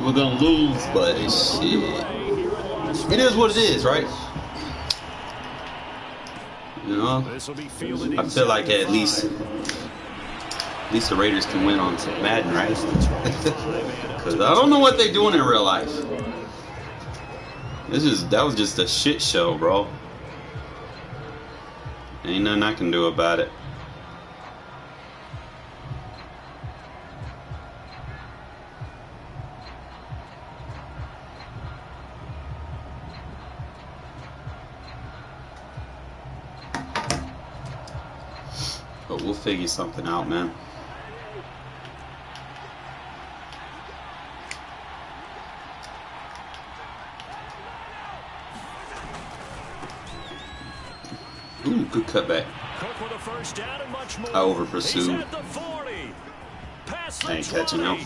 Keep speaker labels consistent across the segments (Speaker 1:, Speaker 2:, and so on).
Speaker 1: We're gonna lose, but shit, it is what it is, right? You know, I feel like at least the Raiders can win on Madden, right? Because I don't know what they're doing in real life. That was just a shit show, bro. Ain't nothing I can do about it. But we'll figure something out, man. Ooh, good cutback. I over pursued. I ain't catching him.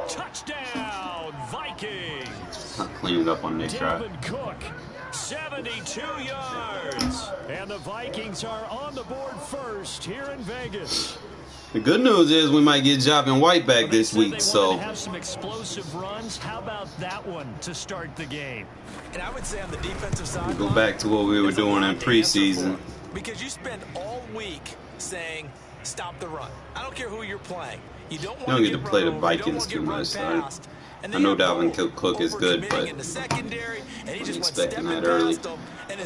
Speaker 2: Touchdown, Vikings.
Speaker 1: I'll clean it up on the next drive.
Speaker 2: Cook, 72 yards. And the Vikings are on the board first here in Vegas.
Speaker 1: The good news is we might get Jobin White back this week, so
Speaker 2: have some explosive runs. How about that one to start the game?
Speaker 3: And I would say on the defensive side,
Speaker 1: go back to what we were doing in preseason.
Speaker 3: Because you spend all week saying stop the run. I don't care who you're playing. You don't
Speaker 1: get to play the Vikings too much. I know Dalvin Cook is good, but I'm expecting that early. I'm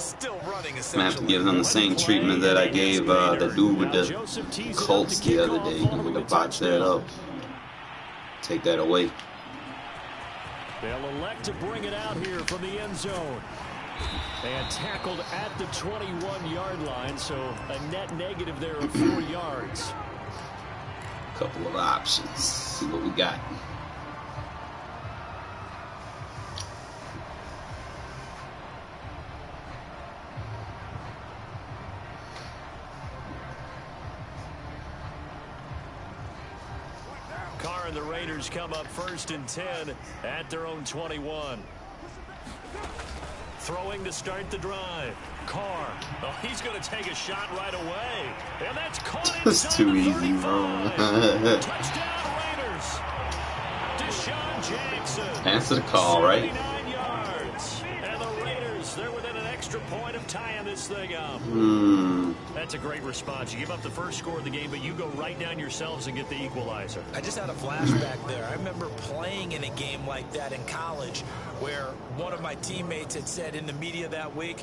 Speaker 1: gonna have to give them the same treatment that I gave the dude with the Colts the other day. He would have botched that up. Take that away.
Speaker 2: They'll elect to bring it out here from the end zone. And tackled at the 21-yard line, so a net negative there of 4 yards.
Speaker 1: Couple of options. See what we got.
Speaker 2: Carr and the Raiders come up 1st and 10 at their own 21. Throwing to start the drive. Carr. Oh, he's going to take a shot right away. And that's caught inside.
Speaker 1: That's too easy, bro.
Speaker 2: Touchdown Raiders. Deshaun Jackson.
Speaker 1: Answer the call, right?
Speaker 2: 79 yards. And the Raiders, they're within an extra point of tying this thing up. That's a great response. You give up the first score of the game, but you go right down yourselves and get the equalizer.
Speaker 3: I just had a flashback there. I remember playing in a game like that in college where one of my teammates had said in the media that week,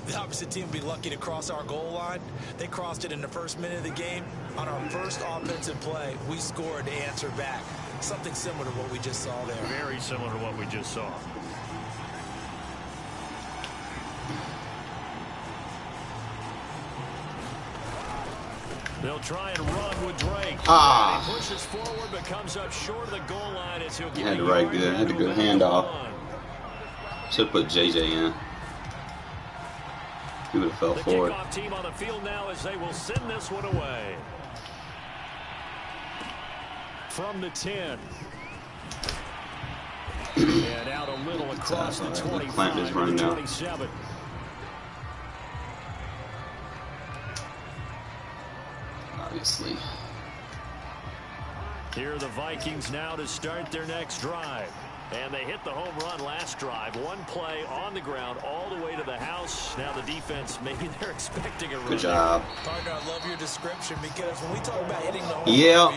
Speaker 3: the opposite team would be lucky to cross our goal line. They crossed it in the first minute of the game. On our first offensive play, we scored to answer back. Something similar to what we just saw there.
Speaker 2: Very similar to what we just saw. They'll try and run with Drake. He pushes forward, but comes up short of the goal line as he'll get
Speaker 1: had a good handoff. Should put JJ in. He would have fell forward.
Speaker 2: The kickoff team on the field now as they will send this one away. From the 10. And out a little across the 25
Speaker 1: Clamp is running now.
Speaker 2: 27.
Speaker 1: Obviously.
Speaker 2: Here are the Vikings now to start their next drive. And they hit the home run last drive. One play on the ground all the way to the house. Now the defense, maybe they're expecting a run.
Speaker 1: Good job.
Speaker 3: Partner, I love your description because when we talk about hitting the home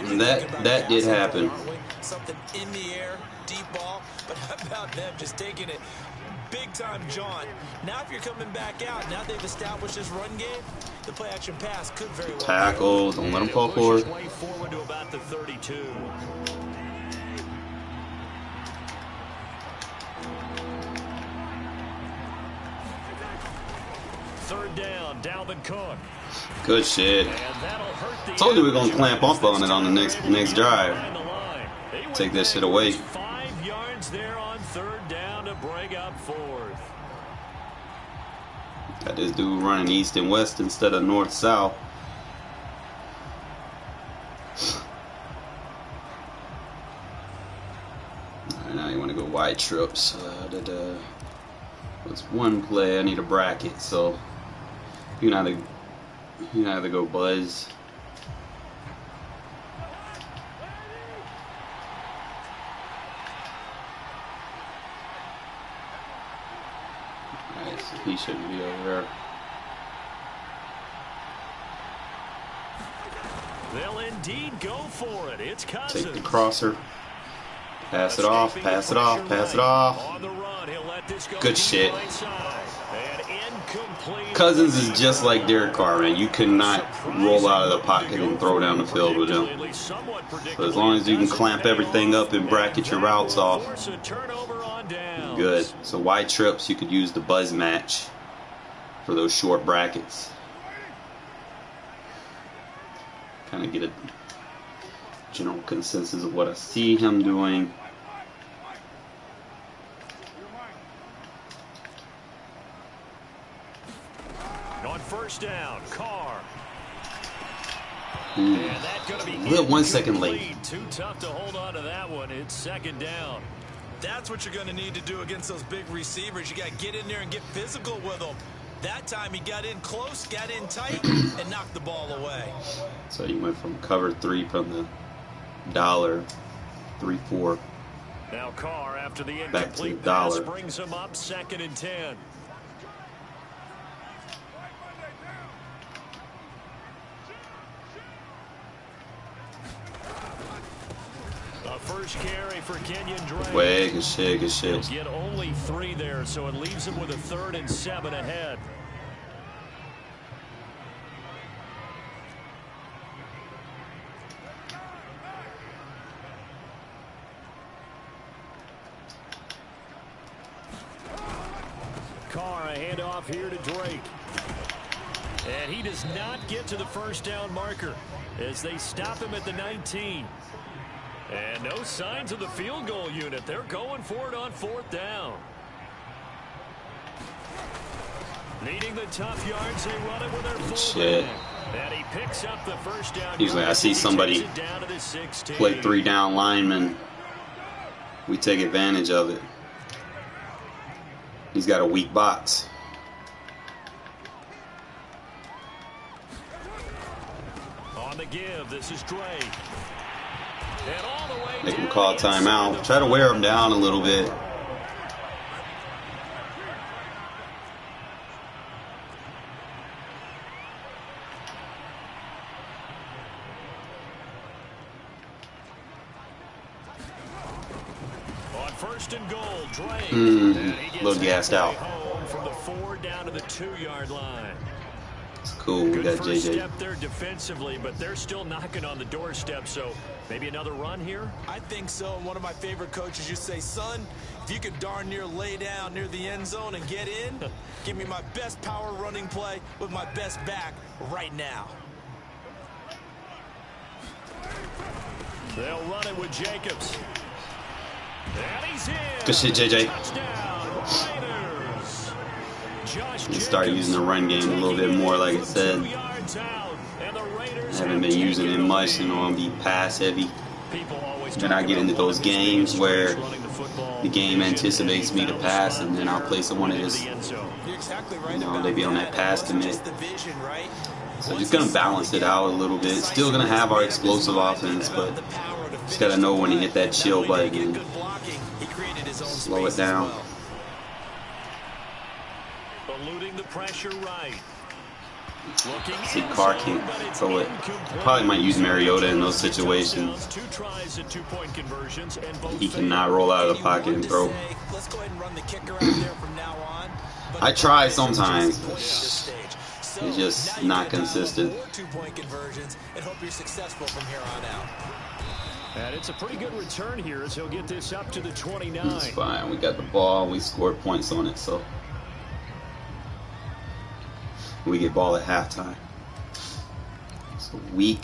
Speaker 1: run, that did happen.
Speaker 3: Something in the air, deep ball. But how about them just taking it big time jaunt? Now if you're coming back out, now they've established this run game, the play action pass could very well
Speaker 1: tackle. Don't let him fall forward.
Speaker 2: Way forward to about the 32. Third down, Dalvin Cook.
Speaker 1: Good shit. Told you we are gonna clamp up on it on the next drive. Take that shit away.
Speaker 2: 5 yards there on third down to bring up fourth.
Speaker 1: Got this dude running east and west instead of north south. Alright, now you want to go wide trips. What's one play? I need a bracket, so you can either go buzz. So he shouldn't be over there.
Speaker 2: They'll indeed go for it. It's Cousins.
Speaker 1: Take the crosser. Pass it off. Pass it off. Pass it off.
Speaker 2: On the run, he'll let this go.
Speaker 1: Good shit.
Speaker 2: And incomplete.
Speaker 1: Cousins is just like Derek Carr, man. You cannot roll out of the pocket and throw down the field with him. So as long as you can clamp everything up and bracket your routes off, good. So wide trips, you could use the buzz match for those short brackets. Kind of get a general consensus of what I see him doing.
Speaker 2: On first down, Carr.
Speaker 1: And
Speaker 2: that's going to be
Speaker 1: 1 second late.
Speaker 2: Too tough to hold on to that one. It's second down.
Speaker 3: That's what you're going to need to do against those big receivers. You got to get in there and get physical with them. That time he got in close, got in tight, and knocked the ball away.
Speaker 1: So he went from cover 3 from the dollar 3-4.
Speaker 2: Now Carr, after the
Speaker 1: back to the
Speaker 2: incomplete pass,
Speaker 1: dollar.
Speaker 2: brings him up 2nd and 10. A first carry for Kenyon Drake.
Speaker 1: Way, good shit, good shit.
Speaker 2: He'll get only 3 there, so it leaves him with a 3rd and 7 ahead. Carr, a handoff here to Drake. And he does not get to the first down marker as they stop him at the 19. And no signs of the field goal unit. They're going for it on 4th down. Needing the tough yards, they run it with their fullback. And he picks up the first down.
Speaker 1: Usually I see somebody play 3 down linemen. We take advantage of it. He's got a weak box.
Speaker 2: On the give, this is Drake. And all the way
Speaker 1: Make him call timeout. Try to wear him down a little bit.
Speaker 2: On 1st and goal, Drake.
Speaker 1: A little gassed out.
Speaker 2: From the 4 down to the 2-yard line.
Speaker 1: It's cool. We got
Speaker 2: First
Speaker 1: JJ.
Speaker 2: step there defensively, but they're still knocking on the doorstep, so maybe another run here?
Speaker 3: I think so. And one of my favorite coaches used to say, son, if you could darn near lay down near the end zone and get in, give me my best power running play with my best back right now.
Speaker 2: They'll run it with Jacobs. And he's in.
Speaker 1: Good shit, JJ.
Speaker 2: Touchdown, Raiders.
Speaker 1: You start using the run game a little bit more, like I said. I haven't been using it much, you know, I'm be pass heavy. Then I get into those games where the game anticipates me to pass, and then I'll play someone that is, you know, they be on that pass commit. So just gonna balance it out a little bit. Still gonna have our explosive offense, but just gotta know when to hit that chill button and slow it down.
Speaker 2: Eluding the pressure right.
Speaker 1: See, Carr can't throw it. Probably might use Mariota in those situations. He cannot roll out of the pocket and throw. I try sometimes. It's just not consistent.
Speaker 3: 2-point conversions and hope you're successful from here on out.
Speaker 2: And it's a pretty good return here as he'll get this up to the 29.
Speaker 1: It's fine. We got the ball. We scored points on it, so we get ball at halftime. So weak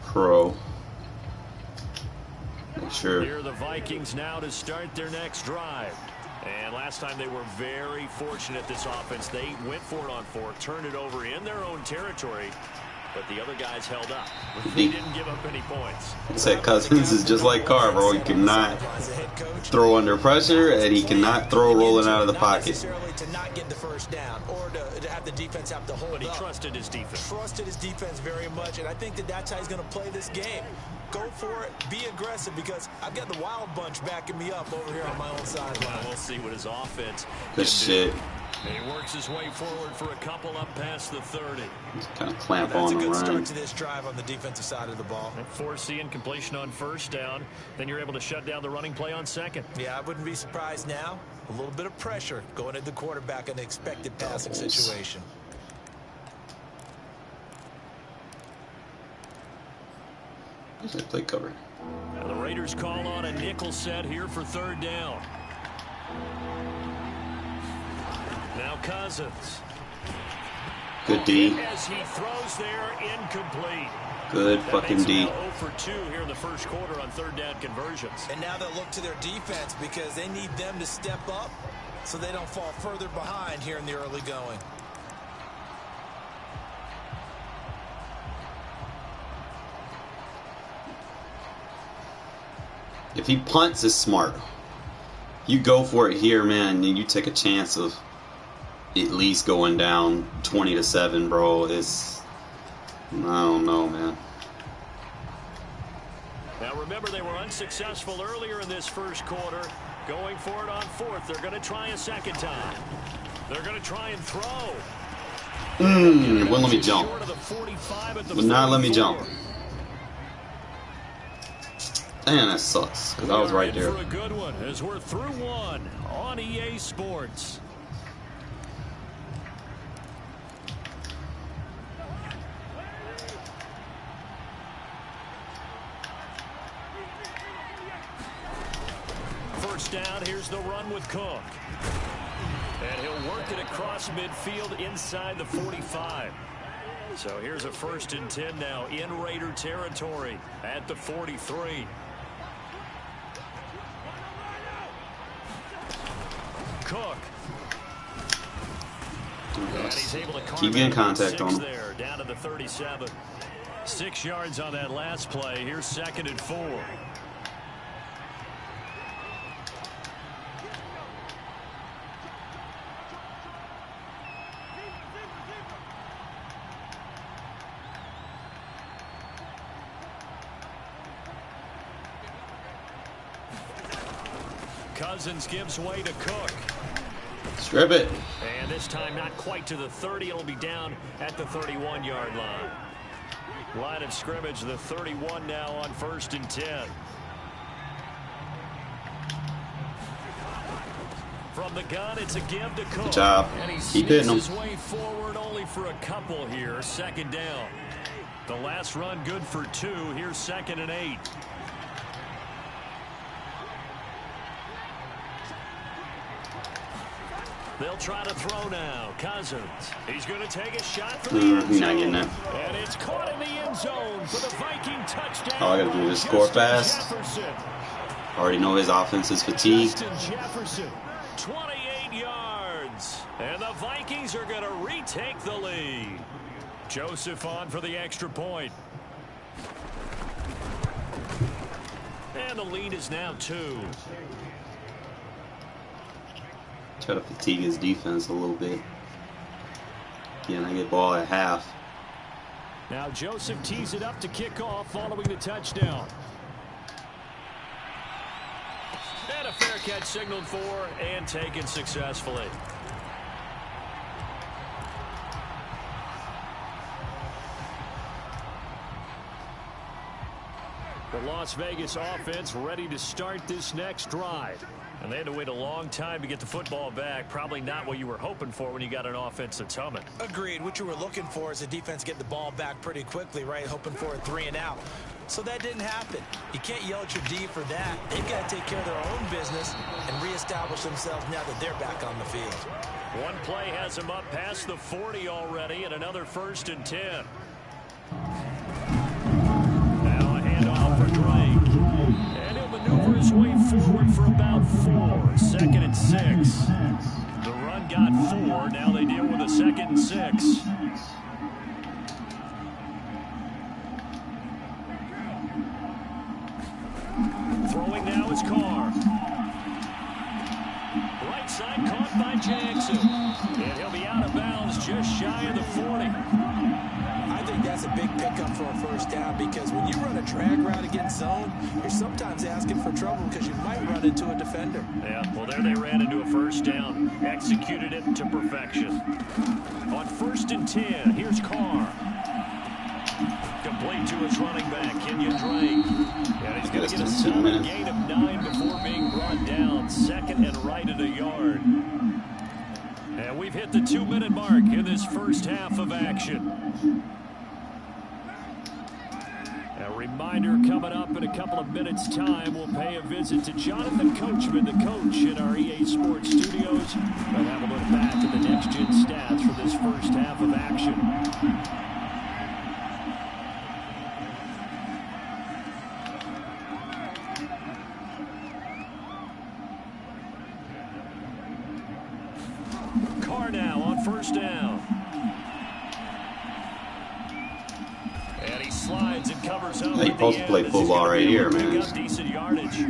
Speaker 1: pro. Make sure.
Speaker 2: Here are the Vikings now to start their next drive. And last time they were very fortunate, this offense. They went for it on 4, turned it over in their own territory, but the other guys held up. They didn't give up any points.
Speaker 1: I said Cousins is just like Carr, bro. He cannot throw under pressure, and he cannot throw rolling out of the pocket.
Speaker 3: To not get the first down or to have the defense have to hold
Speaker 2: But he
Speaker 3: up.
Speaker 2: trusted his defense.
Speaker 3: Trusted his defense very much, and I think that's how he's going to play this game. Go for it, be aggressive, because I've got the Wild Bunch backing me up over here on my own sideline.
Speaker 2: We'll see what his offense
Speaker 1: Good shit.
Speaker 2: He works his way forward for a couple up past the 30.
Speaker 1: Just kind of clamp
Speaker 3: on
Speaker 1: the run.
Speaker 3: That's a good start to this drive on the defensive side of the ball.
Speaker 2: And forcing incompletion on first down. Then you're able to shut down the running play on second.
Speaker 3: Yeah, I wouldn't be surprised now. A little bit of pressure going at the quarterback in the expected passing situation.
Speaker 1: They play cover.
Speaker 2: And the Raiders call on a nickel set here for third down. Now Cousins.
Speaker 1: Good D.
Speaker 2: As he throws there, incomplete.
Speaker 1: Good fucking D.
Speaker 2: 0 for 2 here in the first quarter on third down conversions.
Speaker 3: And now they'll look to their defense because they need them to step up so they don't fall further behind here in the early going.
Speaker 1: If he punts, it's smart. You go for it here, man, and you take a chance of at least going down 20-7, bro. It's, I don't know, man.
Speaker 2: Now remember, they were unsuccessful earlier in this first quarter. Going for it on fourth. They're going to try a second time. They're going to try and throw.
Speaker 1: Wouldn't let me jump. Would not let me jump. Damn, that sucks, because I was right there.
Speaker 2: For a good one, as we're through one on EA Sports. First down, here's the run with Cook. And he'll work it across midfield inside the 45. So here's a 1st and 10 now in Raider territory at the 43. Cook. And he's able to
Speaker 1: keep getting contact on him.
Speaker 2: There, down to the 37. 6 yards on that last play. Here's 2nd and 4. Cousins gives way to Cook.
Speaker 1: Strip it.
Speaker 2: And this time not quite to the 30. It'll be down at the 31-yard line. Line of scrimmage, the 31 now on 1st and 10. From the gun, it's a give to Cook.
Speaker 1: Good job.
Speaker 2: And he
Speaker 1: Keep hitting him.
Speaker 2: his way forward only for a couple here. 2nd down. The last run good for 2. Here's 2nd and 8. They'll try to throw now. Cousins. He's going to take a shot for the end zone.
Speaker 1: Not getting that.
Speaker 2: And it's caught in the end zone for the Viking touchdown.
Speaker 1: All I got to do is score fast.
Speaker 2: Jefferson.
Speaker 1: Already know his offense is fatigued.
Speaker 2: Jefferson, 28 yards. And the Vikings are going to retake the lead. Joseph on for the extra point. And the lead is now 2.
Speaker 1: Try to fatigue his defense a little bit. Again, I get ball at half.
Speaker 2: Now Joseph tees it up to kick off following the touchdown. And a fair catch signaled for and taken successfully. The Las Vegas offense ready to start this next drive. And they had to wait a long time to get the football back. Probably not what you were hoping for when you got an offense that's humming.
Speaker 3: Agreed. What you were looking for is the defense get the ball back pretty quickly, right? Hoping for a 3 and out. So that didn't happen. You can't yell at your D for that. They've got to take care of their own business and reestablish themselves now that they're back on the field.
Speaker 2: One play has them up past the 40 already, and another 1st and 10. Now a handoff for Drake. And he'll maneuver his way forward for about 4. 2nd and 6. The run got 4. Now they deal with a 2nd and 6. Throwing now is Carr. Right side caught by Jackson. And he'll be out of bounds just shy of the 40.
Speaker 3: I think that's a big pickup for a first down, because when you run a drag route against zone, you're sometimes asking for trouble because you might run into a defender.
Speaker 2: Yeah, well, there they ran into a first down. Executed it to perfection. On 1st and 10, here's Carr. Complete to his running back, Kenyon Drake. And he's going to get a solid gain of 9 before being brought down. 2nd and right at a yard. And we've hit the 2-minute mark in this first half of action. A reminder, coming up in a couple of minutes' time, we'll pay a visit to Jonathan Coachman, the coach in our EA Sports studios. We'll have a look back at the next-gen stats for this first half of action. Carr now on 1st down. And he slides and covers up.
Speaker 1: Hey, supposed to play football right here, man.
Speaker 2: Decent yardage.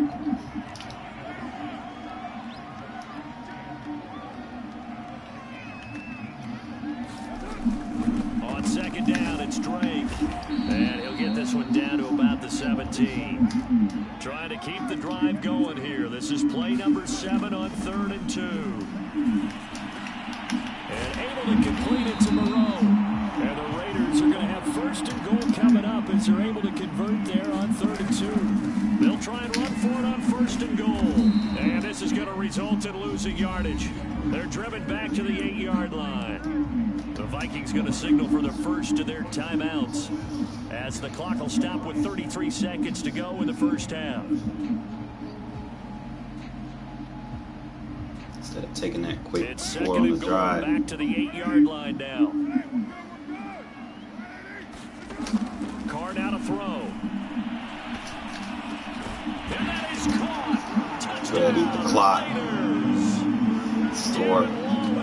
Speaker 2: On 2nd down, it's Drake. And he'll get this one down to about the 17. Trying to keep the drive going here. This is play number 7 on 3rd and 2. And able to complete it to Moreau. And the Raiders are going to have 1st and goal coming up as they're able to convert there on 3rd and 2. They'll try and run for it on 1st and goal. And this is going to result in losing yardage. They're driven back to the 8-yard line. The Vikings going to signal for the first of their timeouts as the clock will stop with 33 seconds to go in the first half.
Speaker 1: Instead of taking that quick
Speaker 2: It's
Speaker 1: 4 on
Speaker 2: 2nd
Speaker 1: the
Speaker 2: and goal
Speaker 1: drive.
Speaker 2: back to the 8-yard line now. Carr now to throw. And that is caught. Touchdown.
Speaker 1: Ready the clock.
Speaker 2: Raiders.
Speaker 1: Store.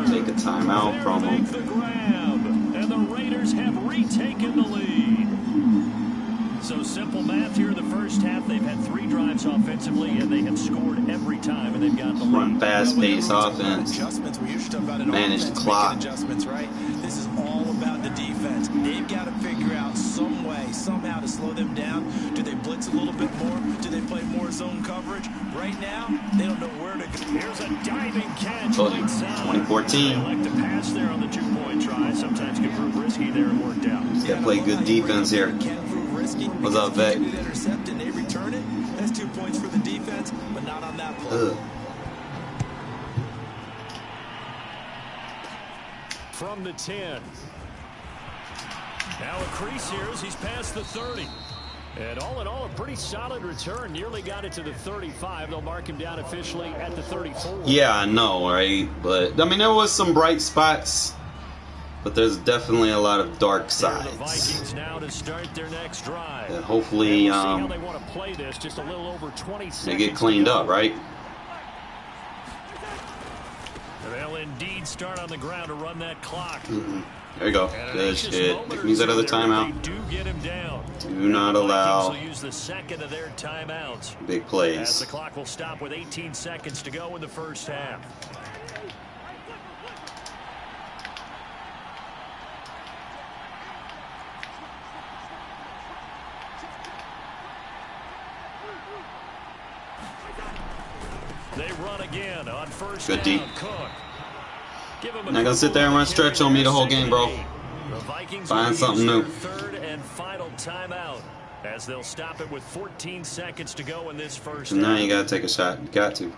Speaker 1: Take a timeout from
Speaker 2: Make
Speaker 1: them.
Speaker 2: the grab. And the Raiders have retaken the lead. So simple math here in the first half. They've had 3 drives offensively, and they have scored every time, and they've got the
Speaker 1: Run
Speaker 2: lead.
Speaker 1: fast-paced offense. Manage the clock.
Speaker 3: Adjustments, right? This is all about the defense. They've got to figure out some way, somehow to slow them down. Do they blitz a little bit more? Do they play more zone coverage? Right now, they don't know where to go. Here's a diving catch.
Speaker 1: 2014.
Speaker 2: They like to pass there on the 2-point try. Sometimes can prove risky there and worked out.
Speaker 1: He's got to play good defense here. What's up, Vic?
Speaker 3: Intercept and they return it. That's 2 points for the defense, but not on that play.
Speaker 2: From the 10. Now a crease here as he's past the 30. And all in all, a pretty solid return. Nearly got it to the 35. They'll mark him down officially at the 34.
Speaker 1: Yeah, I know, right? But, I mean, there was some bright spots. But there's definitely a lot of dark sides.
Speaker 2: The Vikings now to start their next drive.
Speaker 1: And hopefully,
Speaker 2: we'll see how they want to play this. Just a little over 20 seconds.
Speaker 1: They get cleaned up, right?
Speaker 2: They'll indeed start on the ground to run that clock.
Speaker 1: There you go. Good shit. It means that other timeout.
Speaker 2: They do get him down.
Speaker 1: Do not allow
Speaker 2: will use the 2nd of their timeouts.
Speaker 1: big
Speaker 2: As
Speaker 1: plays.
Speaker 2: the clock will stop with 18 seconds to go in the first half. They run again on 1st
Speaker 1: Good
Speaker 2: down.
Speaker 1: deep.
Speaker 2: Cook.
Speaker 1: Not gonna sit there and run stretch on me the whole game, bro. Find something new.
Speaker 2: 3rd and final timeout as they'll stop it with 14 seconds to go in this first
Speaker 1: And now
Speaker 2: half.
Speaker 1: you gotta take a shot. You got to.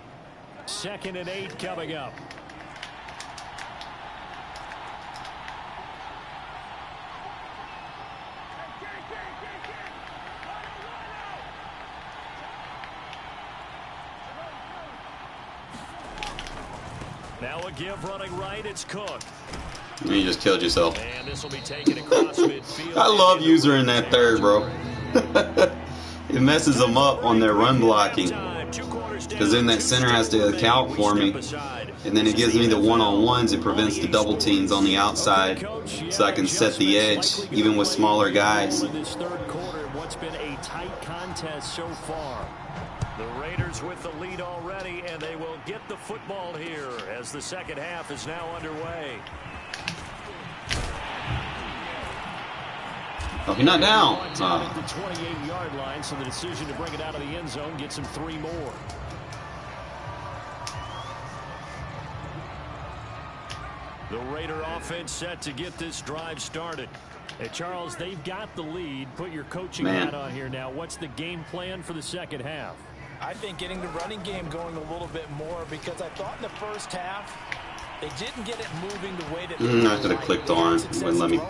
Speaker 2: 2nd and 8 coming up. Now a give running right, it's Cook.
Speaker 1: You just killed yourself.
Speaker 2: And this will be taken across midfield.
Speaker 1: I love user in that 3rd, bro. It messes them up on their run blocking. Because then that center has to account for me. And then it gives me the one-on-ones. It prevents the double teams on the outside. So I can set the edge, even with smaller guys.
Speaker 2: In this 3rd quarter, what's been a tight contest so far. The Raiders with the lead already, and they will get the football here as the second half is now underway.
Speaker 1: Oh, he's not down.
Speaker 2: At the 28-yard line, so the decision to bring it out of the end zone gets him 3 more. The Raider offense set to get this drive started. Hey, Charles, they've got the lead. Put your coaching hat on here now. What's the game plan for the second half?
Speaker 3: I think getting the running game going a little bit more, because I thought in the first half they didn't get it moving the way that
Speaker 1: I could have clicked on. Wouldn't let me.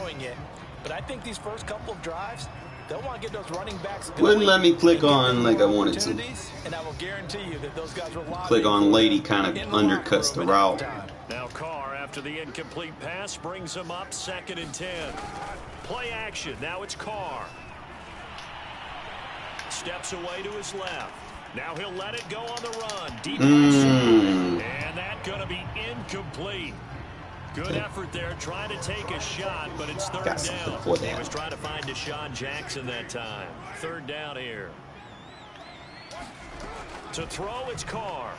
Speaker 3: But I think these first couple of drives, they'll want to get those running backs going.
Speaker 1: Wouldn't let me click on like I wanted to.
Speaker 3: And I will guarantee you that those guys were
Speaker 1: click on lady kind of undercuts the route.
Speaker 2: Now Carr, after the incomplete pass, brings him up 2nd and 10. Play action. Now it's Carr. Steps away to his left. Now he'll let it go on the run. Deep and that's going to be incomplete. Good effort there, trying to take a shot, but it's 3rd down. He was trying to find Deshaun Jackson that time. 3rd down here. To throw, it's Carr.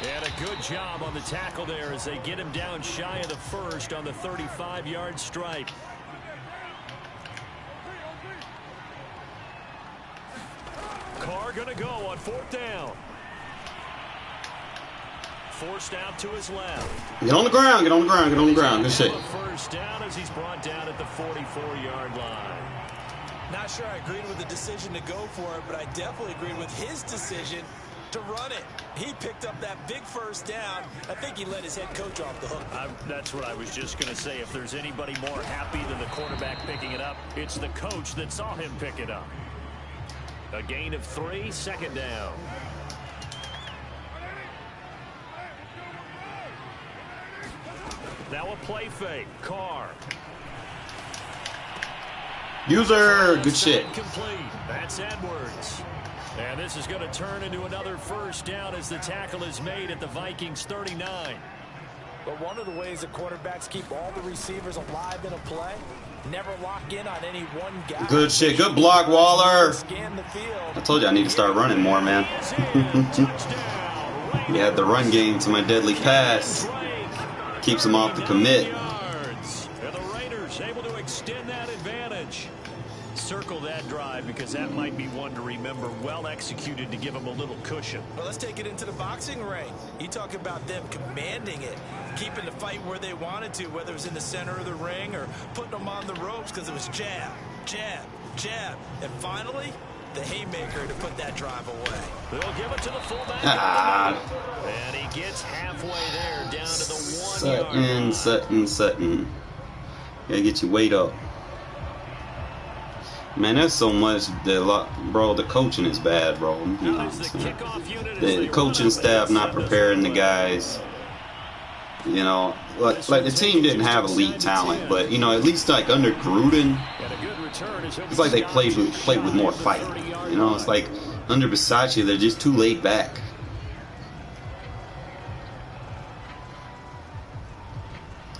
Speaker 2: And a good job on the tackle there as they get him down shy of the first on the 35-yard stripe. Carr going to go on 4th down. Forced out to his left.
Speaker 1: Get on the ground, get on the ground, get on the ground. Good shit.
Speaker 2: First down as he's brought down at the 44-yard line.
Speaker 3: Not sure I agreed with the decision to go for it, but I definitely agreed with his decision to run it. He picked up that big first down. I think he let his head coach off the hook.
Speaker 2: That's what I was just going to say. If there's anybody more happy than the quarterback picking it up, it's the coach that saw him pick it up. A gain of 3, 2nd down. Now a play fake. Carr.
Speaker 1: User, good shit.
Speaker 2: Complete. That's Edwards. And this is going to turn into another first down as the tackle is made at the Vikings 39.
Speaker 3: But one of the ways that quarterbacks keep all the receivers alive in a play, never lock in on any one guy.
Speaker 1: Good shit. Good block, Waller. I told you I need to start running more, man. You had the run game to my deadly pass. Keeps him off the commit.
Speaker 2: And the Raiders able to extend that advantage. Circle that drive because that might be one to remember. Well executed to give him a little cushion.
Speaker 3: Well, let's take it into the boxing ring. You talk about them commanding it, keeping the fight where they wanted to, whether it was in the center of the ring or putting them on the ropes, because it was jab, jab, jab. And finally, the haymaker to put that drive away.
Speaker 2: They'll give it to the fullback. And he gets halfway there down to the 1 yard.
Speaker 1: Sutton. Gotta get your weight up. Man, there's so much that, bro, the coaching is bad, bro. You know what I'm saying? The coaching staff not preparing the guys. You know, like the team didn't have elite talent, but, you know, at least like under Gruden, it's like they played with more fight. You know, it's like under Bisaccia, they're just too laid back.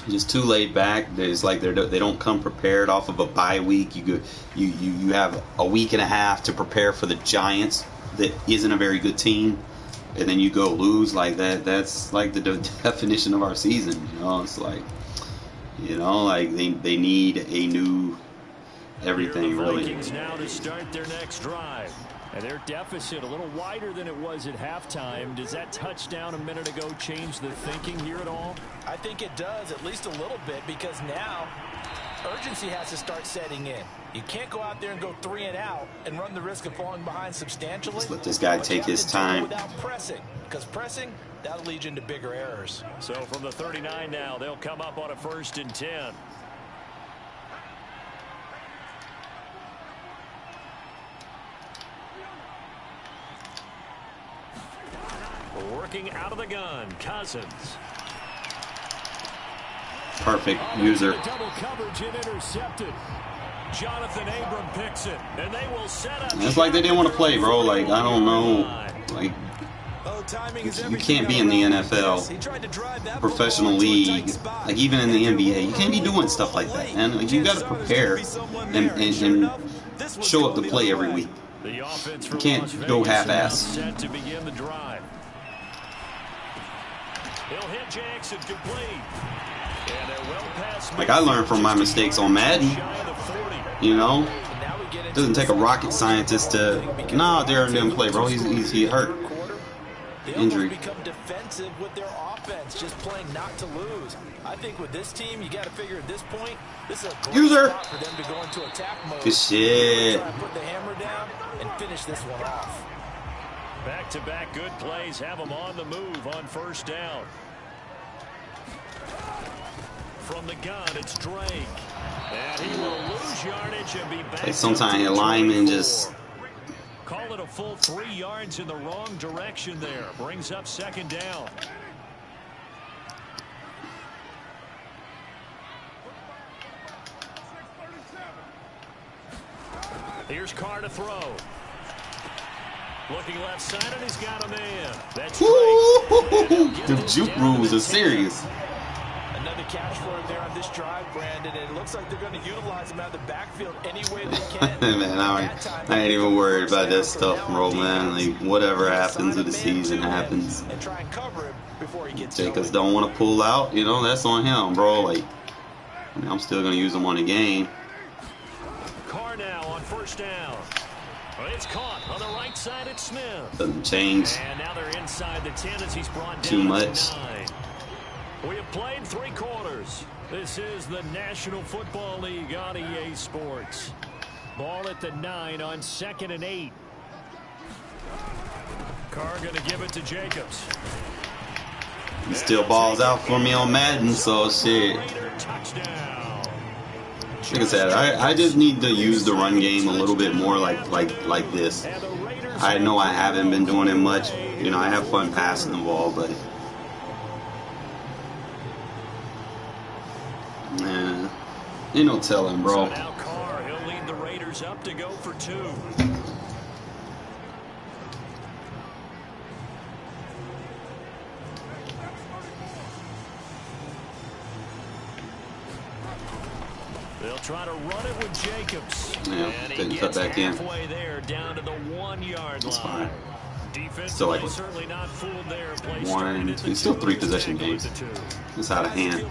Speaker 1: Just too laid back. It's like they don't come prepared off of a bye week. You have a week and a half to prepare for the Giants, that isn't a very good team, and then you go lose like that. That's like the definition of our season. You know, it's like, you know, like they need a new everything really.
Speaker 2: Vikings now to start their next drive. And their deficit a little wider than it was at halftime. Does that touchdown a minute ago change the thinking here at all?
Speaker 3: I think it does, at least a little bit, because now urgency has to start setting in. You can't go out there and go 3 and out and run the risk of falling behind substantially.
Speaker 1: Just let this guy take his time.
Speaker 3: Without pressing, because pressing, that'll lead you into bigger errors.
Speaker 2: So from the 39 now, they'll come up on a 1st and 10. Working out of the gun, Cousins.
Speaker 1: Perfect user.
Speaker 2: Double coverage and intercepted. Jonathan Abram picks it, and they will set up.
Speaker 1: It's like they didn't want to play, bro. Like, I don't know. Like, you can't be in the NFL, professional league, like even in the NBA. You can't be doing stuff like that, man. Like, you got to prepare and show up to play every week. You can't go half-ass.
Speaker 2: Set to begin the drive. He'll hit Jackson complete.
Speaker 1: Like, I learned from my mistakes on Madden. You know, it doesn't take a rocket scientist to. Nah, Darren didn't play, bro. He hurt. Injury.
Speaker 3: Become defensive with their offense, just playing not to lose. I think with this team, you got to figure at this point, this is a great spot for them to go into attack mode.
Speaker 1: Good shit.
Speaker 3: Try to put the hammer down and finish this one off.
Speaker 2: Back-to-back good plays have them on the move on first down. From the gun, it's Drake. And he will lose yardage and be back.
Speaker 1: Like sometimes a lineman just.
Speaker 2: Call it a full 3 yards in the wrong direction there. Brings up second down. Here's Carr to throw. Looking left side, and he's got a man. That's Drake.
Speaker 1: The juke rules are serious.
Speaker 3: Another catch for him there on this drive, Brandon. And it looks like they're going to utilize him out of the backfield any way they can.
Speaker 1: Man, I ain't even worried about that stuff, bro, man. Like, whatever happens with the season happens.
Speaker 3: And try and cover him before he gets
Speaker 1: Jacobs don't want to pull out, you know, that's on him, bro. Like, I mean, I'm still going to use him on the game.
Speaker 2: Carr now on first down. It's caught on the right side. It's Smith.
Speaker 1: Doesn't change.
Speaker 2: And now they're inside the 10 as he's brought down
Speaker 1: too much.
Speaker 2: 9. We have played 3 quarters. This is the National Football League on EA Sports. Ball at the 9 on 2nd and 8. Carr going to give it to Jacobs.
Speaker 1: He still balls out for me on Madden, so shit. Like I said, I just need to use the run game a little bit more like this. I know I haven't been doing it much. You know, I have fun passing the ball, but man, ain't no telling, bro.
Speaker 2: So now Carr, he'll lead the Raiders up to go for 2. They'll try to run it with Jacobs.
Speaker 1: Yeah,
Speaker 2: and
Speaker 1: didn't cut back in.
Speaker 2: There, down to the 1-yard line.
Speaker 1: Fine.
Speaker 2: Defense
Speaker 1: Still like
Speaker 2: certainly not fooled there.
Speaker 1: it's still 3 possession games. It's out of hand.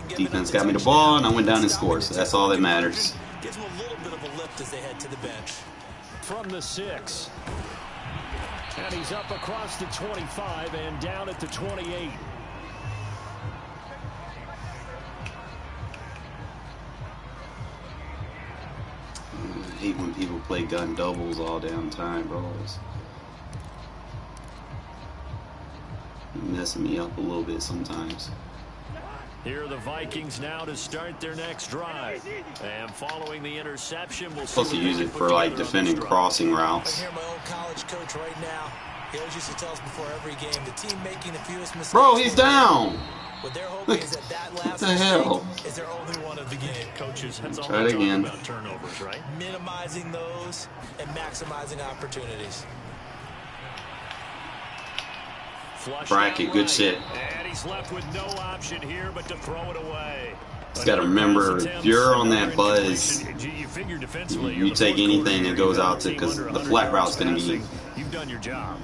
Speaker 1: Defense got me the ball, and I went down and scored. So that's all that matters.
Speaker 3: Gives them a little bit of a lift as they head to the bench.
Speaker 2: From the 6. And he's up across the 25 and down at the 28.
Speaker 1: I hate when people play gun doubles all damn time, bro. It's messing me up a little bit sometimes.
Speaker 2: Here are the Vikings now to start their next drive. And following the interception, we'll
Speaker 1: supposed to use it for like defending crossing routes.
Speaker 3: I hear my old college coach right now. He always used to tell us before every game, the team making the fewest mistakes.
Speaker 1: Bro, he's down.
Speaker 3: What they're hoping is that last
Speaker 1: what the hell?
Speaker 3: Is their only one of the game.
Speaker 2: Coaches, that's all
Speaker 1: try it again.
Speaker 2: about turnovers, right?
Speaker 3: Minimizing those and maximizing opportunities.
Speaker 1: Bracket, good shit.
Speaker 2: And he's left with no option here but to throw it away.
Speaker 1: Just got to remember, if you're on that buzz, you take anything that goes out to, because the flat route's going to be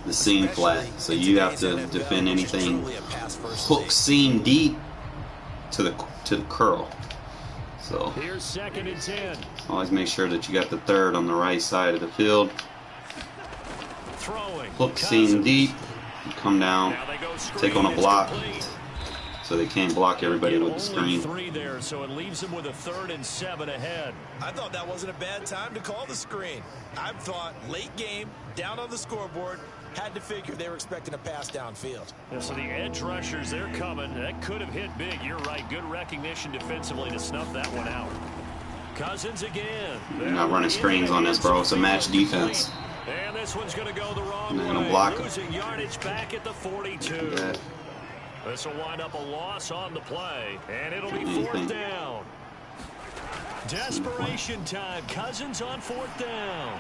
Speaker 1: the seam flat. So you have to defend anything hook seam deep to the curl. So
Speaker 2: here's 2nd and 10.
Speaker 1: Always make sure that you got the 3rd on the right side of the field. Hook seam deep. Come down, take on a block, so they can't block everybody with the screen.
Speaker 2: 3 there, so it leaves them with a 3rd and 7 ahead.
Speaker 3: I thought that wasn't a bad time to call the screen. I thought late game, down on the scoreboard, had to figure they were expecting a pass downfield.
Speaker 2: Yeah, so the edge rushers, they're coming. That could have hit big. You're right. Good recognition defensively to snuff that one out. Cousins again.
Speaker 1: You're not running screens on this, bro. It's a match defense.
Speaker 2: And this one's going to go the wrong way.
Speaker 1: Gonna block him.
Speaker 2: Losing yardage back at the 42. This will wind up a loss on the play, and it'll be 4th down. Desperation time. Cousins on 4th down.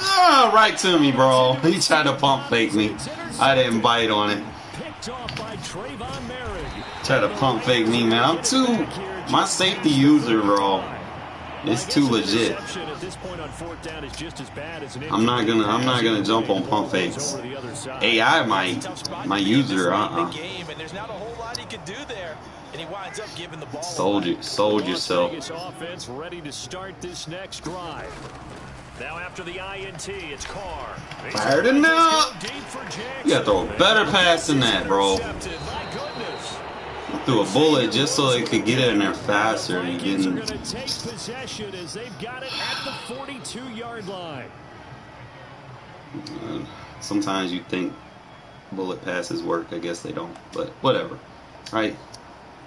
Speaker 1: Ah, right to me, bro. He tried to pump fake me. I didn't bite on it.
Speaker 2: Picked off by Trayvon Merrick.
Speaker 1: Tried to pump fake me, man. I'm too my safety user, bro. It's too legit. I'm not gonna jump on pump fakes. AI might, my user,
Speaker 3: could do there, and he winds up giving the ball
Speaker 1: sold yourself.
Speaker 2: Vegas offense ready to start this next drive. Now after the INT, it's Carr.
Speaker 1: Fired it now. You got to throw a better pass than that, bro. I threw a bullet just so they could get it in there faster and didn't.
Speaker 2: Going to take possession as they've got it at the 42-yard line.
Speaker 1: Sometimes you think bullet passes work. I guess they don't, but whatever. Right.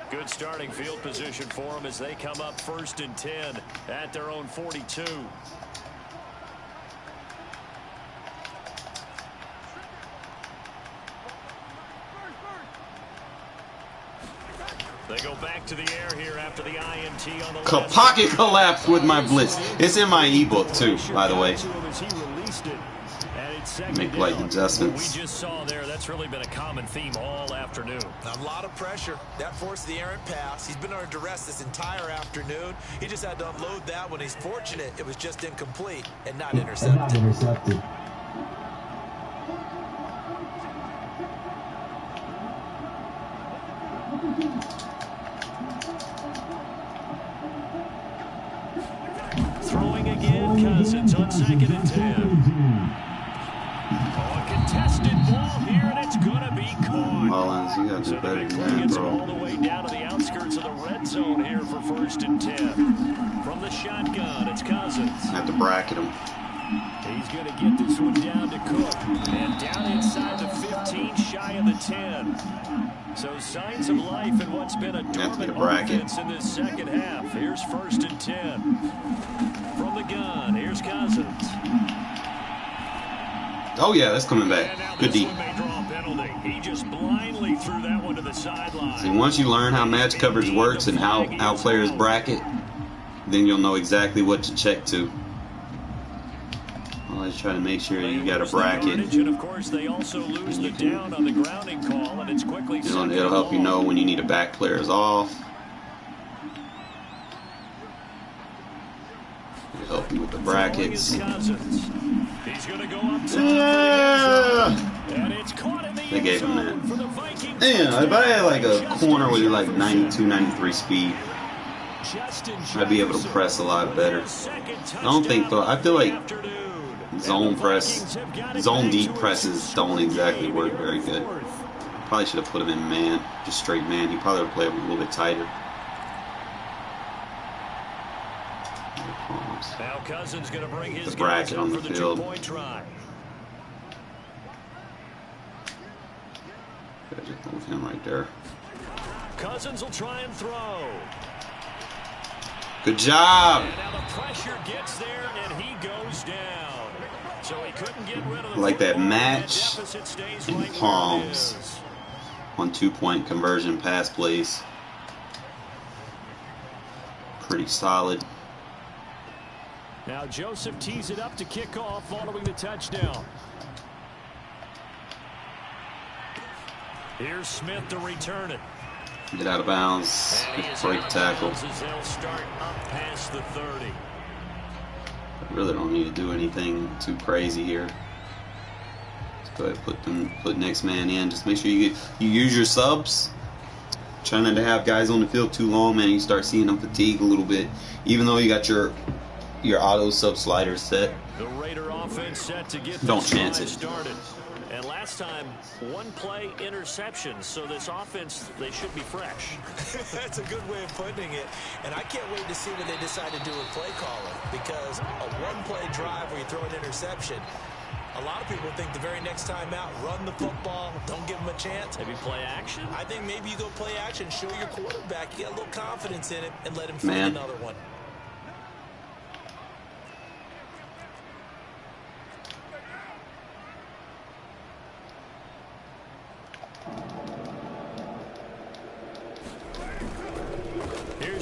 Speaker 2: Good starting field position for them as they come up 1st and 10 at their own 42. They go back to the air here after the INT on the
Speaker 1: pocket collapse with my blitz. It's in my ebook too, by the way. Make light adjustments.
Speaker 2: We just saw there, that's really been a common theme all afternoon.
Speaker 3: A lot of pressure. That forced the errant pass. He's been under duress this entire afternoon. He just had to unload that one. He's fortunate it was just incomplete and not intercepted.
Speaker 2: Throwing again, Cousins on 2nd and 10. A contested ball here, and it's going to be caught.
Speaker 1: Mullins, you got to do better than that, bro.
Speaker 2: All the way down to the outskirts of the red zone here for 1st and 10. From the shotgun, it's Cousins.
Speaker 1: I have to bracket him.
Speaker 2: He's going to get this one down to Cook. And down inside the 15, shy of the 10. So signs of life in what's been a dormant offense in this second half. Here's 1st and 10. From the gun, here's Cousins.
Speaker 1: Oh yeah, that's coming back. Good D.
Speaker 2: He just blindly threw that one to the sideline.
Speaker 1: See, once you learn how match coverage works and how players bracket, then you'll know exactly what to check to. Always try to make sure you got a bracket.
Speaker 2: And of course, they also lose the down on the grounding call, and it's quickly.
Speaker 1: It'll help you know when you need to back players off. It'll help you with the brackets.
Speaker 2: He's going to go up top.
Speaker 1: Yeah!
Speaker 2: And it's caught in the
Speaker 1: They gave him that.
Speaker 2: for the Vikings.
Speaker 1: Damn, if I had like a corner with like 92, 93 speed, I'd be able to press a lot better. I don't think though. I feel like zone deep presses don't exactly work very good. Probably should have put him in man, just straight man. He probably would play a little bit tighter.
Speaker 2: Now Cousins going to bring his
Speaker 1: the bracket on the field.
Speaker 2: Try.
Speaker 1: Just move him right there.
Speaker 2: Cousins will try and throw.
Speaker 1: Good job.
Speaker 2: And now the pressure gets there, and he goes down. So he couldn't get rid of the
Speaker 1: like that match in Palms on 2-point conversion pass plays. Pretty solid.
Speaker 2: Now Joseph tees it up to kick off following the touchdown. Here's Smith to return it.
Speaker 1: Get out of bounds. Break tackle.
Speaker 2: They'll start up past the 30.
Speaker 1: I really don't need to do anything too crazy here. Let's go ahead and put next man in. Just make sure you use your subs. Try not to have guys on the field too long, man. You start seeing them fatigue a little bit. Even though you got your auto sub slider set.
Speaker 2: The Raider offense set to get
Speaker 1: don't chance it.
Speaker 2: Started. And last time, one play interception, so this offense, they should be fresh.
Speaker 3: That's a good way of putting it. And I can't wait to see what they decide to do with play calling, because a one-play drive where you throw an interception, a lot of people think the very next time out, run the football, don't give them a chance.
Speaker 2: Maybe play action?
Speaker 3: I think maybe you go play action, show your quarterback you got a little confidence in it, and let him find another one.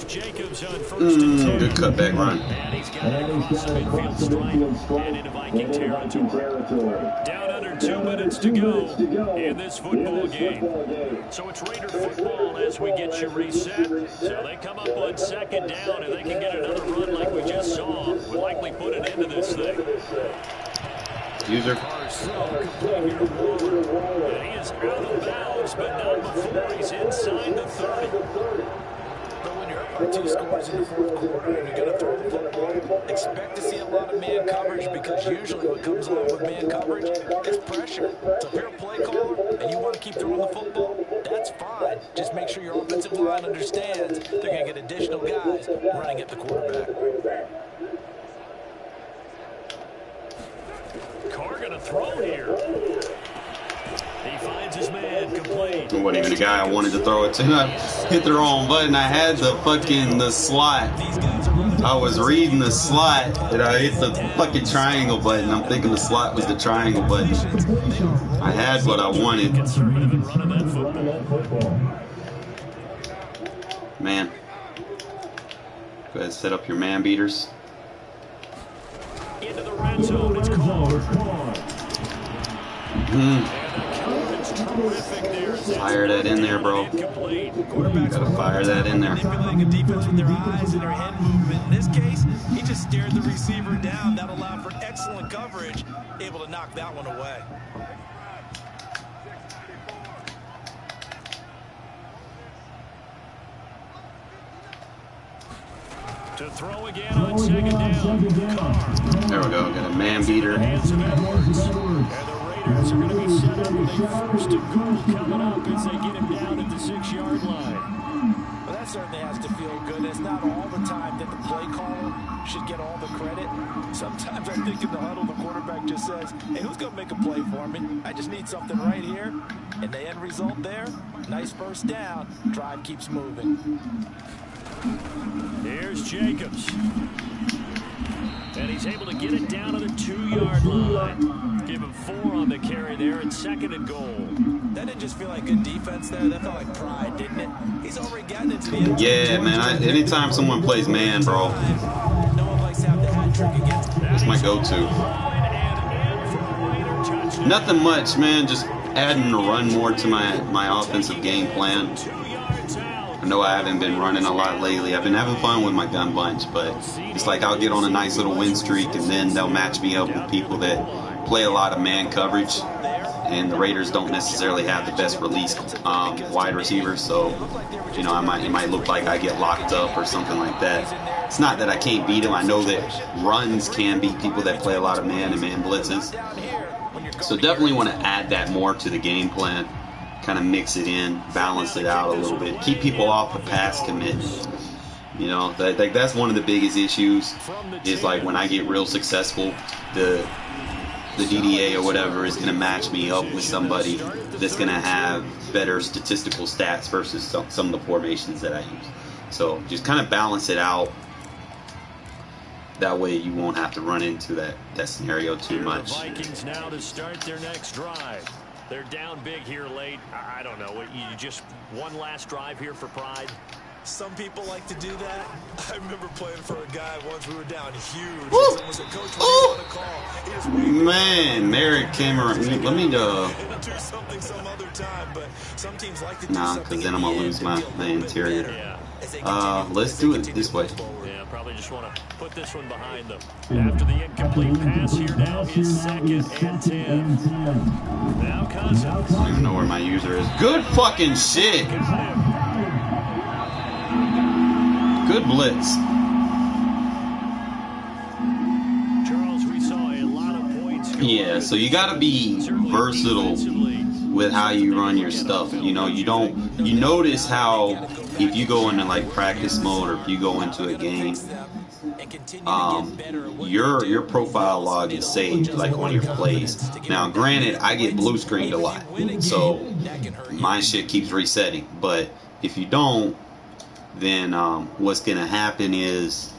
Speaker 2: Jacobs on 1st and 10.
Speaker 1: Good cutback run.
Speaker 2: And he's got it across the midfield stripe and into Viking territory. Down under 2 minutes to go in this football game. So it's Raider football as we get you reset. So they come up on 2nd down, and they can get another run like we just saw. We'll likely put it into this thing.
Speaker 1: User.
Speaker 2: And he is out of bounds, but not before he's inside the 30.
Speaker 3: But when you're up by 2 scores in the fourth quarter and you're going to throw the football, expect to see a lot of man coverage, because usually what comes along with man coverage is pressure. So if you're a play caller and you want to keep throwing the football, that's fine. Just make sure your offensive line understands they're going to get additional guys running at the quarterback.
Speaker 2: Carr going to throw here. He finds his man, complete.
Speaker 1: It wasn't even the guy I wanted to throw it to. I hit the wrong button. I had the slot. I was reading the slot, and I hit the fucking triangle button. I'm thinking the slot was the triangle button. I had what I wanted. Man. Go ahead and set up your man beaters.
Speaker 2: Into the red zone, it's Carr.
Speaker 1: Fire that in there, bro. Gotta fire that in there.
Speaker 3: Manipulating a defense with their eyes and their head movement. In this case, he just stared the receiver down. That allowed for excellent coverage, able to knock that one away.
Speaker 2: To throw again on second down. Carr.
Speaker 1: There we go. Got a man beater.
Speaker 2: Hands of Edwards. And the Raiders are going to be set up with a first and goal coming up as they get him down at the 6-yard line.
Speaker 3: Well, that certainly has to feel good. It's not all the time that the play caller should get all the credit. Sometimes I think in the huddle, the quarterback just says, hey, who's going to make a play for me? I just need something right here. And the end result there, nice first down. Drive keeps moving.
Speaker 2: Here's Jacobs. And he's able to get it down to the 2-yard line. Give him 4 on the carry there, and second and goal.
Speaker 3: That didn't just feel like good defense there. That felt like pride, didn't it? He's already gotten into the end zone.
Speaker 1: Yeah, man. Anytime someone plays man, bro,
Speaker 3: no one likes to have the hat trick against him.
Speaker 1: that's my go-to. Nothing much, man. Just adding the run more to my offensive game plan. I know I haven't been running a lot lately. I've been having fun with my gun bunch, but it's like I'll get on a nice little win streak, and then they'll match me up with people that play a lot of man coverage. And the Raiders don't necessarily have the best release wide receivers, so you know it might look like I get locked up or something like that. It's not that I can't beat them. I know that runs can beat people that play a lot of man and man blitzes. So definitely want to add that more to the game plan. Kind of mix it in, balance it out a little bit, keep people off the pass commitment. You know, that's one of the biggest issues. Is like when I get real successful, the DDA or whatever is going to match me up with somebody that's going to have better statistical stats versus some of the formations that I use. So just kind of balance it out. That way you won't have to run into that scenario too much.
Speaker 2: The Vikings now to start their next drive. They're down big here late. I don't know. You just one last drive here for pride?
Speaker 3: Some people like to do that. I remember playing for a guy once. We were down huge.
Speaker 1: Woo!
Speaker 3: Said, Coach, what do you want to call?
Speaker 1: Man, Merrick came around. Let me
Speaker 3: do something some other time, but some teams like to do
Speaker 1: nah, because then I'm gonna lose my interior. Let's do it this way.
Speaker 2: Yeah, probably just want to put this one behind them. After the incomplete pass here now is 2nd and 10. Now Cousins.
Speaker 1: I don't even know where my user is. Good fucking shit. Good blitz.
Speaker 2: Charles, we saw a lot of points.
Speaker 1: Yeah, so you gotta be versatile with how you run your stuff. You know, you notice how if you go into like practice mode or if you go into a game, your profile log is saved like on your plays. Now granted, I get blue screened a lot, so my shit keeps resetting, but if you don't, then what's gonna happen is,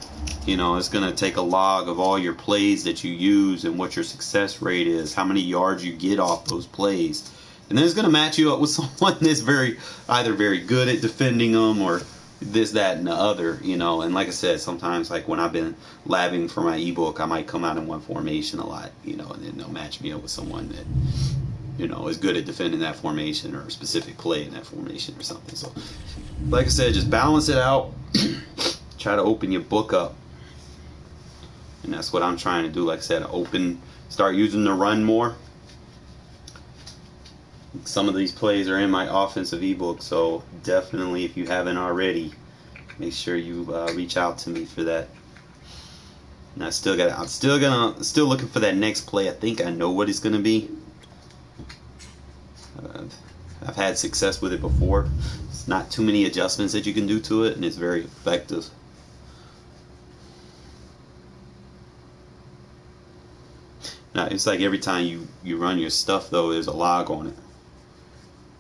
Speaker 1: you know, it's gonna take a log of all your plays that you use and what your success rate is, how many yards you get off those plays, and then it's gonna match you up with someone that's either very good at defending them or this, that, and the other, you know. And like I said, sometimes like when I've been labbing for my ebook, I might come out in one formation a lot, you know, and then they'll match me up with someone that, you know, is good at defending that formation or a specific play in that formation or something. So like I said, just balance it out. Try to open your book up, and that's what I'm trying to do. Like I said, start using the run more, Some of these plays are in my offensive ebook, so definitely, if you haven't already, make sure you reach out to me for that. And I'm still looking for that next play. I think I know what it's gonna be. I've had success with it before. It's not too many adjustments that you can do to it, and it's very effective. Now, it's like every time you run your stuff, though, there's a log on it.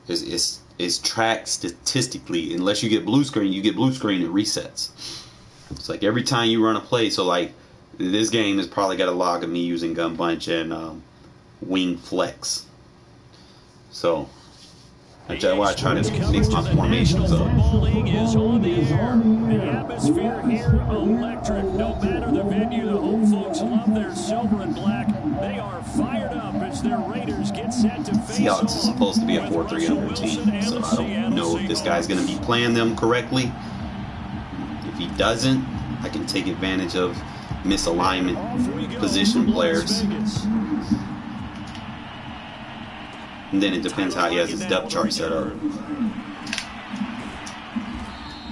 Speaker 1: It's tracked statistically. Unless you get blue screen, it resets. It's like every time you run a play. So like this game has probably got a log of me using gun bunch and wing flex. So that's why I try to mix my formations up.
Speaker 2: The atmosphere here electric. No matter the venue, the home folks love their silver and black. They are fired up as their Raiders get set to face
Speaker 1: Seahawks is supposed to be a 4-3-0 team, so I don't know if this guy's going to be playing them correctly. If he doesn't, I can take advantage of misalignment position players. And then it depends how he has his depth chart set up.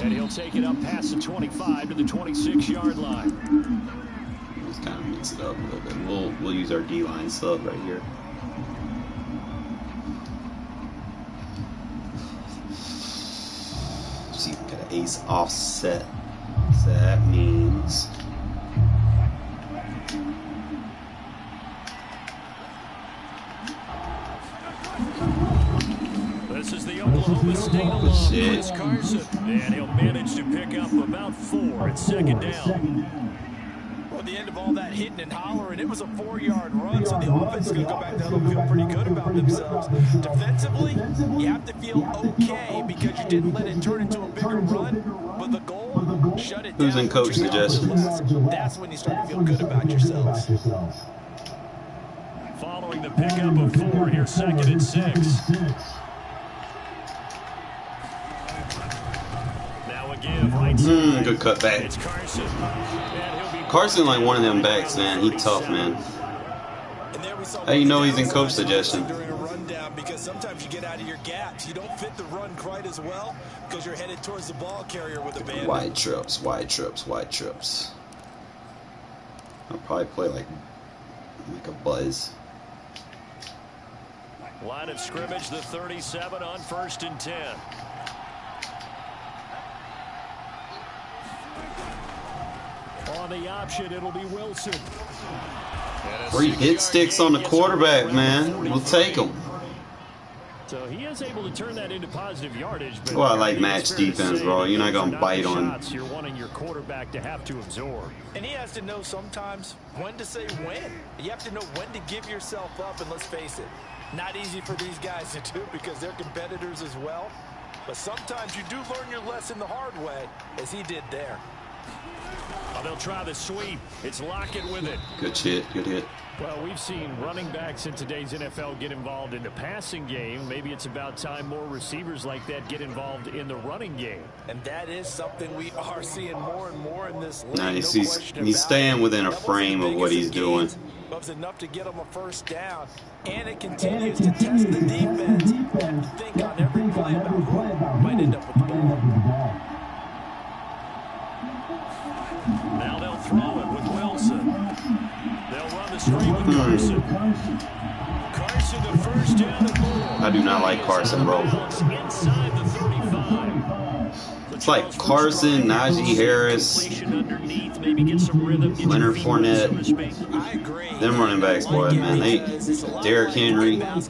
Speaker 2: And he'll take it up past the 25 to the 26-yard line.
Speaker 1: Let's kind of mix it up a little bit. We'll use our D-line sub right here. See, got an ace offset. So that means
Speaker 2: this is the Oklahoma State alum, Chris Carson, and he'll manage to pick up about 4 at second down.
Speaker 3: Well, at the end of all that hitting and hollering, it was a 4-yard run, so the offense is going to go back to home and feel pretty good about themselves. Defensively, you have to feel okay because you didn't let it turn into a bigger run, but the goal, shut it down.
Speaker 1: Who's in coach suggestions?
Speaker 3: That's when you start to feel good about yourselves.
Speaker 2: Following the pickup of 4, here's 2nd and 6. Now again, right side.
Speaker 1: Good cutback.
Speaker 2: It's Carson.
Speaker 1: Carson like one of them backs, man. He tough, man. How you know he's in coach suggestion?
Speaker 3: During a rundown, because sometimes you get out of your gaps. You don't fit the run quite as well because you're headed towards the ball carrier with a band.
Speaker 1: Wide trips, wide trips, wide trips. I'll probably play like a buzz.
Speaker 2: Line of scrimmage, the 37 on 1st and 10. On the option, it'll be Wilson.
Speaker 1: 3 hit sticks on the quarterback, man. We'll take them.
Speaker 2: So he is able to turn that into positive yardage. But
Speaker 1: well, I like match defense, bro. You're not gonna bite on.
Speaker 2: You're wanting your quarterback to have to absorb.
Speaker 3: And he has to know sometimes when to say when. You have to know when to give yourself up, and let's face it, not easy for these guys to do because they're competitors as well. But sometimes you do learn your lesson the hard way, as he did there.
Speaker 2: Oh, they'll try the sweep. It's Lockett with it.
Speaker 1: Good shit, good hit.
Speaker 2: Well, we've seen running backs in today's NFL get involved in the passing game. Maybe it's about time more receivers like that get involved in the running game.
Speaker 3: And that is something we are seeing more and more in this league.
Speaker 1: Nice. He's staying within a frame of what he's doing.
Speaker 3: It was enough to get him a first down. And it continues to test the defense. You have to think on every play about who might end up with the ball.
Speaker 2: Now they'll throw it with Wilson. They'll run the screen with Carson. Carson, the first down and more.
Speaker 1: I do not like Carson, bro.
Speaker 2: Inside the 35.
Speaker 1: It's like Carson, Najee Harris, Leonard Fournette. Them running backs, boy, man. Derrick Henry. So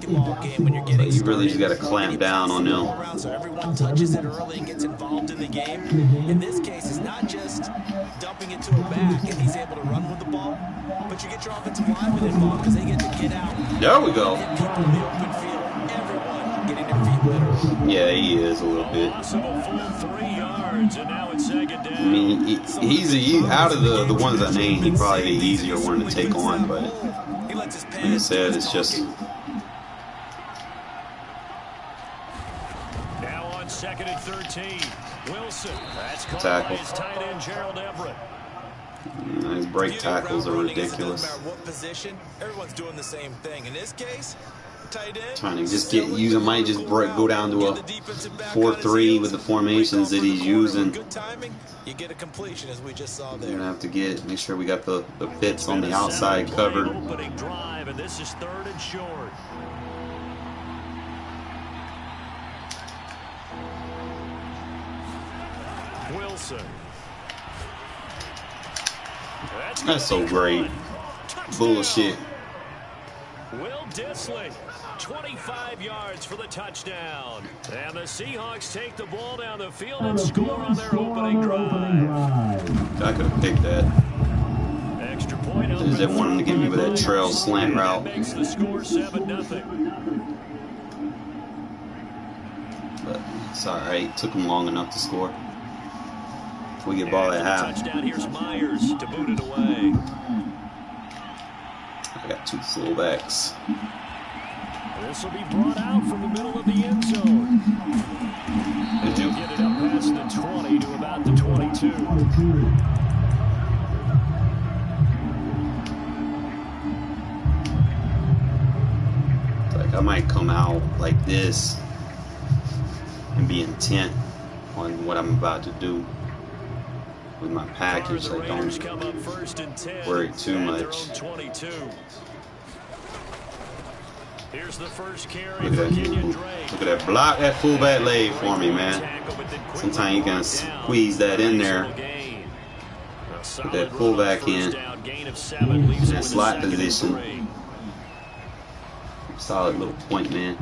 Speaker 1: you really just got to clamp down on them.
Speaker 3: So everyone touches it early and gets involved in the game. In this case, it's not just dumping it to a back and he's able to run with the ball, but you get your offensive linemen involved because they get to get out.
Speaker 1: There we go.
Speaker 3: Hit people in the open field. Everyone getting their feet wet.
Speaker 1: Yeah, he is a little bit. I mean, he's out of the ones I named, he's probably the easier one to take on, but like I said, it's just.
Speaker 2: Now on 2nd and 13, Wilson. That's caught
Speaker 1: tackle.
Speaker 2: by his tight end, Gerald Everett.
Speaker 1: His break tackles are ridiculous.
Speaker 3: No matter what position, everyone's doing the same thing. In this case,
Speaker 1: Trying to just get using, might just go down to a 4-3 with the formations that he's using.
Speaker 3: You get a completion, as we just saw there.
Speaker 1: We're gonna have to make sure we got the bits on the outside covered.
Speaker 2: Opening drive, and this is 3rd and short. Wilson.
Speaker 1: That's so great. Bullshit.
Speaker 2: Will Dissly, 25 yards for the touchdown. And the Seahawks take the ball down the field and score on their opening drive.
Speaker 1: I could have picked that.
Speaker 2: Extra point.
Speaker 1: I just didn't want him to give me with that trail slant route.
Speaker 2: Makes the score 7-0.
Speaker 1: But it's alright. Took him long enough to score. We get ball at half.
Speaker 2: Touchdown. Here's Myers to boot it away.
Speaker 1: I got 2 fullbacks.
Speaker 2: This will be brought out from the middle of the end zone.
Speaker 1: Did you
Speaker 2: get it up past the 20 to about the 22?
Speaker 1: It's like I might come out like this and be intent on what I'm about to do with my package. I don't worry too much.
Speaker 2: Here's the first carry.
Speaker 1: Look at that block, that fullback laid for me, man. Sometimes you can squeeze that in there. Put that fullback in that slot position. Solid little point, man.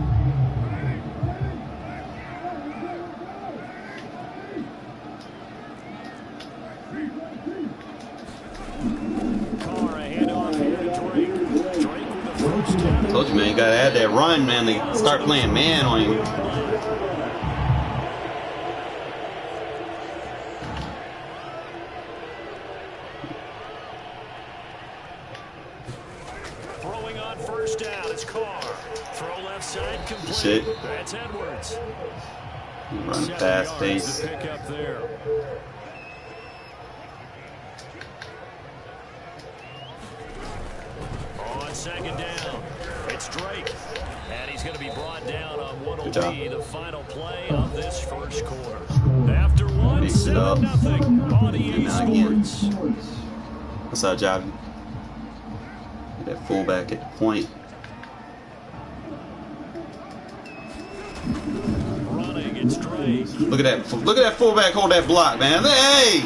Speaker 1: Told you, man, you gotta add that run, man. They start playing man on you.
Speaker 2: Throwing on first down, it's Carr. Throw left side, complete.
Speaker 1: Shit.
Speaker 2: That's Edwards.
Speaker 1: Run fast pace.
Speaker 2: Pick up there. On second down, it's Drake. And he's going to be brought down on what will be the final play of this first quarter. After one, 7-0 on EA Sports.
Speaker 1: What's up, Javi? Get that fullback at the point.
Speaker 2: Running, it's Drake.
Speaker 1: Look at that fullback hold that block, man. Hey!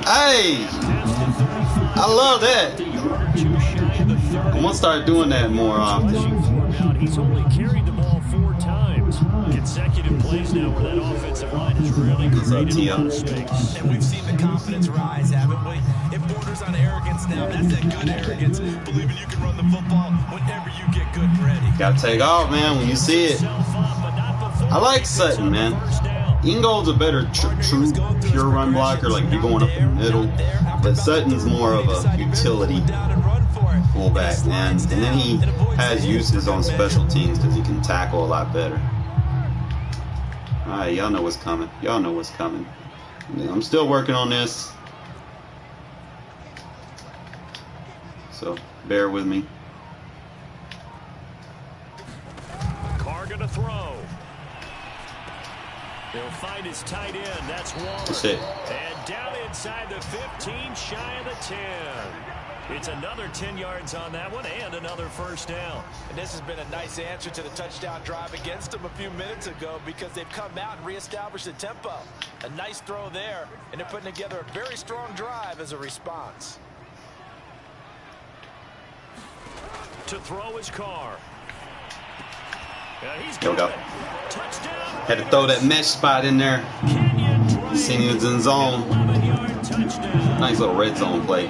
Speaker 1: Hey! I love that. I'm gonna start doing that more often.
Speaker 2: He's only carried the ball 4 times. Consecutive plays now where that offensive line has really created a lot of space.
Speaker 3: And we've seen the confidence rise, haven't we? It borders on arrogance now. That's that good arrogance. Believing you can run the football whenever you get good and ready.
Speaker 1: Gotta take off, man, when you see it. I like Sutton, man. Ingold's a better true pure run blocker, like if you're going up the middle. But Sutton's more of a utility fullback, man. And then he has uses on special teams because he can tackle a lot better. Alright, y'all know what's coming. Y'all know what's coming. I'm still working on this. So, bear with me.
Speaker 2: Carr gonna throw. He'll find his tight end. That's Waller.
Speaker 1: That's it.
Speaker 2: And down inside the 15, shy of the 10. It's another 10 yards on that one and another first down.
Speaker 3: And this has been a nice answer to the touchdown drive against them a few minutes ago because they've come out and reestablished the tempo. A nice throw there, and they're putting together a very strong drive as a response.
Speaker 2: To throw his Carr.
Speaker 1: Here we go. Had to throw that mesh spot in there. Seen he was in zone. Nice little red zone play.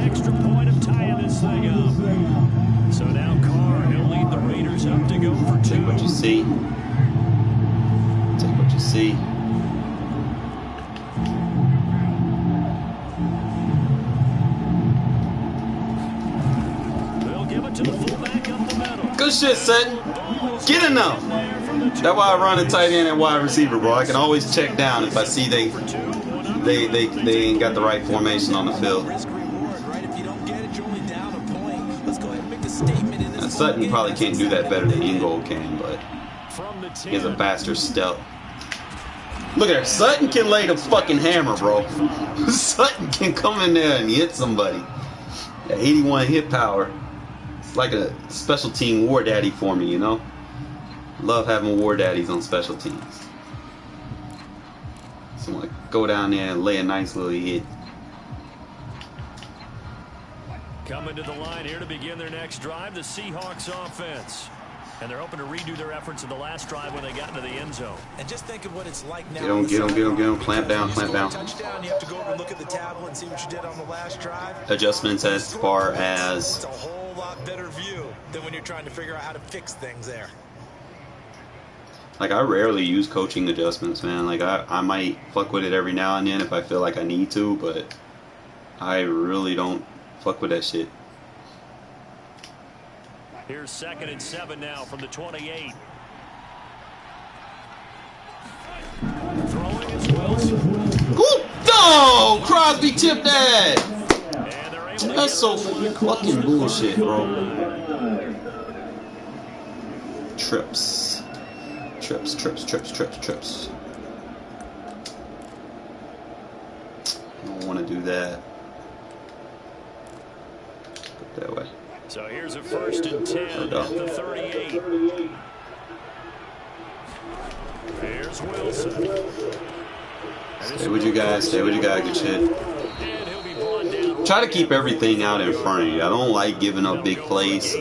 Speaker 2: Extra point of tying this thing up. So now Carr, he'll lead the Raiders up to go for 2.
Speaker 1: Take what you see. Take what you see.
Speaker 2: They'll give it to the fullback up the middle.
Speaker 1: Good shit, Sutton. Get enough. That's why I run a tight end and wide receiver, bro. I can always check down if I see they ain't got the right formation on the field. That's Sutton probably can't do that better than Ingold can, but he has a faster step. Look at her. Sutton can lay the fucking hammer, bro. Sutton can come in there and hit somebody. At 81 hit power. It's like a special team war daddy for me, you know? Love having war daddies on special teams. Someone go down there and lay a nice little hit.
Speaker 2: Coming to the line here to begin their next drive, the Seahawks offense. And they're hoping to redo their efforts in the last drive when they got into the end zone.
Speaker 3: And just think of what it's like now.
Speaker 1: Get him. Clamp down.
Speaker 3: Touchdown, you have to go over and look at the tablet and see what you did on the last drive.
Speaker 1: Adjustments as far as...
Speaker 3: It's a whole lot better view than when you're trying to figure out how to fix things there.
Speaker 1: Like, I rarely use coaching adjustments, man. Like, I might fuck with it every now and then if I feel like I need to, but I really don't fuck with that shit.
Speaker 2: Here's 2nd and 7 now from the 28. Throwing is Wilson.
Speaker 1: No! Crosby tipped that! That's so fucking bullshit, bro. Trips. I don't want to do that. Put that way.
Speaker 2: So here's a 1st and 10 at the 38. Here's Wilson.
Speaker 1: Stay with you guys. Good shit. Try to keep everything out in front of you. I don't like giving up big plays.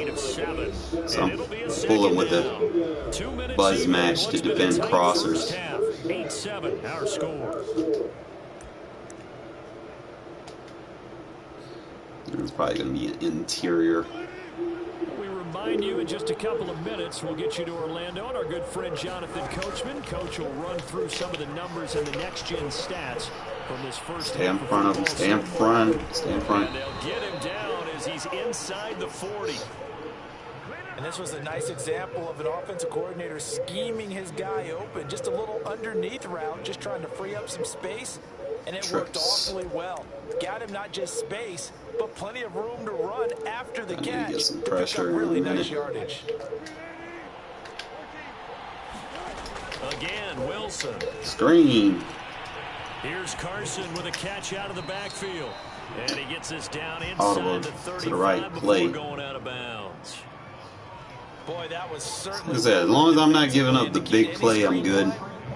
Speaker 1: So I'm pulling with the buzz match to defend crossers.
Speaker 2: 8-7 our score.
Speaker 1: It's probably going to be an interior.
Speaker 2: We remind you in just a couple of minutes we'll get you to Orlando and our good friend Jonathan Coachman. Coach will run through some of the numbers and the next-gen stats from this first
Speaker 1: Stay in front of him. Stay in front.
Speaker 2: And they'll get him down as he's inside the 40.
Speaker 3: And this was a nice example of an offensive coordinator scheming his guy open. Just a little underneath route, just trying to free up some space. And it worked awfully well. Got him not just space, but plenty of room to run after the catch.
Speaker 1: Get some pressure.
Speaker 3: Really nice yardage.
Speaker 2: Again, Wilson.
Speaker 1: Screen.
Speaker 2: Here's Carson with a catch out of the backfield. And he gets this down inside
Speaker 1: Audible
Speaker 2: the 35
Speaker 1: to the right play.
Speaker 2: before going out of bounds.
Speaker 3: Boy, that was certainly...
Speaker 1: Like I said, as long as I'm not giving up the big play, I'm good.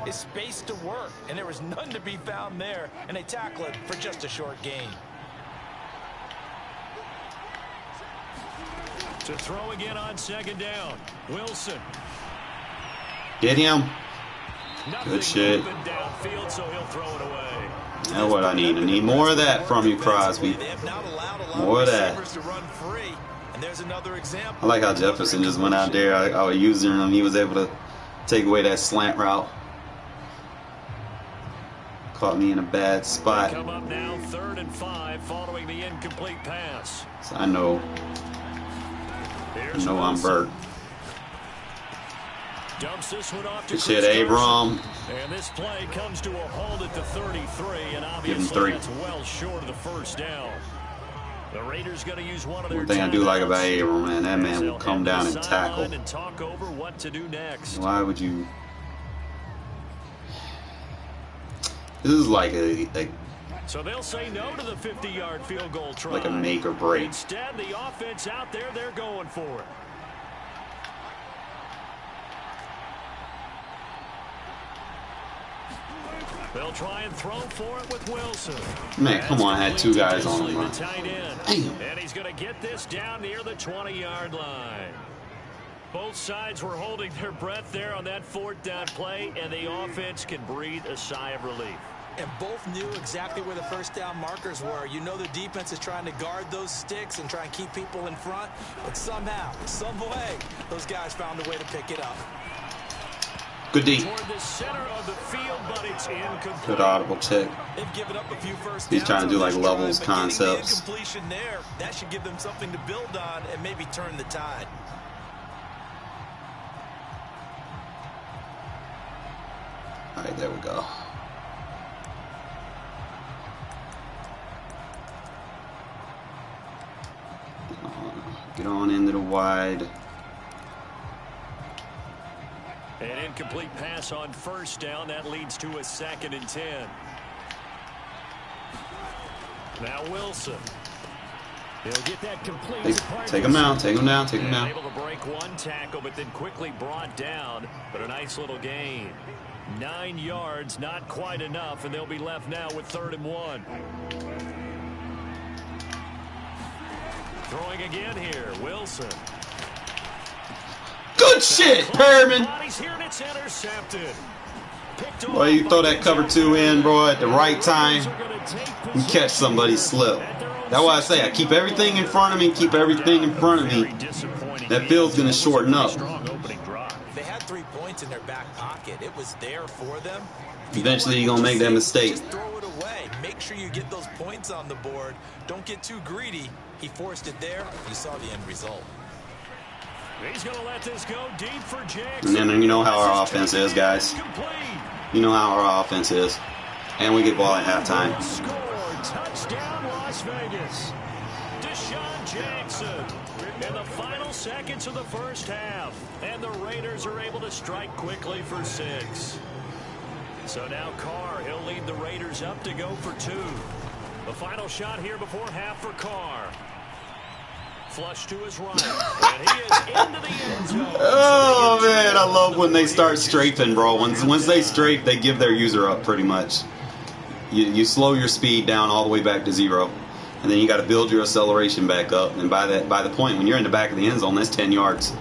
Speaker 3: Is space to work, and there was none to be found there, and they tackle it for just a short gain.
Speaker 2: To throw again on 2nd down. Wilson.
Speaker 1: Get him.
Speaker 2: Nothing
Speaker 1: Good shit.
Speaker 2: Downfield, so he'll throw it away.
Speaker 1: That's what I need. I need more of that from you, Crosby. More of that. I like how Jefferson just went out there. I was using him. He was able to take away that slant route. Caught me in a bad spot.
Speaker 2: Come up now, 3rd and 5 following the incomplete pass.
Speaker 1: So I know I'm Bert.
Speaker 2: Dumps this one off to
Speaker 1: Good shit, Abram.
Speaker 2: And this play comes to a halt at the 33, and obviously that's well short of the 1st down. The Raiders going to use one of their...
Speaker 1: One thing I do like about Abram, man, that man will come down and tackle.
Speaker 2: And talk over what to do next.
Speaker 1: Why would you... This is like a
Speaker 2: so they'll say no to the 50-yard field goal try.
Speaker 1: Like a make or break.
Speaker 2: Instead, the offense out there, they're going for it. They'll try and throw for it with Wilson.
Speaker 1: Man, come on, I had 2 guys on him.
Speaker 2: And he's going to get this down near the 20-yard line. Both sides were holding their breath there on that 4th down play, and the offense can breathe a sigh of relief.
Speaker 3: And both knew exactly where the 1st down markers were. You know the defense is trying to guard those sticks and try and keep people in front, but somehow, some way, those guys found a way to pick it up.
Speaker 1: Good D. Good audible check.
Speaker 3: They've given up a few first
Speaker 1: He's trying to do like levels concepts.
Speaker 3: Completion there, that should give them something to build on and maybe turn the tide.
Speaker 1: All right, there we go. Get on into the wide.
Speaker 2: An incomplete pass on first down. That leads to a 2nd and 10. Now Wilson. He'll get that complete.
Speaker 1: Take him out. Take him down. Take him down.
Speaker 2: Able to break one tackle, but then quickly brought down. But a nice little gain. 9 yards, not quite enough, and they'll be left now with 3rd and 1. Throwing again here, Wilson.
Speaker 1: Good shit, Perriman. Boy, you throw that cover 2 in, bro, at the right time, you catch somebody slip. That's why I say I keep everything in front of me, keep everything in front of me. That field's going to shorten up.
Speaker 3: They had 3 points in their back pocket. It was there for them.
Speaker 1: Eventually, you're going to make that mistake.
Speaker 3: Just throw it away. Make sure you get those points on the board. Don't get too greedy. He forced it there. You saw the end result.
Speaker 2: He's going to let this go deep for Jackson.
Speaker 1: And then you know how our offense is, guys. You know how our offense is. And we get ball at halftime.
Speaker 2: Score, touchdown, Las Vegas. Deshaun Jackson in the final seconds of the first half. And the Raiders are able to strike quickly for 6. So now Carr, he'll lead the Raiders up to go for 2. The final shot here before half for Carr. Flush to his right, and he is into the end zone.
Speaker 1: Oh, man, I love when they start strafing, bro. Once they strafe, they give their user up pretty much. You slow your speed down all the way back to 0, and then you got to build your acceleration back up. And by the point when you're in the back of the end zone, that's 10 yards.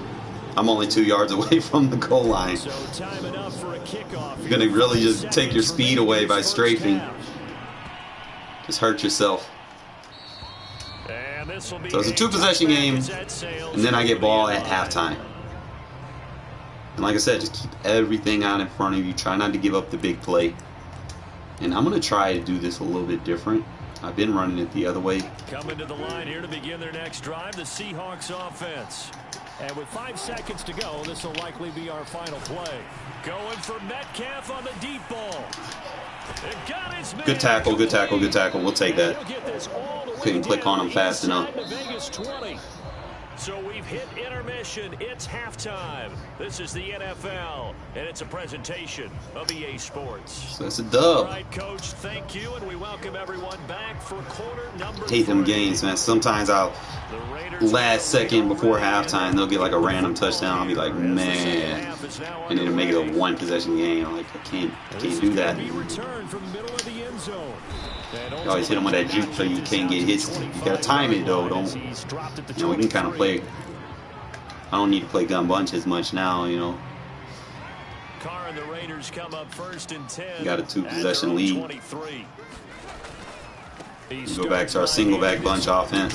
Speaker 1: I'm only 2 yards away from the goal line.
Speaker 2: So time enough for a kickoff.
Speaker 1: You're going to really just take your speed away by strafing. Just hurt yourself. So it's a 2-possession game, and then I get ball at halftime. And like I said, just keep everything out in front of you. Try not to give up the big play. And I'm going to try to do this a little bit different. I've been running it the other way.
Speaker 2: Coming to the line here to begin their next drive, the Seahawks offense. And with 5 seconds to go, this will likely be our final play. Going for Metcalf on the deep ball.
Speaker 1: Good tackle, good tackle, good tackle. We'll take that. Couldn't click on him fast enough.
Speaker 2: So we've hit intermission. It's halftime. This is the NFL, and it's a presentation of EA Sports.
Speaker 1: So that's a dub.
Speaker 2: All right, Coach, thank you, and we welcome everyone back for quarter number 3.
Speaker 1: Hate them games, man. Sometimes I'll last second before halftime, they'll get like a random touchdown. I'll be like, man. And then make it a 1-possession game. I'm like, I can't do that. You always hit them with that juke so you can't get hit. You gotta time it though. You know, we can kind of play. I don't need to play gun bunch as much now, you know.
Speaker 2: Carr and the Raiders come up 1st and 10.
Speaker 1: Got a 2-possession lead. We go back to our single back bunch offense.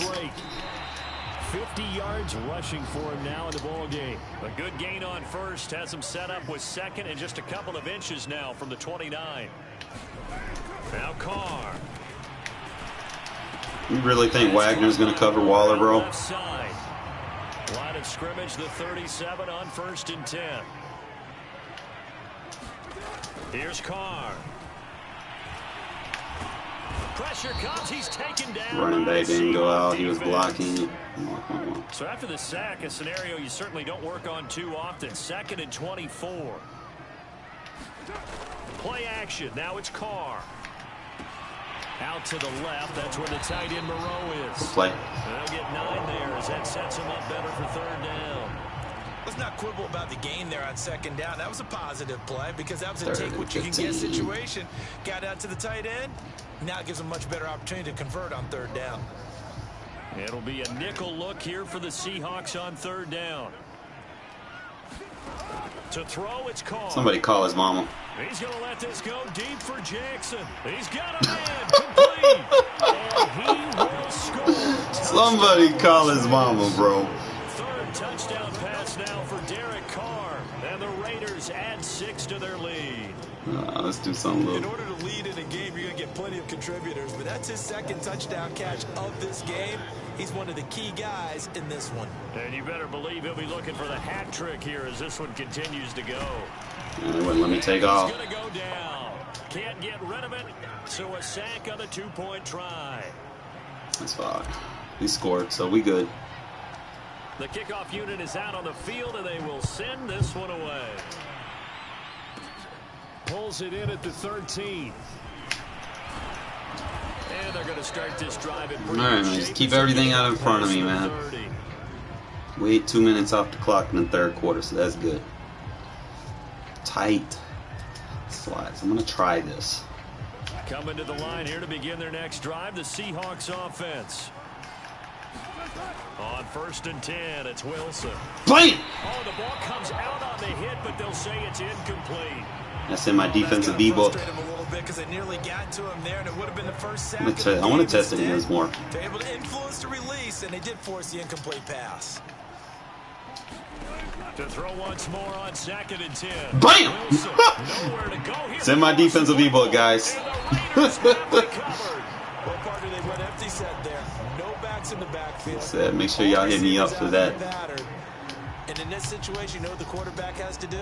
Speaker 2: 50 yards rushing for him now in the ball game. A good gain on first, has him set up with 2nd and just a couple of inches now from the 29. Now Carr.
Speaker 1: You really think Wagner's going to cover Waller, bro?
Speaker 2: Line of scrimmage, the 37 on 1st and 10. Here's Carr. Pressure comes, he's taken down.
Speaker 1: Running back didn't go out, he was blocking.
Speaker 2: So after the sack, a scenario you certainly don't work on too often. 2nd and 24. Play action, now it's Carr. Out to the left, that's where the tight end Moreau is.
Speaker 1: Play.
Speaker 2: They'll get 9 there as that sets him up better for 3rd down.
Speaker 3: Let's not quibble about the gain there on 2nd down. That was a positive play because that was a take what you can get situation. Got out to the tight end. Now it gives him a much better opportunity to convert on 3rd down.
Speaker 2: It'll be a nickel look here for the Seahawks on 3rd down. To throw, it's Carr.
Speaker 1: Somebody call his mama.
Speaker 2: He's going to let this go deep for Jackson. He's got a man complete. And he will score.
Speaker 1: Somebody call his mama, bro.
Speaker 2: 3rd touchdown pass now for Derek Carr. And the Raiders add 6 to their lead.
Speaker 1: Let's do something.
Speaker 3: In order to lead in a game, you're going to get plenty of contributors. But that's his 2nd touchdown catch of this game. He's one of the key guys in this one.
Speaker 2: And you better believe he'll be looking for the hat trick here as this one continues to go.
Speaker 1: They wouldn't let me take off.
Speaker 2: He's going to go down. Can't get rid of it. So a sack on the 2-point try.
Speaker 1: That's fine. We scored, so we good.
Speaker 2: The kickoff unit is out on the field, and they will send this one away. pulls it in at the 13. And they're going to start this drive in pretty
Speaker 1: All right, man. Just keep everything out in front of me, man. Wait 2 minutes off the clock in the third quarter, so that's good. Tight slides. I'm going to try this.
Speaker 2: Coming to the line here to begin their next drive, the Seahawks offense. On 1st and 10, it's Wilson.
Speaker 1: Bam!
Speaker 2: Oh, the ball comes out on the hit, but they'll say it's incomplete.
Speaker 1: That's in my defensive D-book. I want to test it against more.
Speaker 3: They're able to influence the release, and they did force the incomplete pass.
Speaker 2: To throw once more on 2nd and 10.
Speaker 1: Bam! It's in my defensive D-book, guys.
Speaker 3: Well, partner, they went empty set there. No backs in the backfield.
Speaker 1: Said, make sure y'all hit me up for that.
Speaker 3: And in this situation, you know what the quarterback has to do?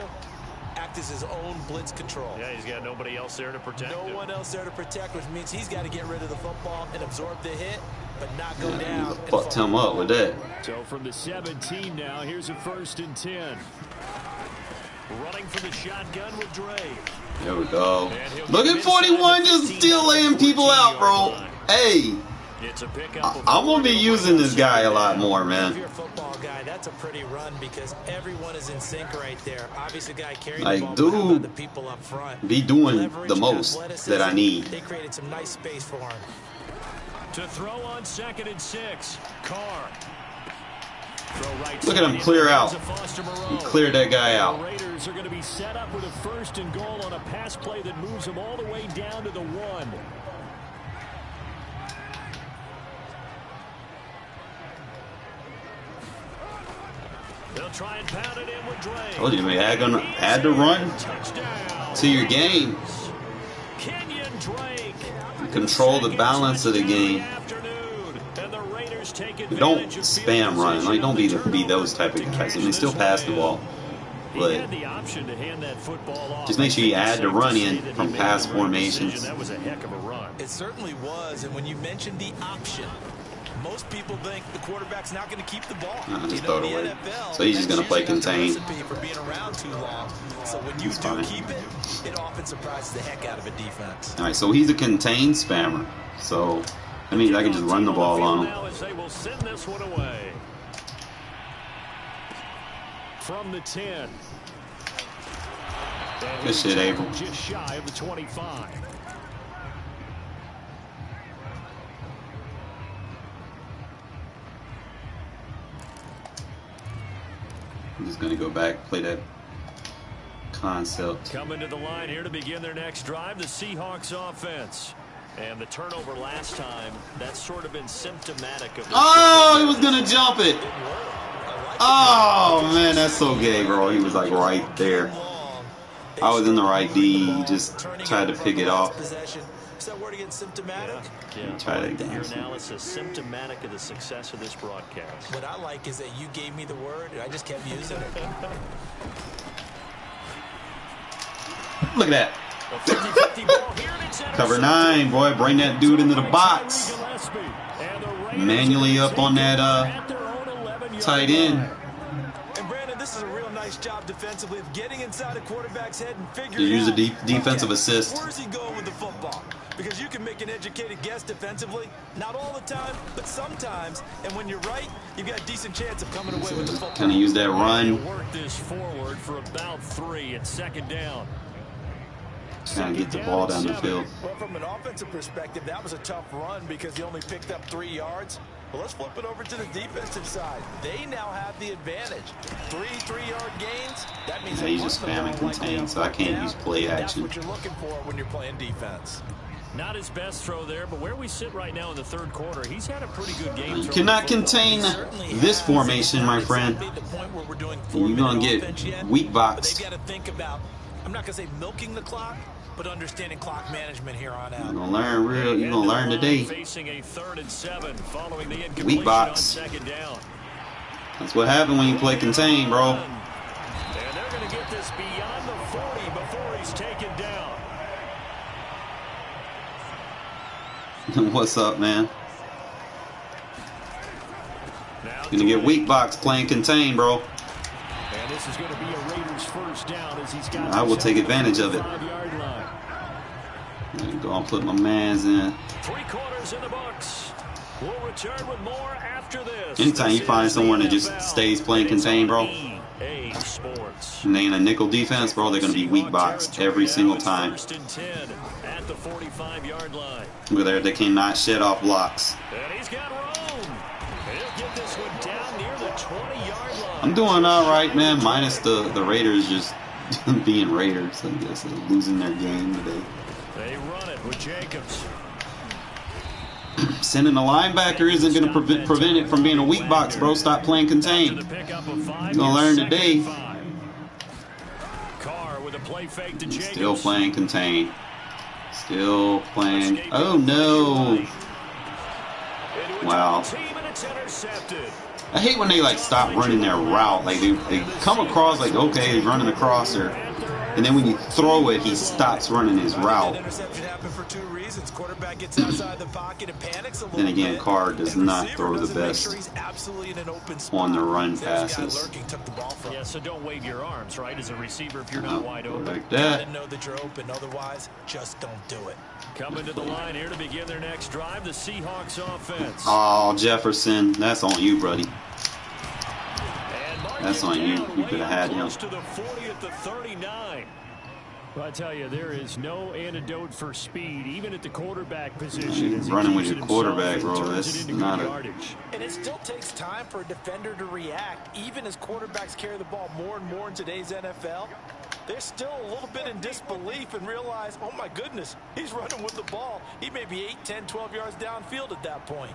Speaker 3: Act as his own blitz control.
Speaker 2: Yeah, he's got nobody else there to protect him.
Speaker 3: No one else there to protect, which means he's got to get rid of the football and absorb the hit, but not go down.
Speaker 1: Fucked him up with that.
Speaker 2: So from the 17 now, here's a 1st and 10. Running for the shotgun with Dre.
Speaker 1: There we go. Look at 41 just still laying people out, bro. Hey, I'm going to be using this guy a lot more, man.
Speaker 3: If you're a football guy, that's a pretty run because everyone is in sync right there. Obviously, the guy carrying
Speaker 1: like,
Speaker 3: the ball,
Speaker 1: dude,
Speaker 3: the people up front.
Speaker 1: Be doing the most that I need.
Speaker 3: They created some nice space for him.
Speaker 2: To throw on 2nd and 6, Carr.
Speaker 1: Look at him clear out. He cleared that guy out.
Speaker 2: The Raiders are going to be set up with a 1st and goal on a pass play that moves them all the way down to the 1. They'll try and pound it in with Dre.
Speaker 1: Told you, man, gonna add the run to your game.
Speaker 2: Kenyon Drake.
Speaker 1: Control the balance of the game. Don't spam run. Like, don't be those type of guys. I mean, still pass the ball, but just make sure you add the run in from pass formations.
Speaker 2: That was a heck of a run.
Speaker 3: It certainly was, and when you mentioned the option, most people think the quarterback's not going to keep the ball.
Speaker 1: No, just throw it away. So he's just going to play contain.
Speaker 3: For being around too long. So when you do keep it, it often surprises the heck out of a defense.
Speaker 1: All right, so he's a contained spammer. So that means I can just run the ball on him.
Speaker 2: They will send this one away. From the 10.
Speaker 1: Good shit, April.
Speaker 2: Just shy of the 25.
Speaker 1: I'm just gonna go back, play that concept.
Speaker 2: Coming to the line here to begin their next drive, the Seahawks offense. And the turnover last time, that's sort of been symptomatic of...
Speaker 1: Oh, he was gonna jump it. Oh, man, that's so gay, bro. He was like right there. I was in the right D. He just tried to pick it off.
Speaker 3: Is that word again, symptomatic?
Speaker 2: Yeah.
Speaker 1: Try that again.
Speaker 2: Your analysis, symptomatic of the success of this broadcast.
Speaker 3: What I like is that you gave me the word, and I just kept using it.
Speaker 1: Look at that. Cover 9, boy. Bring that dude into the box. Manually up on that tight end.
Speaker 3: And Brandon, this is a real nice job defensively of getting inside a quarterback's head and figuring
Speaker 1: Use a
Speaker 3: out
Speaker 1: defensive assist.
Speaker 3: Where's he going with the football? Because you can make an educated guess defensively, not all the time, but sometimes. And when you're right, you've got a decent chance of coming away with the football.
Speaker 1: Kind of use that run.
Speaker 2: Work this forward for about 3 at 2nd down.
Speaker 1: Kind of get the ball down the field.
Speaker 3: Well, from an offensive perspective, that was a tough run because he only picked up 3 yards. Well, let's flip it over to the defensive side. They now have the advantage. 3 3-yard gains. That means
Speaker 1: he's just spamming contain, so I can't use play action.
Speaker 3: That's what you're looking for when you're playing defense.
Speaker 2: Not his best throw there, but where we sit right now in the third quarter, he's had a pretty good game.
Speaker 1: You cannot contain this formation, my friend. You're going to get weak box.
Speaker 3: They've got to think about, I'm not going to say milking the clock, but understanding clock management here on out.
Speaker 1: You're going to learn you're going to learn today.
Speaker 2: Facing a 3rd and 7 following the
Speaker 1: weak box.
Speaker 2: On 2nd down.
Speaker 3: That's
Speaker 1: what happened when you play contain, bro.
Speaker 2: And they're going to get this beyond the 40 before he's taken down.
Speaker 1: What's up, man? Gonna get weak box playing contain, bro.
Speaker 2: this is going to be a Raiders first down as he's got.
Speaker 1: I will take advantage of it. Go and put my mans in.
Speaker 2: 3 quarters in the books. We'll return with more after this.
Speaker 1: Anytime you find someone that just stays playing contain, bro, and they in a nickel defense, bro, they're going to be weak boxed every single time.
Speaker 2: First and 10 at the 45-yard line.
Speaker 1: Look at there, they cannot shed off blocks.
Speaker 2: And he's got room. He'll get this one down near the 20-yard line.
Speaker 1: I'm doing all right, man, minus the Raiders just being Raiders, I guess, losing their game today.
Speaker 2: They run it with Jacobs.
Speaker 1: Sending a linebacker isn't going to prevent it from being a weak box, bro. Stop playing contain. You're going to learn today. Still playing contain. Still playing. Oh, no. Wow. I hate when they, like, stop running their route. Like, they come across, like, okay, he's running across her. And then when you throw it, he stops running his route. Then again, Carr does not throw the best on the run passes.
Speaker 2: Yeah, so don't wave your arms, right, as a receiver if you're not wide open.
Speaker 1: Like that.
Speaker 3: Know that you're open, otherwise, just don't do it.
Speaker 2: Coming to the line here to begin their next drive, the Seahawks offense.
Speaker 1: Oh, Jefferson, that's on you, buddy. That's on you. You could have had him.
Speaker 2: To the 40 at the 39. Well, I tell you, there is no antidote for speed, even at the quarterback position.
Speaker 1: You're running with your quarterback, bro. That's not a...
Speaker 3: And it still takes time for a defender to react, even as quarterbacks carry the ball more and more in today's NFL. They're still a little bit in disbelief and realize, oh my goodness, he's running with the ball. He may be 8, 10, 12 yards downfield at that point.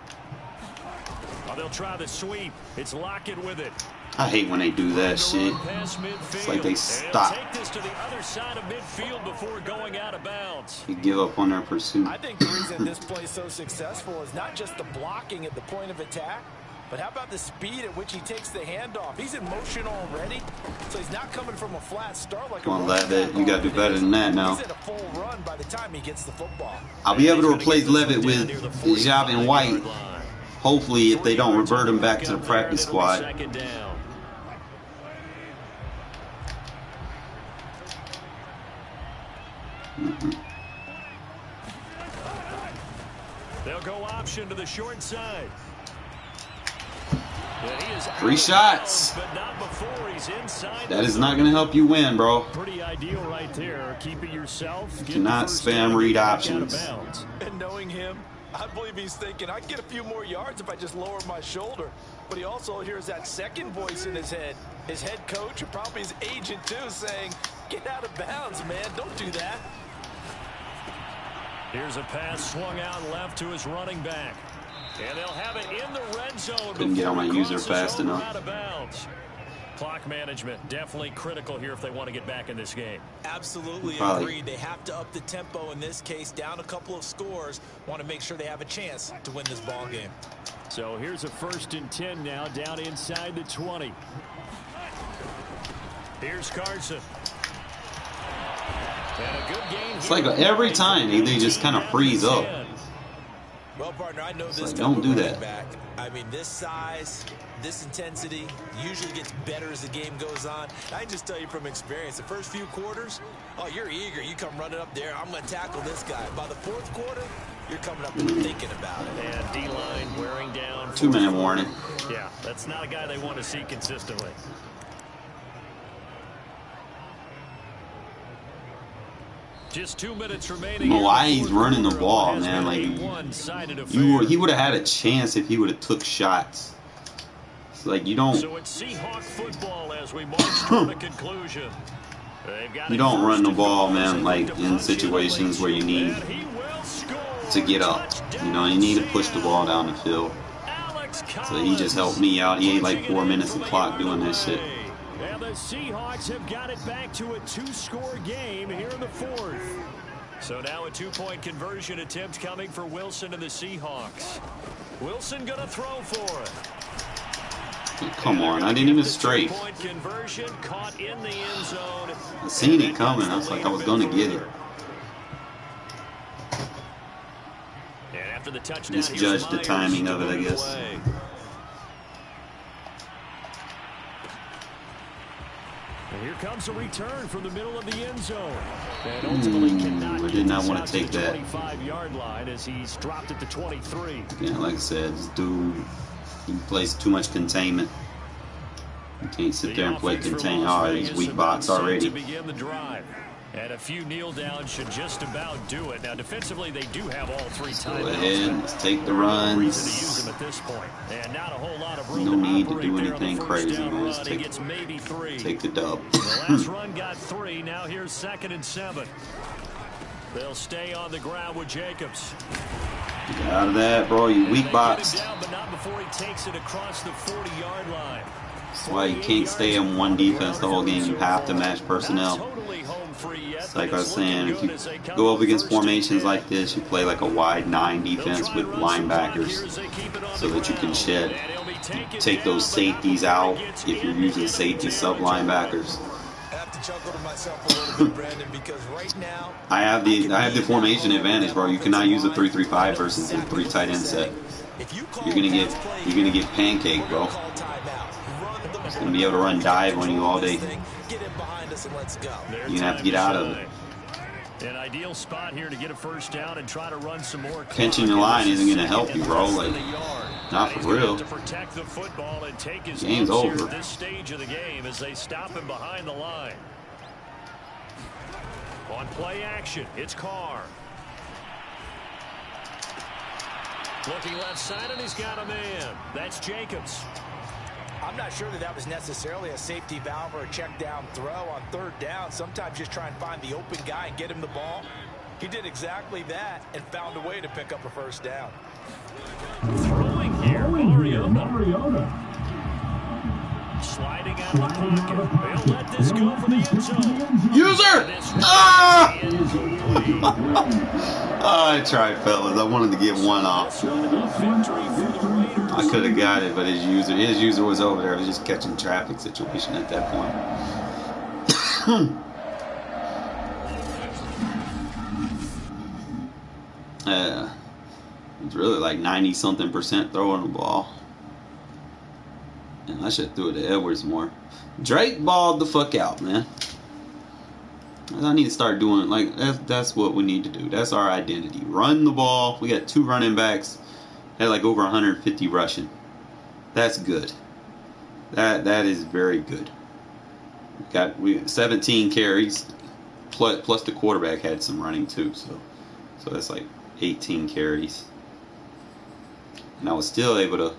Speaker 2: Oh, they'll try the sweep. It's Lockett with it.
Speaker 1: I hate when they do that shit. It's like they stop.
Speaker 2: Take this to the other side of midfield before going out of bounds.
Speaker 1: You give up on their pursuit.
Speaker 3: I think the reason this play is so successful is not just the blocking at the point of attack, but how about the speed at which he takes the handoff? He's in motion already, so he's not coming from a flat start like
Speaker 1: Come on, Levitt. You got to do better than that now.
Speaker 3: He's in a full run by the time he gets the football.
Speaker 1: I'll be able to replace Levitt with Javin White. Hopefully, if they don't revert him back to the practice squad.
Speaker 2: They'll go option to the short side.
Speaker 1: 3 shots.
Speaker 2: But not before he's inside.
Speaker 1: That is not going to help you win, bro.
Speaker 2: Pretty ideal right there. Keep it yourself.
Speaker 1: You cannot spam read options.
Speaker 3: And knowing him, I believe he's thinking, I can get a few more yards if I just lower my shoulder. But he also hears that second voice in his head. His head coach, and probably his agent too, saying, get out of bounds, man. Don't do that.
Speaker 2: Here's a pass swung out left to his running back. And they'll have it in the red zone.
Speaker 1: Couldn't get on my user fast enough.
Speaker 2: Out of bounds. Clock management definitely critical here if they want to get back in this game.
Speaker 3: Absolutely agreed. They have to up the tempo in this case, down a couple of scores. Want to make sure they have a chance to win this ball game.
Speaker 2: So here's a 1st and 10 now, down inside the 20. Here's Carson. And a good game.
Speaker 1: It's like every time they just kind of freeze up.
Speaker 3: Well, partner, I know
Speaker 1: it's
Speaker 3: this
Speaker 1: like, don't do that.
Speaker 3: Back. I mean, this size, this intensity usually gets better as the game goes on. I can just tell you from experience, the first few quarters, oh, you're eager. You come running up there. I'm going to tackle this guy. By the 4th quarter, you're coming up and thinking about it.
Speaker 2: And D-line wearing down.
Speaker 1: 2-minute warning.
Speaker 2: Yeah, that's not a guy they want to see consistently. Just 2 minutes remaining.
Speaker 1: Why he's running the ball, man? Like he would have had a chance if he would have took shots. It's like you don't.
Speaker 2: So it's Seahawk football as we march to the conclusion.
Speaker 1: You don't run the ball, man. Like in situations where you need to get up. You know, you need to push the ball down the field. So he just helped me out. He ate like 4 minutes of clock doing that shit.
Speaker 2: And the Seahawks have got it back to a 2-score game here in the 4th. So now a 2-point conversion attempt coming for Wilson and the Seahawks. Wilson gonna throw for it.
Speaker 1: Come on, I didn't even strafe.
Speaker 2: Conversion caught in the end zone.
Speaker 1: I seen it coming. I was like, I was gonna get it.
Speaker 2: And after the touchdown,
Speaker 1: misjudged the timing of it, I guess.
Speaker 2: comes a return from the middle of the end zone. And ultimately cannot
Speaker 1: I did not want to
Speaker 2: get
Speaker 1: take
Speaker 2: the
Speaker 1: that.
Speaker 2: 25-yard line as he's dropped at the 23.
Speaker 1: Yeah, like I said, this dude, he plays too much containment. You can't sit there and play contain. Oh, he's weak box already.
Speaker 2: To begin the drive. And a few kneel downs should just about do it. Now, defensively, they do have all three timeouts.
Speaker 1: Go ahead, let's take the
Speaker 2: No reason to use
Speaker 1: runs.
Speaker 2: them at this point. And not a whole lot of room
Speaker 1: No
Speaker 2: to
Speaker 1: need to
Speaker 2: operate
Speaker 1: do
Speaker 2: there on the
Speaker 1: anything
Speaker 2: first
Speaker 1: crazy.
Speaker 2: down
Speaker 1: Man.
Speaker 2: run.
Speaker 1: Just
Speaker 2: He gets maybe 3.
Speaker 1: take the dub.
Speaker 2: The last run got 3. Now here's 2nd and 7. They'll stay on the ground with Jacobs.
Speaker 1: Get out of that, bro. You weak box.
Speaker 2: Down, but not before he takes it across the 40-yard line.
Speaker 1: That's why you can't stay in one defense the whole game. You have to match personnel. It's like I was saying, if you go up against formations like this, you play like a wide 9 defense with linebackers so that you can shed. You take those safeties out if you're using safety sub-linebackers. I have the formation advantage, bro. You cannot use a 3-3-5 versus a 3 tight end set. You're gonna get pancaked, bro. He's gonna be able to run dive on you all day. You're gonna have to get out of it.
Speaker 2: An ideal spot here to get a first down and try to run some more.
Speaker 1: Pinching your line isn't gonna help you, bro. Like, not for real.
Speaker 2: To protect the football and take his
Speaker 1: game's over.
Speaker 2: At this stage of the game as they stop him behind the line. On play action, it's Carr. Looking left side, and he's got a man. That's Jacobs.
Speaker 3: I'm not sure that was necessarily a safety valve or a check down throw on 3rd down. Sometimes just try and find the open guy and get him the ball. He did exactly that and found a way to pick up a first down.
Speaker 2: Throwing here, Mariota. Sliding out of the pocket. They'll let this go for the end zone.
Speaker 1: User! Ah! I tried, fellas. I wanted to get one off. I could have got it, but his user was over there. I was just catching traffic situation at that point. It's really like 90-something% throwing the ball. And I should have threw it to Edwards more. Drake balled the fuck out, man. I need to start doing it. Like that's what we need to do. That's our identity. Run the ball. We got 2 running backs. Had like over 150 rushing. That's good. That is very good. We 17 carries. Plus the quarterback had some running too. So that's like 18 carries. And I was still able to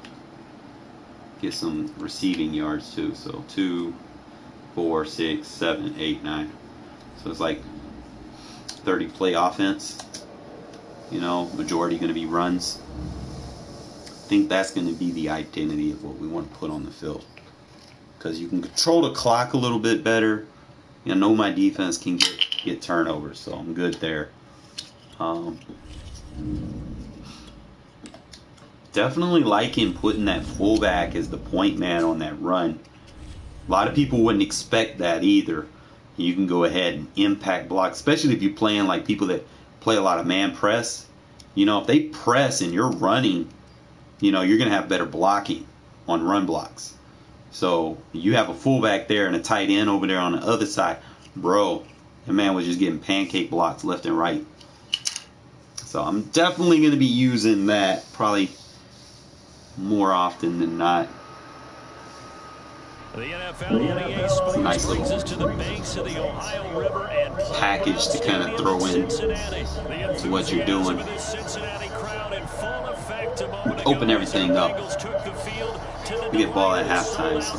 Speaker 1: get some receiving yards too. So 2, 4, 6, 7, 8, 9. So it's like 30 play offense. You know, majority going to be runs. I think that's going to be the identity of what we want to put on the field. Because you can control the clock a little bit better. I know my defense can get turnovers, so I'm good there. Definitely liking putting that fullback as the point man on that run. A lot of people wouldn't expect that either. You can go ahead and impact block, especially if you're playing like people that play a lot of man press. You know, if they press and you're running, you know, you're going to have better blocking on run blocks. So you have a fullback there and a tight end over there on the other side. Bro, that man was just getting pancake blocks left and right. So I'm definitely going to be using that probably more often than not.
Speaker 2: The NFL NBA Sports
Speaker 1: nice
Speaker 2: brings us to the banks of the Ohio River and
Speaker 1: package to kind of throw in to what you're doing. Open everything up. We get ball at halftime, so.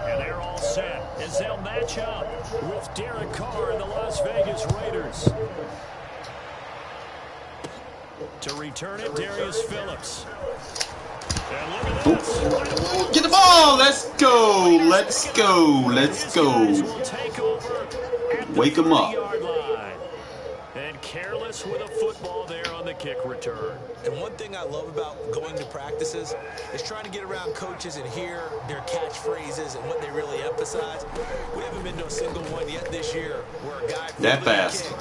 Speaker 2: And they're all set as they'll match up with Derek Carr and the Las Vegas Raiders. To return it, Darius Phillips.
Speaker 1: Ooh. Get the ball! Let's go! Let's go! Let's go! Wake them up.
Speaker 2: And careless with a football there on the kick return.
Speaker 3: And one thing I love about going to practices is trying to get around coaches and hear their catchphrases and what they really emphasize. We haven't been to a single one yet this year where a guy...
Speaker 1: That fast.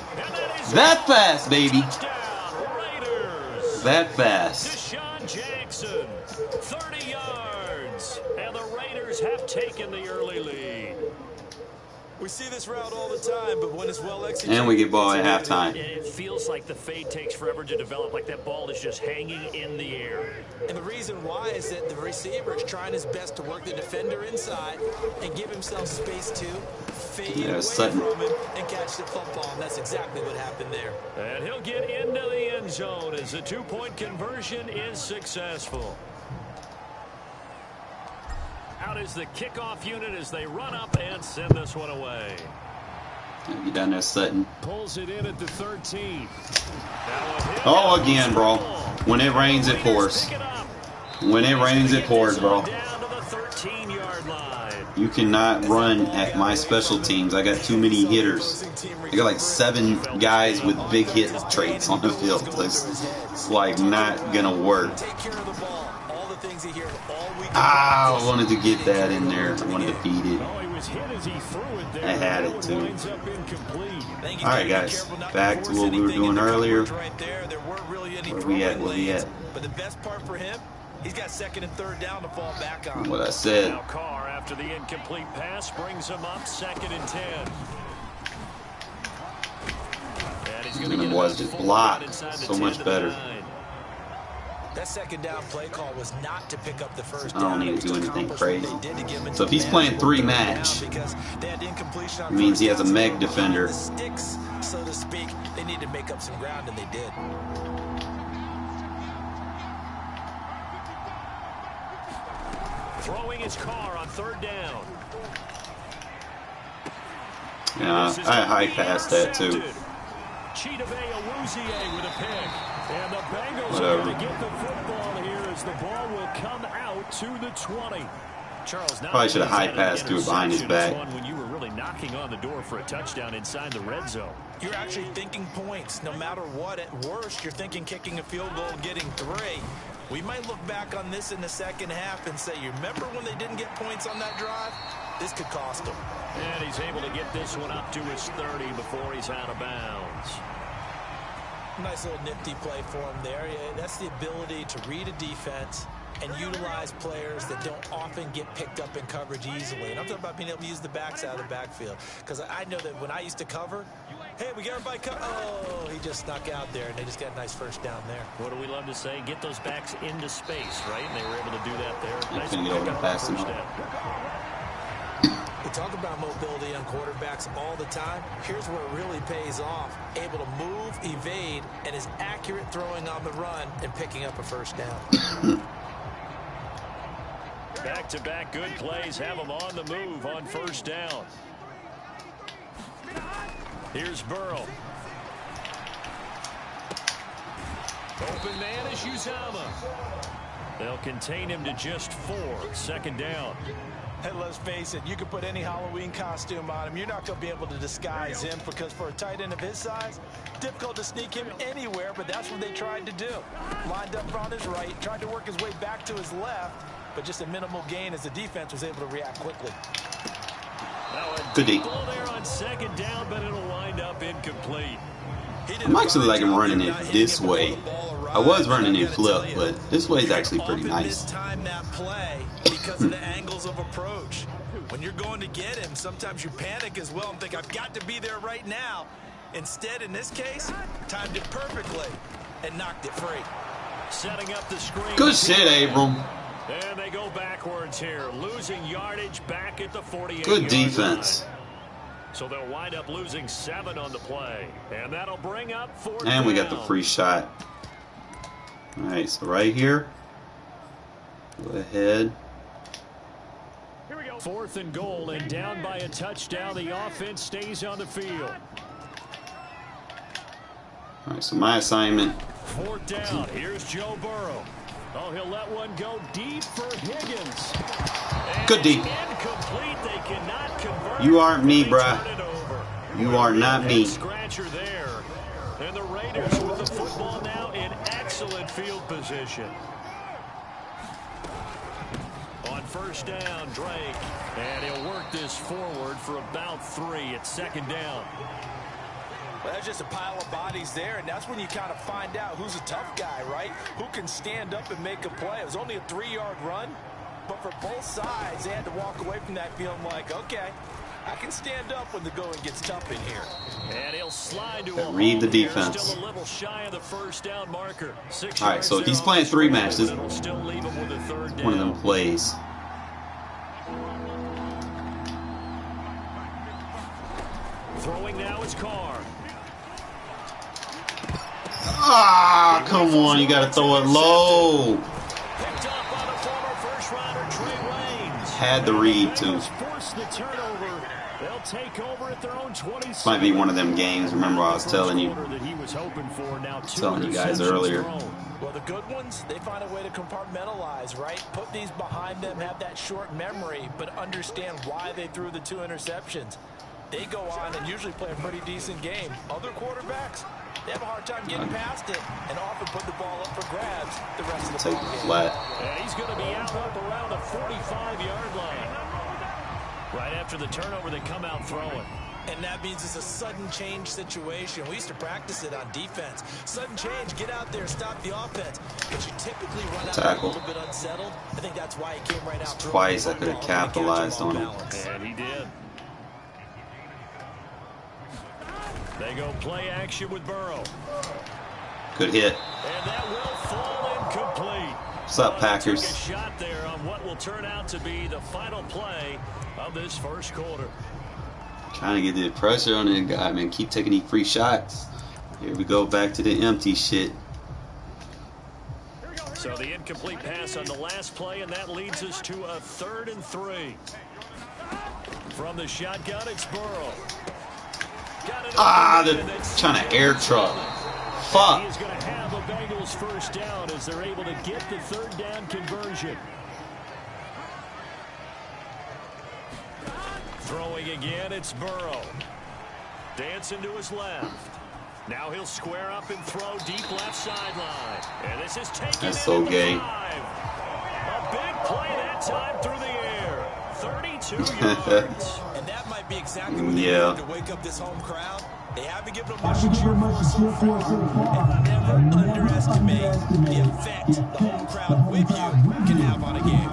Speaker 1: That fast, baby. That fast.
Speaker 2: Deshaun Jackson, 30 yards. And the Raiders have taken the early lead.
Speaker 3: We see this route all the time, but when it's well executed,
Speaker 1: and we get ball at halftime.
Speaker 2: It feels like the fade takes forever to develop, like that ball is just hanging in the air.
Speaker 3: And the reason why is that the receiver is trying his best to work the defender inside and give himself space to fade away from him and catch the football. And that's exactly what happened there.
Speaker 2: And he'll get into the end zone as the two-point conversion is successful. Out is the kickoff unit as they run up and send this one away.
Speaker 1: You down there, Sutton.
Speaker 2: Pulls it in at the 13.
Speaker 1: Oh, again, bro. When it rains, it pours. When it rains, it pours, bro. You cannot run at my special teams. I got too many hitters. I got like 7 guys with big hit traits on the field. It's like not gonna work. Ah, I wanted to get that in there. I wanted to feed it. I had it too. Alright, guys. Back to what we were doing earlier. Where we at? Where we at?
Speaker 3: But the best part for him, he's got second and third down to fall back on.
Speaker 1: What I said.
Speaker 2: Now Carr, after the incomplete pass, brings him up 2nd and 10. And he's
Speaker 1: And the boys just block so much better.
Speaker 3: That second down play call was not to pick up the first
Speaker 1: I
Speaker 3: down.
Speaker 1: don't need to do anything crazy. So if he's playing 3 match, it means he has a Meg defender.
Speaker 3: Sticks, so to speak. They need to make up some ground, and they did.
Speaker 2: Throwing his car on 3rd down.
Speaker 1: Yeah, I high passed that too.
Speaker 2: Chidobe Awuzie with a pick. And the Bengals
Speaker 1: Whatever.
Speaker 2: are going to get the football here as the ball will come out to the 20. Charles,
Speaker 1: Probably should have high passed through it behind his back.
Speaker 2: When you were really knocking on the door for a touchdown inside the red zone.
Speaker 3: You're actually thinking points. No matter what, at worst, you're thinking kicking a field goal and getting 3. We might look back on this in the second half and say, you remember when they didn't get points on that drive? This could cost them.
Speaker 2: And he's able to get this one up to his 30 before he's out of bounds.
Speaker 3: Nice little nifty play for him there. Yeah, that's the ability to read a defense and utilize players that don't often get picked up in coverage easily. And I'm talking about being able to use the backs out of the backfield. Because I know that when I used to cover, hey, we got everybody covered. Oh, he just snuck out there, and they just got a nice first down there.
Speaker 2: What do we love to say? Get those backs into space, right? And they were able to do that there.
Speaker 1: Nice get over the pass him.
Speaker 3: We talk about mobility on quarterbacks all the time. Here's where it really pays off. Able to move, evade, and is accurate throwing on the run and picking up a first down.
Speaker 2: Back-to-back good plays have them on the move on 1st down. Here's Burrow. Open man is Uzomah. They'll contain him to just 4. 2nd down.
Speaker 3: Hey, let's face it, you can put any Halloween costume on him. You're not going to be able to disguise him because for a tight end of his size, difficult to sneak him anywhere, but that's what they tried to do. Lined up on his right, tried to work his way back to his left, but just a minimal gain as the defense was able to react quickly.
Speaker 1: Good D.
Speaker 2: Ball there on 2nd down, but it'll wind up incomplete.
Speaker 1: I'm actually like running it this way. I was running it flip, but this way is actually pretty nice.
Speaker 3: Time that play because of the angles of approach. When you're going to get him, sometimes you panic as well and think, I've got to be there right now. Instead, in this case, timed it perfectly and knocked it free.
Speaker 2: Setting up the screen.
Speaker 1: Good shit, Abram.
Speaker 2: And they go backwards here, losing yardage back at the 48.
Speaker 1: Good defense.
Speaker 2: So they'll wind up losing 7 on the play. And that'll bring up 4th
Speaker 1: And we got
Speaker 2: down.
Speaker 1: the free shot. Alright, so right here. Go ahead.
Speaker 2: Here we go. 4th and goal, and down by a touchdown. The offense stays on the field.
Speaker 1: Alright, so my assignment.
Speaker 2: 4th down. Here's Joe Burrow. Oh, he'll let one go deep for Higgins. And
Speaker 1: Good deep.
Speaker 2: Incomplete. They cannot convert.
Speaker 1: You aren't me,
Speaker 2: They
Speaker 1: bruh.
Speaker 2: turn it over.
Speaker 1: You are not me.
Speaker 2: Scratcher there. And the Raiders with the football now in excellent field position. On 1st down, Drake. And he'll work this forward for about 3 at 2nd down.
Speaker 3: Well, that's just a pile of bodies there, and that's when you kind of find out who's a tough guy, right? Who can stand up and make a play. It was only a 3-yard run, but for both sides, they had to walk away from that feeling like, okay, I can stand up when the going gets tough in here.
Speaker 2: And he'll slide to a
Speaker 1: read the
Speaker 2: here.
Speaker 1: defense.
Speaker 2: Still a little shy of the first down marker.
Speaker 1: All right, so if he's playing 3 matches, one of them plays.
Speaker 2: Throwing now is Carr.
Speaker 1: Ah, come on, you gotta throw it low.
Speaker 2: Picked up by the former first rounder Trey Waynes.
Speaker 1: Had the read too.
Speaker 2: Force the turnover. They'll take over at their own 20.
Speaker 1: This might be one of them games. Remember I was telling you guys earlier.
Speaker 3: Well, the good ones, they find a way to compartmentalize, right? Put these behind them, have that short memory, but understand why they threw the 2 interceptions. They go on and usually play a pretty decent game. Other quarterbacks, they have a hard time getting past it and often put the ball up for grabs the rest of the
Speaker 1: Take
Speaker 3: ball game.
Speaker 1: flat.
Speaker 2: And he's going to be out up around the 45-yard line. Right after the turnover, they come out throwing.
Speaker 3: And that means it's a sudden change situation. We used to practice it on defense. Sudden change, get out there, stop the offense. But you typically run out a little bit unsettled. I think that's why he came right out.
Speaker 1: Twice I could have capitalized on him.
Speaker 2: And he did. They go play action with Burrow.
Speaker 1: Good hit.
Speaker 2: And that will fall incomplete.
Speaker 1: What's up, Packers?
Speaker 2: Took a shot there on what will turn out to be the final play of this first quarter.
Speaker 1: Trying to get the pressure on that guy, man. Keep taking these free shots. Here we go, back to the empty shit.
Speaker 2: So the incomplete pass on the last play, and that leads us to a 3rd and 3. From the shotgun, it's Burrow.
Speaker 1: Ah, they're trying to air truck. Fuck.
Speaker 2: He's going to have a Bengals first down as they're able to get the 3rd down conversion. Throwing again, it's Burrow. Dancing to his left. Now he'll square up and throw deep left sideline. And this is taken.
Speaker 1: That's so gay.
Speaker 2: A big play that time through the air. 32 yards.
Speaker 3: And that might be exactly what they need to wake up this home crowd. They haven't given them much to cheer for so far. And never underestimate the effect the home crowd with you can have on a game.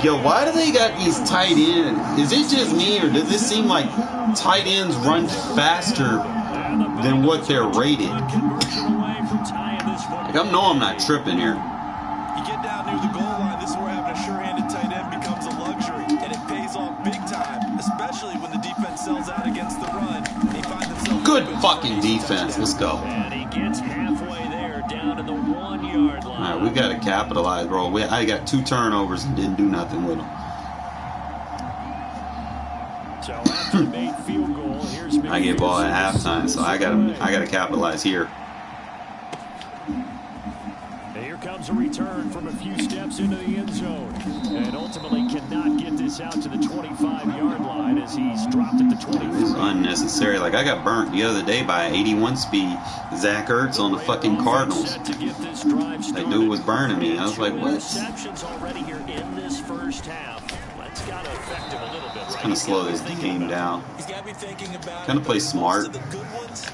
Speaker 1: Yo, why do they got these tight ends? Is it just me, or does it seem like tight ends run faster than what they're rated? Like, I know I'm not tripping here.
Speaker 3: You get down near the goal line, this is where having a sure-handed tight end becomes a luxury, and it pays off big time, especially when the defense sells out against the run. They find themselves
Speaker 1: good fucking defense. Let's go.
Speaker 2: And he gets halfway there, down to the 1-yard line.
Speaker 1: All right, we got to capitalize, bro. I got 2 turnovers and didn't do nothing with them.
Speaker 2: So after the made field goal, here's
Speaker 1: I get ball at halftime, so I gotta capitalize here.
Speaker 2: And here comes a return from a few steps into the end zone, and ultimately cannot get this out to the 25-yard line as he's dropped at the 23.
Speaker 1: It's unnecessary. Like, I got burnt the other day by 81 speed Zach Ertz on the fucking Cardinals. That dude was burning me. I was like, what?
Speaker 2: Receptions already here in this first half. That's got to affect him a little bit.
Speaker 1: It's gonna slow this game down.
Speaker 3: He's got to be thinking about
Speaker 1: Kind of play smart.
Speaker 3: the good ones,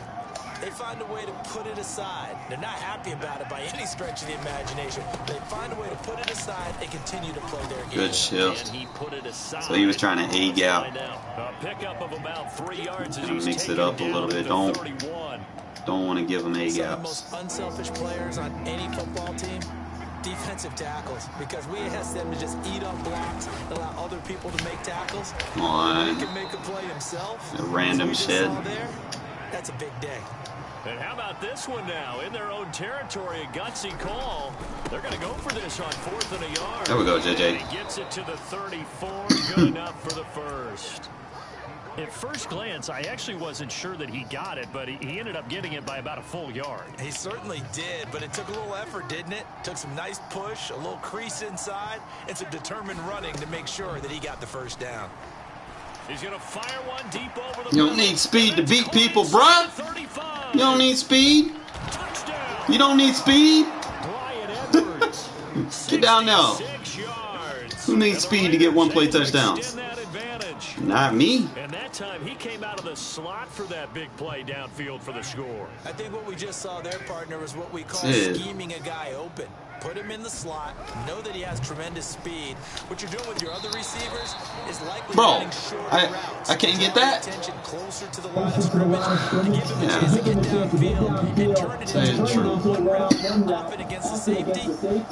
Speaker 3: they find a way to put it aside. They're not happy about it by any stretch of the imagination. They find a way to put it aside and continue to play their game.
Speaker 1: Good shift.
Speaker 2: And he put it aside.
Speaker 1: So he was trying to A-gap.
Speaker 2: A pickup of about 3 yards as
Speaker 1: Gonna
Speaker 2: he's
Speaker 1: mix it up a little bit. Don't want to give him
Speaker 3: Some of the
Speaker 1: A-gaps.
Speaker 3: most unselfish players on any football team, defensive tackles, because we ask them to just eat up blocks, allow other people to make tackles.
Speaker 1: Come on.
Speaker 3: He can make a play himself.
Speaker 1: That random
Speaker 3: As we just
Speaker 1: shit.
Speaker 3: saw there, that's a big day.
Speaker 2: And how about this one now? In their own territory, a gutsy call. They're going to go for this on 4th and a yard.
Speaker 1: There we go, JJ.
Speaker 2: He gets it to the 34. Good enough for the first. At first glance, I actually wasn't sure that he got it, but he ended up getting it by about a full yard.
Speaker 3: He certainly did, but it took a little effort, didn't it? Took some nice push, a little crease inside, and some determined running to make sure that he got the first down.
Speaker 2: He's going to fire one deep over the
Speaker 1: You don't need speed to beat people, bruh. You don't need speed.
Speaker 2: Touchdown.
Speaker 1: You don't need speed.
Speaker 2: Bryan Edwards.
Speaker 1: Get down now.
Speaker 2: 66 yards.
Speaker 1: Who needs speed to get 1 play touchdowns?
Speaker 2: Extend that advantage.
Speaker 1: Not me.
Speaker 2: And that time he came out of the slot for that big play downfield for the score.
Speaker 3: I think what we just saw there, partner, is what we call
Speaker 1: That's it.
Speaker 3: scheming a guy open. put him in the slot, know that he has tremendous speed. What you're doing with your other receivers is likely running shorter routes.
Speaker 1: I can't get that.
Speaker 3: Attention closer to the line of scrimmage to give him a chance to get downfield and turn it into a one route. Often against the safety,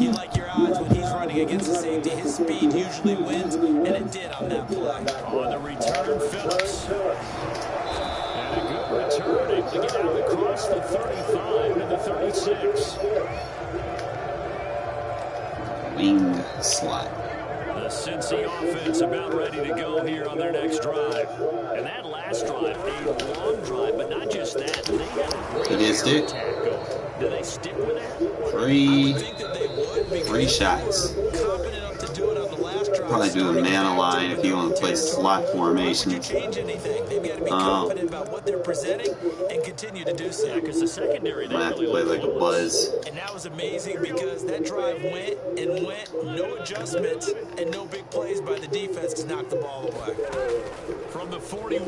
Speaker 3: you like your odds when he's running against the safety. His speed usually wins, and it did on that play.
Speaker 2: On the return, Phillips. And a good return, able to get out across the 35 to the 36.
Speaker 1: Wing slot.
Speaker 2: The Cincy offense about ready to go here on their next drive. And that last drive, a long drive, but not just that. They had a great air attack going. Do they stick with that?
Speaker 1: Three shots. Probably do a man line if you want to play slot formation.
Speaker 3: Change anything. They've got to be confident about what they're presenting and continue to do so.
Speaker 2: Yeah, because the secondary, they
Speaker 1: have to play like a buzz.
Speaker 3: And that was amazing because that drive went and went, no adjustments and no big plays by the defense to knock the ball away.
Speaker 2: From the 41,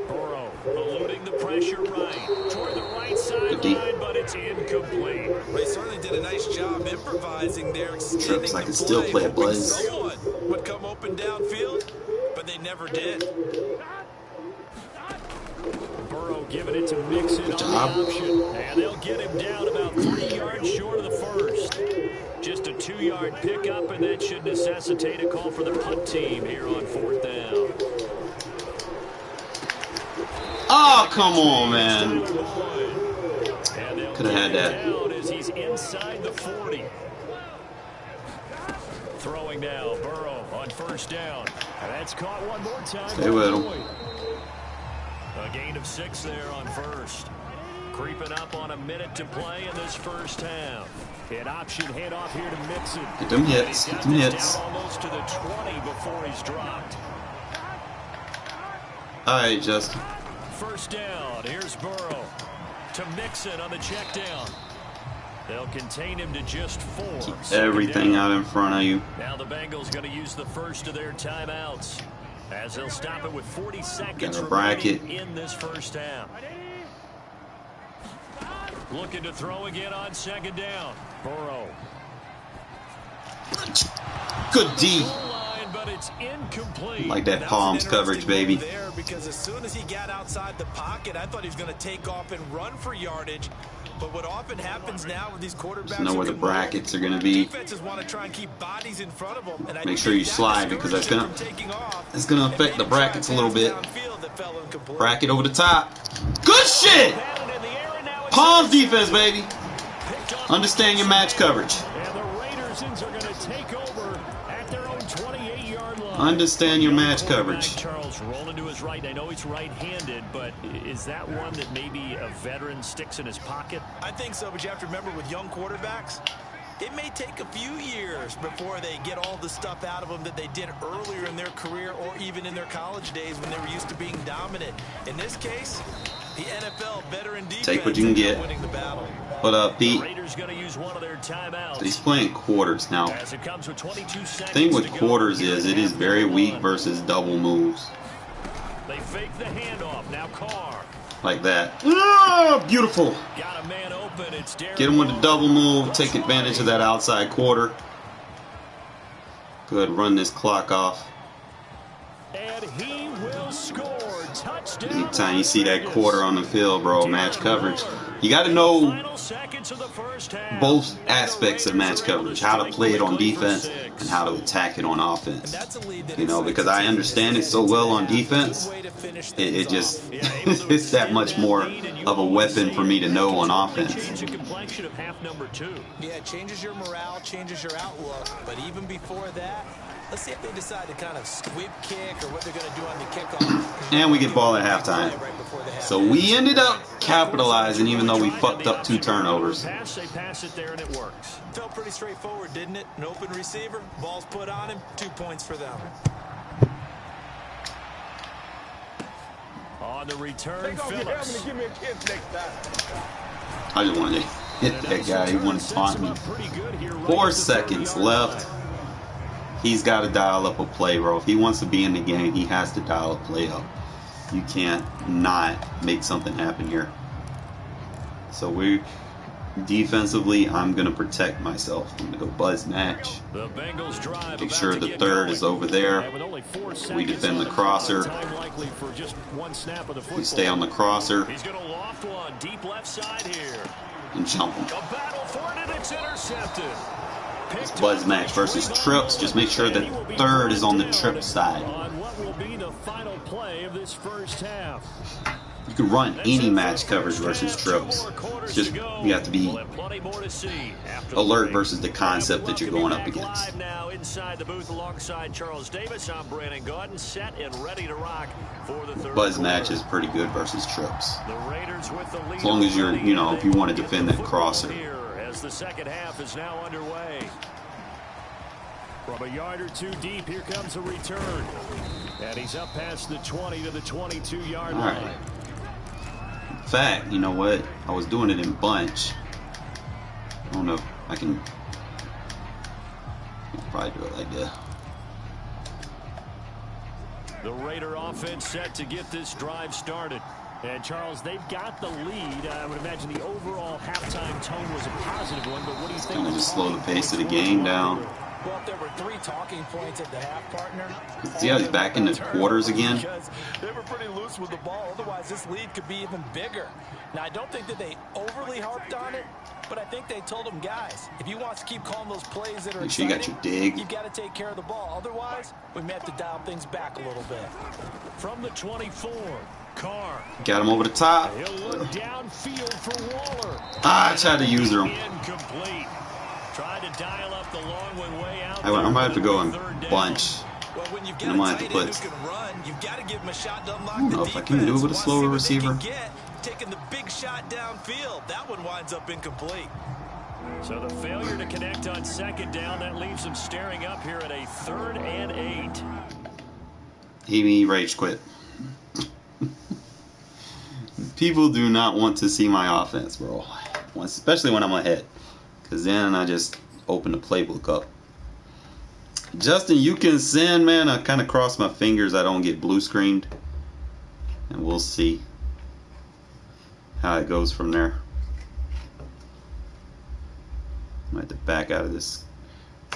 Speaker 2: Burrow eluding the pressure right toward the right sideline, but it's incomplete.
Speaker 3: They certainly did a nice job improvising there.
Speaker 1: Trips, I can still play a buzz.
Speaker 3: Someone would come open downfield, but they never did.
Speaker 2: Burrow giving it to Mixon on the option. And they'll get him down about 3 yards short of the first. Just a 2-yard pickup, and that should necessitate a call for the punt team here on 4th down.
Speaker 1: Oh, come on, man. Could have had that.
Speaker 2: As he's inside the 40. Throwing now, Burrow on 1st down. And that's caught one more time.
Speaker 1: Stay with him.
Speaker 2: A gain of 6 there on 1st. Creeping up on a minute to play in this first half. An option handoff here to Mixon.
Speaker 1: Get them hits. Get them hits.
Speaker 2: Almost to the 20 before he's dropped.
Speaker 1: All right, Justin.
Speaker 2: 1st down. Here's Burrow to Mixon on the check down. They'll contain him to just 4.
Speaker 1: Keep everything out in front of you.
Speaker 2: Now the Bengals going to use the first of their timeouts as they'll stop it with 40 seconds remaining in this first half. Looking to throw again on 2nd down. Burrow.
Speaker 1: Good D.
Speaker 2: But it's incomplete.
Speaker 1: Like that palms coverage, baby.
Speaker 3: There because as soon as he got outside the pocket, I thought he was going to take off and run for yardage. But what often happens now with these quarterbacks,
Speaker 1: just know where the brackets are going to be.
Speaker 3: Defenses want to try and keep bodies in front of them. And
Speaker 1: make sure you slide because that's going to affect the brackets a little bit. Bracket over the top. Good shit. Palms defense, baby. Understand your match coverage.
Speaker 2: And the Raiders are going to take over at their own 28-yard line.
Speaker 1: Understand your match coverage.
Speaker 2: Charles rolling to his right. I know he's right-handed, but is that one that maybe a veteran sticks in his pocket?
Speaker 3: I think so, but you have to remember with young quarterbacks, it may take a few years before they get all the stuff out of them that they did earlier in their career or even in their college days when they were used to being dominant. In this case, the NFL veteran defense
Speaker 1: take what you can get.
Speaker 3: Winning the battle.
Speaker 1: What up, Pete?
Speaker 2: Raiders going to use one of their timeouts.
Speaker 1: He's playing quarters now.
Speaker 2: As it comes with 22 seconds
Speaker 1: the thing with quarters is it is very weak versus double moves.
Speaker 2: They fake the handoff. Now Carr.
Speaker 1: Like that. Oh, beautiful.
Speaker 2: Got a man open. It's
Speaker 1: get him with the double move. Take advantage of that outside quarter. Go ahead, run this clock off.
Speaker 2: And he will score. Touchdown.
Speaker 1: Anytime you see that quarter on the field, bro, match coverage. You got to know both aspects of match coverage, how to play it on defense and how to attack it on offense. You know, because I understand it so well on defense, it just it's that much more of a weapon for me to know on offense.
Speaker 3: Yeah, it changes your morale, changes your outlook, but even before that, let's see if they decide to kind of squib kick or what they're going to do on the kickoff.
Speaker 1: And we get ball at halftime. So we ended up capitalizing even though we fucked up 2 turnovers.
Speaker 2: They pass it there and it works.
Speaker 3: Felt pretty straightforward, didn't it? An open receiver, ball's put on him, 2 points for them.
Speaker 2: On the return, Phillips.
Speaker 1: I just wanted to hit that guy. He wanted to taunt me. 4 seconds left. He's got to dial up a play, bro. If he wants to be in the game, he has to dial a play up. You can't not make something happen here. So we're Defensively, I'm going to protect myself. I'm going to go buzz match. Make sure the third is over there. We defend the crosser. We stay on the crosser. And jump him. It's buzz match versus trips. Just make sure that third is on the trip side. You can run any match coverage versus trips. It's just you have to be alert versus the concept that you're going up against.
Speaker 2: Now inside the booth alongside Charles Davis, I'm Brandon Gaudin, set and ready to rock for the third.
Speaker 1: Buzz match is pretty good versus trips. As long as you're, you know, if you want to defend that crosser.
Speaker 2: As the second half is now underway. From a yard or two deep, here comes a return. And he's up past the 20 to the 22-yard line.
Speaker 1: Right. In fact, you know what? I was doing it in bunch. I don't know if I can probably do it like that.
Speaker 2: The Raider offense set to get this drive started. And Charles, they've got the lead. I would imagine the overall halftime tone was a positive one, but what do you think?
Speaker 1: Going to just slow the pace of the game down.
Speaker 3: Well, if there were 3 talking points at the half, partner.
Speaker 1: See how he's back in the quarters again?
Speaker 3: They were pretty loose with the ball. Otherwise, this lead could be even bigger. Now, I don't think that they overly harped on it, but I think they told them, guys, if you want to keep calling those plays that are
Speaker 1: make sure you got your dig.
Speaker 3: You've got to take care of the ball. Otherwise, we may have to dial things back a little bit.
Speaker 2: From the 24, Carr.
Speaker 1: Got him over the top.
Speaker 2: He'll look downfield for Waller.
Speaker 1: I tried to use him.
Speaker 2: Incomplete. Tried to dial up the long way out.
Speaker 1: I might have to go in bunch.
Speaker 3: Well, when you've
Speaker 1: And I might have to put.
Speaker 3: you've got to give him a shot to unlock
Speaker 1: I don't know if I can do it with a slower receiver.
Speaker 3: Taking the big shot downfield. That one winds up incomplete.
Speaker 2: So the failure to connect on second down, that leaves them staring up here at a 3rd and 8.
Speaker 1: He rage quit. People do not want to see my offense, bro. Especially when I'm ahead. Because then I just open the playbook up. Justin, you can send, man. I kind of cross my fingers I don't get blue screened. And we'll see how it goes from there. I might have to back out of this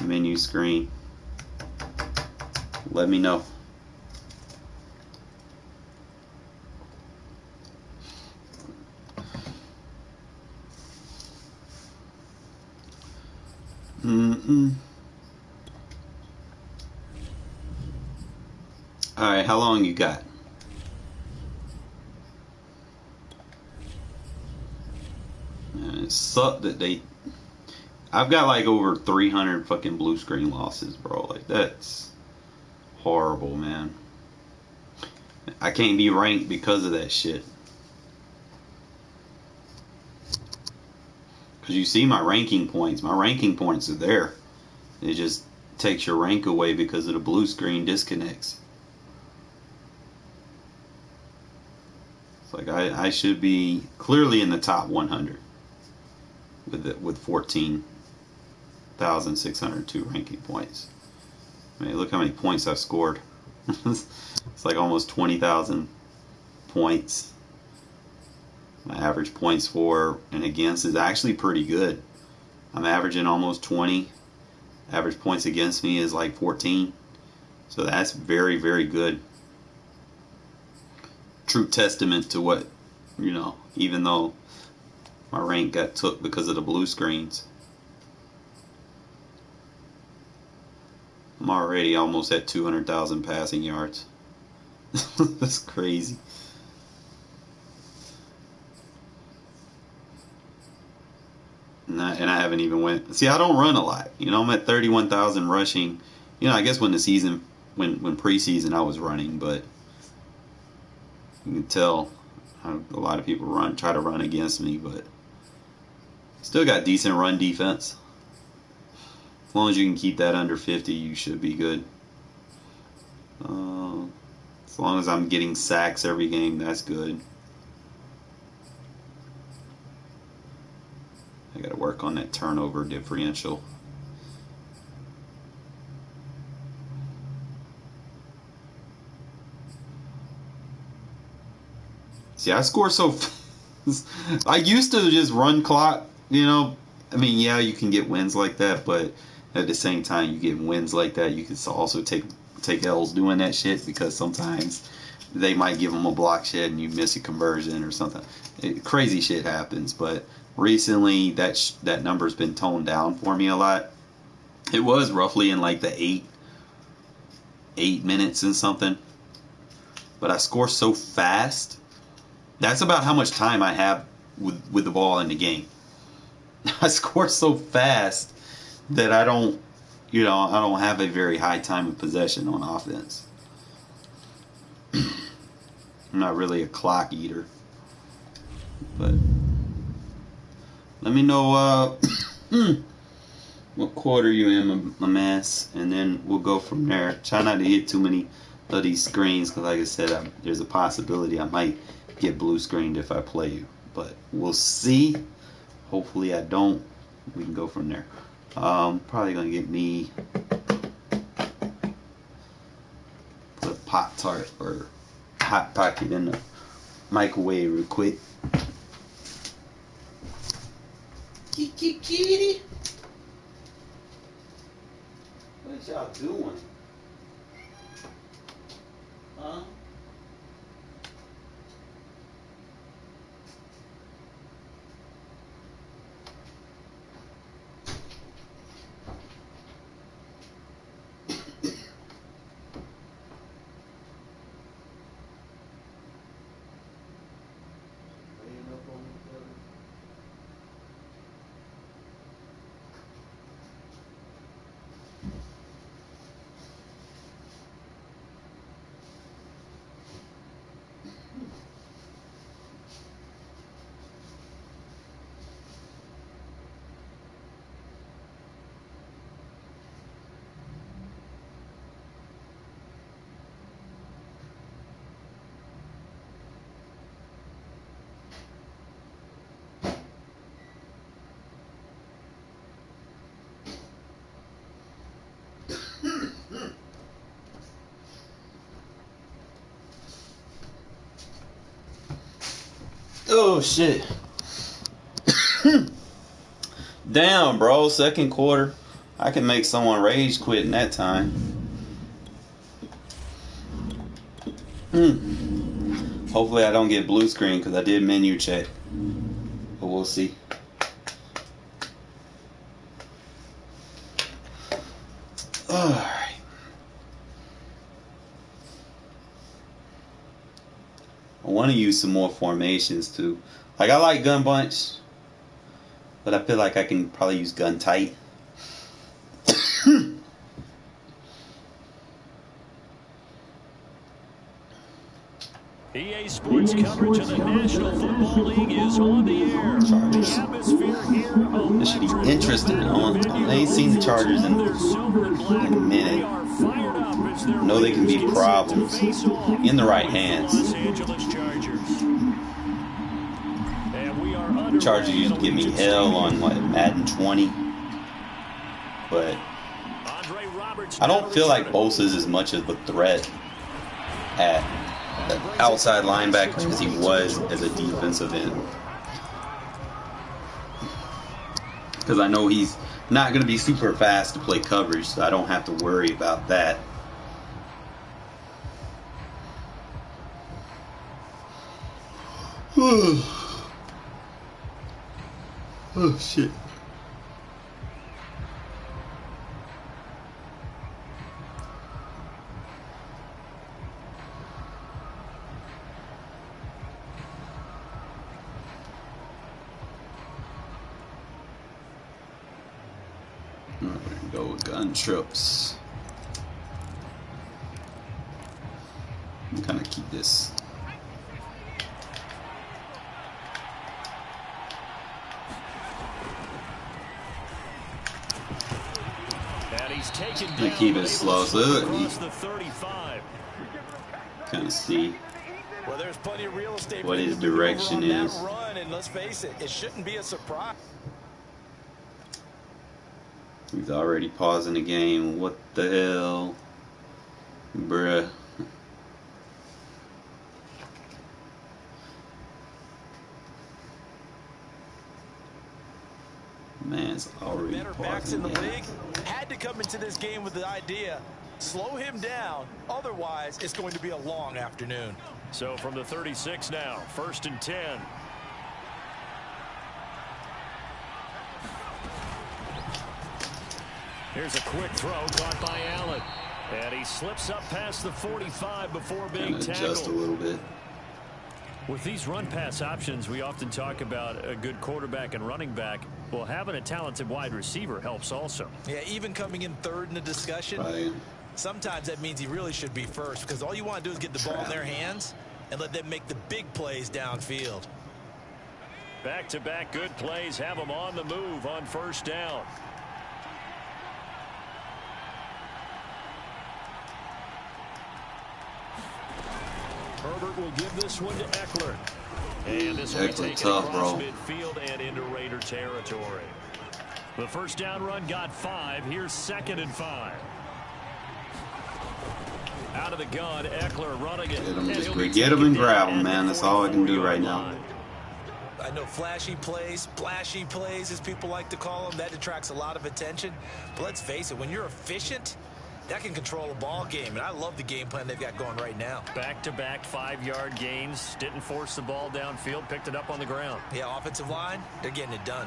Speaker 1: menu screen. Let me know. Alright, how long you got? And it sucked that I've got like over 300 fucking blue screen losses, bro. Like, that's horrible, man. I can't be ranked because of that shit. Because you see my ranking points. My ranking points are there. It just takes your rank away because of the blue screen disconnects. It's like I should be clearly in the top 100 with 14,602 ranking points. I mean, look how many points I've scored. It's like almost 20,000 points. My average points for and against is actually pretty good. I'm averaging almost 20. Average points against me is like 14. So that's very, very good. True testament to what, you know, even though my rank got took because of the blue screens, I'm already almost at 200,000 passing yards. That's crazy. And I haven't even went. See, I don't run a lot. You know, I'm at 31,000 rushing. You know, I guess when preseason I was running, but you can tell how a lot of people try to run against me, but still got decent run defense. As long as you can keep that under 50, you should be good. As long as I'm getting sacks every game, that's good. I got to work on that turnover differential. See, I score so fast. I used to just run clock you know, I mean, yeah, you can get wins like that, but at the same time, you get wins like that, you can also take L's doing that shit, because sometimes they might give them a block shed and you miss a conversion or something. Crazy shit happens, but recently that number's been toned down for me a lot. It was roughly in like the 8 minutes and something, but I score so fast. That's about how much time I have with the ball in the game. I score so fast that I don't have a very high time of possession on offense. I'm not really a clock eater. But let me know what quarter you in, my mass, and then we'll go from there. Try not to hit too many of these screens, because like I said, there's a possibility I might get blue screened if I play you. But we'll see. Hopefully I don't. We can go from there. Probably going to get me put a Pop-Tart or Hot Pocket in the microwave real quick. Kitty. What y'all doing? Huh? Oh shit. Damn, bro, second quarter. I can make someone rage quit in that time. Hopefully I don't get blue screen, because I did menu check. But we'll see. Alright. I want to use some more formations too. Like, I like gun bunch, but I feel like I can probably use gun tight.
Speaker 2: EA Sports coverage of the National Football League is on the air.
Speaker 1: Chargers.
Speaker 2: The atmosphere here,
Speaker 1: This should be interesting. I ain't seen the Chargers in a minute. I know they can be problems in the right hands. Chargers used to give me hell on Madden 20, but I don't feel like Bosa's as much of a threat at the outside linebacker as he was as a defensive end. Because I know he's not going to be super fast to play coverage, so I don't have to worry about that. Oh shit. We're going to go with gun trips. Kind of keep this. I'm going to keep it slow so kind of see what his direction is.
Speaker 3: And let's face it, it shouldn't be a surprise.
Speaker 1: He's already pausing the game. What the hell? Bruh. man's already
Speaker 3: Better backs in the league had to come into this game with the idea, slow him down, otherwise it's going to be a long afternoon.
Speaker 2: So from the 36 now, 1st and 10. Here's a quick throw caught by Allen. And he slips up past the 45 before being tackled.
Speaker 1: Just a little bit.
Speaker 2: With these run-pass options, we often talk about a good quarterback and running back. Well, having a talented wide receiver helps also.
Speaker 3: Yeah, even coming in third in the discussion, sometimes that means he really should be first, because all you want to do is get the ball in their hands and let them make the big plays downfield.
Speaker 2: Back-to-back good plays have them on the move on 1st down. Herbert will give this one to Eckler. And this will be taken across midfield and into Raider territory. The 1st down run got 5. Here's 2nd and 5. Out of the gun, Eckler running it.
Speaker 1: Get him and grab him, man. That's all I can do right now.
Speaker 3: I know flashy plays, splashy plays, as people like to call them, that attracts a lot of attention. But let's face it, when you're efficient, that can control a ball game, and I love the game plan they've got going right now.
Speaker 2: Back-to-back 5-yard gains. Didn't force the ball downfield. Picked it up on the ground.
Speaker 3: Yeah, offensive line, they're getting it done.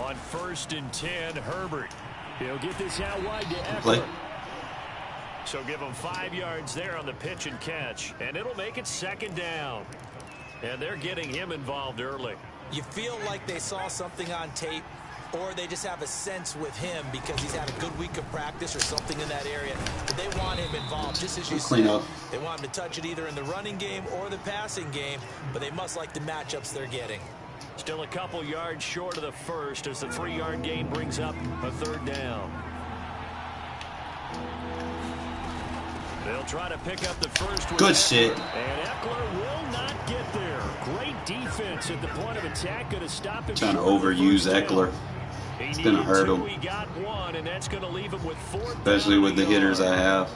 Speaker 2: On 1st and 10, Herbert. He'll get this out wide to Eckler. So give him 5 yards there on the pitch and catch, and it'll make it 2nd down. And they're getting him involved early.
Speaker 3: You feel like they saw something on tape, or they just have a sense with him because he's had a good week of practice or something in that area. But they want him involved, just as you said. They want him to touch it either in the running game or the passing game, but they must like the matchups they're getting.
Speaker 2: Still a couple yards short of the first as the 3-yard gain brings up a 3rd down. They'll try to pick up the first.
Speaker 1: Good shit.
Speaker 2: And Eckler will not get there. Great defense at the point of attack. Going to stop him.
Speaker 1: Trying to overuse Eckler. It's going to hurt him.
Speaker 2: He got 1, and that's going to leave him with 4.
Speaker 1: Especially with the hitters I have.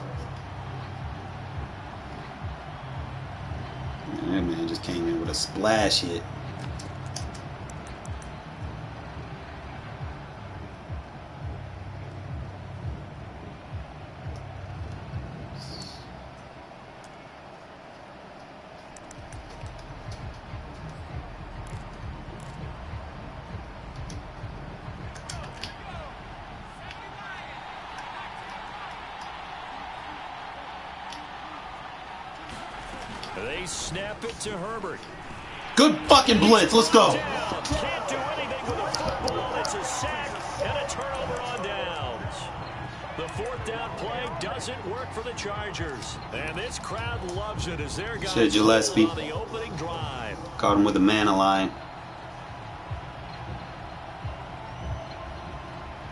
Speaker 1: That man just came in with a splash hit.
Speaker 2: They snap it to Herbert.
Speaker 1: Good fucking blitz. Let's go.
Speaker 2: Can't do anything with a football. It's a sack and a turnover on downs. The 4th down play doesn't work for the Chargers. And this crowd loves it as their guys on the opening drive.
Speaker 1: Caught him with a man line.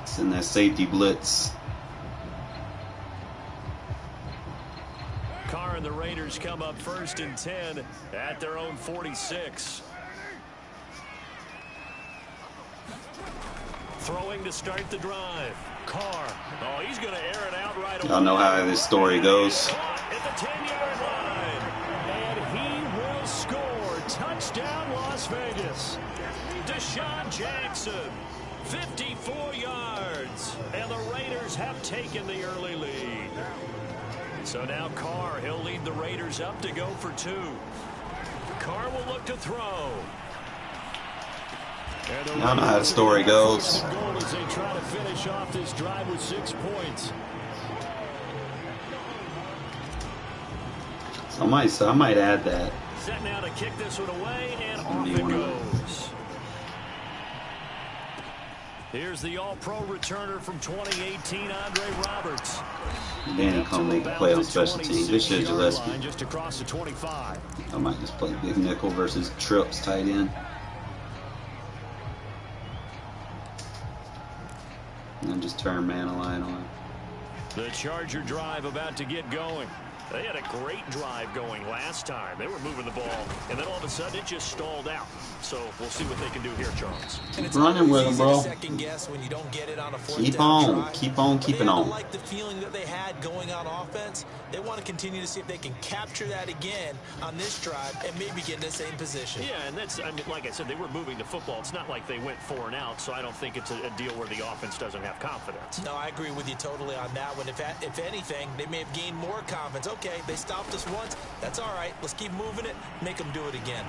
Speaker 1: It's in that safety blitz.
Speaker 2: Carr and the Raiders come up 1st and 10 at their own 46. Throwing to start the drive. Carr. Oh, he's going to air it out right away.
Speaker 1: Y'all know how this story goes.
Speaker 2: At the 10-yard line. And he will score. Touchdown, Las Vegas. Deshaun Jackson. 54 yards. And the Raiders have taken the early lead. So now Carr, he'll lead the Raiders up to go for 2. Carr will look to throw.
Speaker 1: Y'all know how the story goes.
Speaker 2: As they try to finish off this drive with 6 points.
Speaker 1: So I might add that.
Speaker 2: Set now to kick this one away, and off it goes. Here's the All-Pro returner from 2018, Andre Roberts.
Speaker 1: Danny can't make a play on special teams. This shit Gillespie.
Speaker 2: Just across the 25.
Speaker 1: I might just play Big Nickel versus Trips tight end. And then just turn Manaline on.
Speaker 2: The Charger drive about to get going. They had a great drive going last time. They were moving the ball, and then all of a sudden it just stalled out. So we'll see what they can do here, Charles.
Speaker 1: Keep running with them, bro.
Speaker 3: When you don't get it on a
Speaker 1: Keep on. Keep on keeping on.
Speaker 3: They like the feeling that they had going on offense. They want to continue to see if they can capture that again on this drive and maybe get in the same position.
Speaker 2: Yeah, and that's, I mean, like I said, they were moving the football. It's not like they went 4 and out, so I don't think it's a deal where the offense doesn't have confidence.
Speaker 3: No, I agree with you totally on that one. If anything, they may have gained more confidence. Okay, they stopped us once. That's all right. Let's keep moving it. Make them do it again.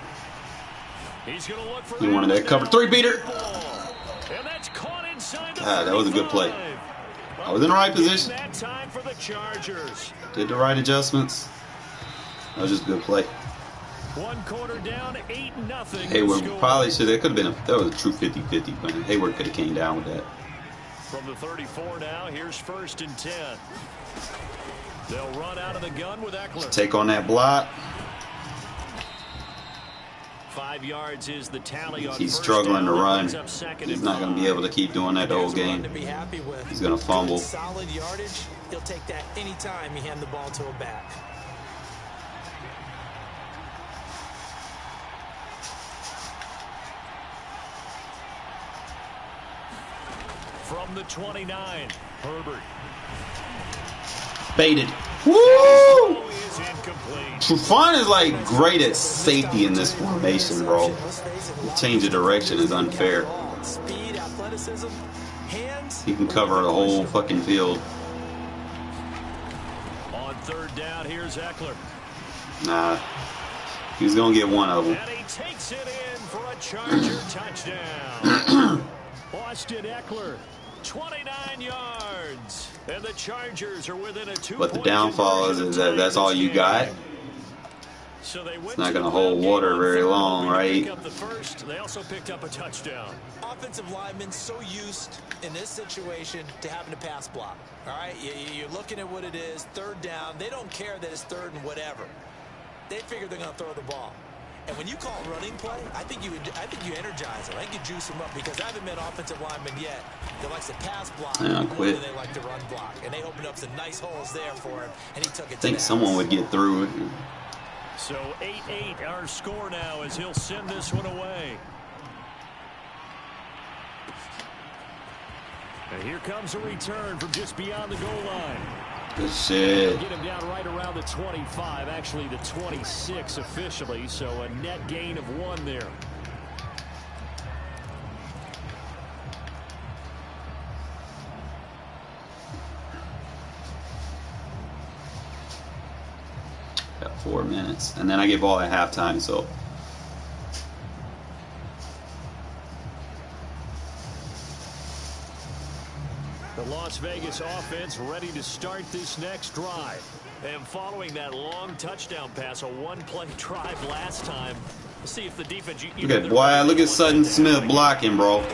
Speaker 2: He's going to look for
Speaker 1: You wanted that cover 3 beater.
Speaker 2: And that's caught inside the
Speaker 1: God, that was a good play. I was in the right position.
Speaker 2: That time for the Chargers.
Speaker 1: Did the right adjustments. That was just a good play.
Speaker 2: 1 quarter down, 8-0.
Speaker 1: Hayward probably should. That could have been that was a true 50-50, but Hayward could have came down with that.
Speaker 2: From the 34 now, here's 1st and 10. They'll run out of the gun with Eckler.
Speaker 1: Take on that block.
Speaker 2: 5 yards is the tally on
Speaker 1: He's struggling to run. He's not going to be able to keep doing that the whole game. He's going to fumble.
Speaker 3: Solid yardage. He'll take that anytime he hand the ball to a back.
Speaker 2: From the 29, Herbert.
Speaker 1: Baited. Woo! Trufant is like great at safety in this formation, bro. Change of direction is unfair.
Speaker 3: Speed, athleticism, hands.
Speaker 1: He can cover the whole fucking field.
Speaker 2: On 3rd down, here's Eckler.
Speaker 1: Nah. He's going to get one of them.
Speaker 2: And he takes it in for a Charger touchdown. Austin Eckler, 29 yards. And the Chargers are within a 2-point.
Speaker 1: But the downfall is that that's all you got.
Speaker 2: So they
Speaker 1: it's not going to hold water very long, right?
Speaker 2: Up the first. They also picked up a touchdown.
Speaker 3: Offensive linemen so used in this situation to having to pass block. All right, you're looking at what it is, 3rd down. They don't care that it's 3rd and whatever. They figure they're going to throw the ball. And when you call running play, I think you energize them. I think you juice them up because I haven't met offensive linemen yet that likes to pass block more than they like to run block. And they opened up some nice holes there for him, and he took it. I
Speaker 1: think someone would get through it.
Speaker 2: So 8-8 our score now as he'll send this one away. And here comes a return from just beyond the goal line.
Speaker 1: Good shit.
Speaker 2: Get him down right around the 25, actually the 26 officially, so a net gain of 1 there.
Speaker 1: Got 4 minutes. And then I get ball at halftime, so.
Speaker 2: The Las Vegas offense ready to start this next drive. And following that long touchdown pass, a 1-play drive last time. Let's see if the defense...
Speaker 1: Look at, boy, look at Sutton Smith blocking, bro.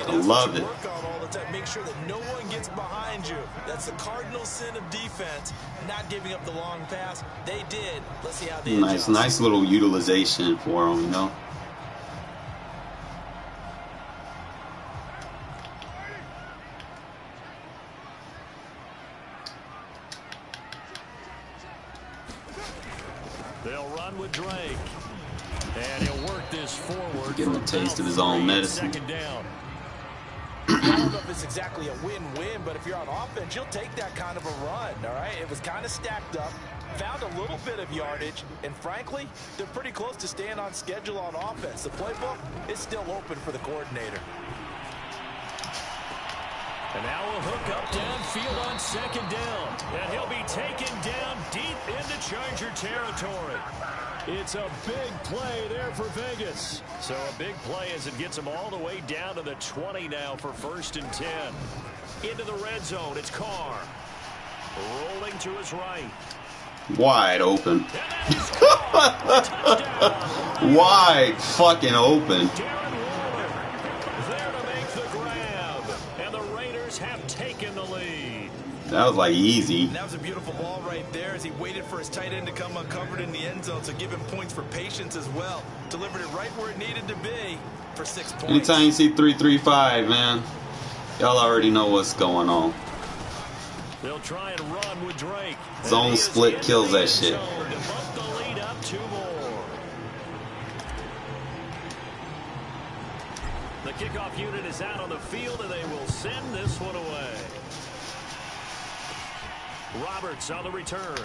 Speaker 1: I love it.
Speaker 3: Make sure that no one gets behind you. That's the cardinal sin of defense, not giving up the long pass. They did. Let's see how they adjust.
Speaker 1: Nice little utilization for them, you know.
Speaker 2: They'll run with Drake. And he'll work this forward.
Speaker 1: Getting a taste of his own medicine.
Speaker 2: 2nd down.
Speaker 3: I don't know if it's exactly a win-win, but if you're on offense, you'll take that kind of a run, all right? It was kind of stacked up, found a little bit of yardage, and frankly, they're pretty close to staying on schedule on offense. The playbook is still open for the coordinator.
Speaker 2: And now we'll hook up downfield on 2nd down. And he'll be taken down deep into Charger territory. It's a big play there for Vegas. So a big play as it gets him all the way down to the 20 now for 1st and 10. Into the red zone, it's Carr. Rolling to his right.
Speaker 1: Wide open. Wide fucking open.
Speaker 2: Darren Waller there to make the grab. And the Raiders have taken the lead.
Speaker 1: That was like easy.
Speaker 3: That was a beautiful ball right there as he waited for his tight end to come uncovered in the end zone, so give him points for patience as well. Delivered it right where it needed to be for 6 points.
Speaker 1: Anytime you see 3-3-5, man, y'all already know what's going on.
Speaker 2: They'll try and run with Drake.
Speaker 1: Zone split kills that shit.
Speaker 2: To bump the lead up 2 more. kickoff unit is out on the field, and they will send this one away. Roberts on the return.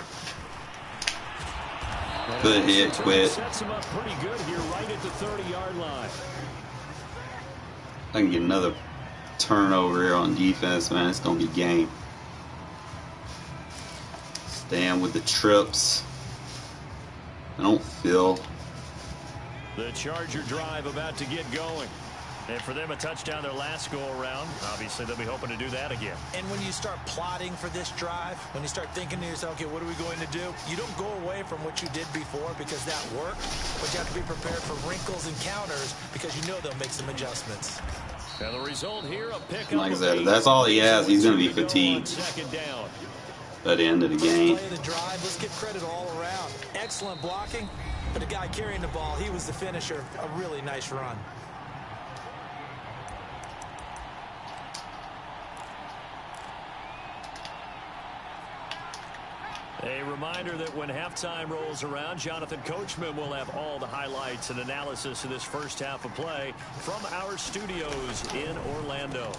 Speaker 1: Good hit, quit.
Speaker 2: Sets him up pretty good here right at the 30-yard line.
Speaker 1: I can get another turnover here on defense, man. It's going to be game. Staying with the trips. I don't feel.
Speaker 2: The Charger drive about to get going. And for them, a touchdown their last go-around. Obviously, they'll be hoping to do that again.
Speaker 3: And when you start plotting for this drive, when you start thinking to yourself, okay, what are we going to do? You don't go away from what you did before because that worked, but you have to be prepared for wrinkles and counters because you know they'll make some adjustments.
Speaker 2: And the result here, a pick
Speaker 1: like I said, if that's all he has, he's going to be fatigued at the end of the game.
Speaker 3: Play the drive. Let's give credit all around. Excellent blocking, but the guy carrying the ball, he was the finisher. A really nice run.
Speaker 2: A reminder that when halftime rolls around, Jonathan Coachman will have all the highlights and analysis of this first half of play from our studios in Orlando.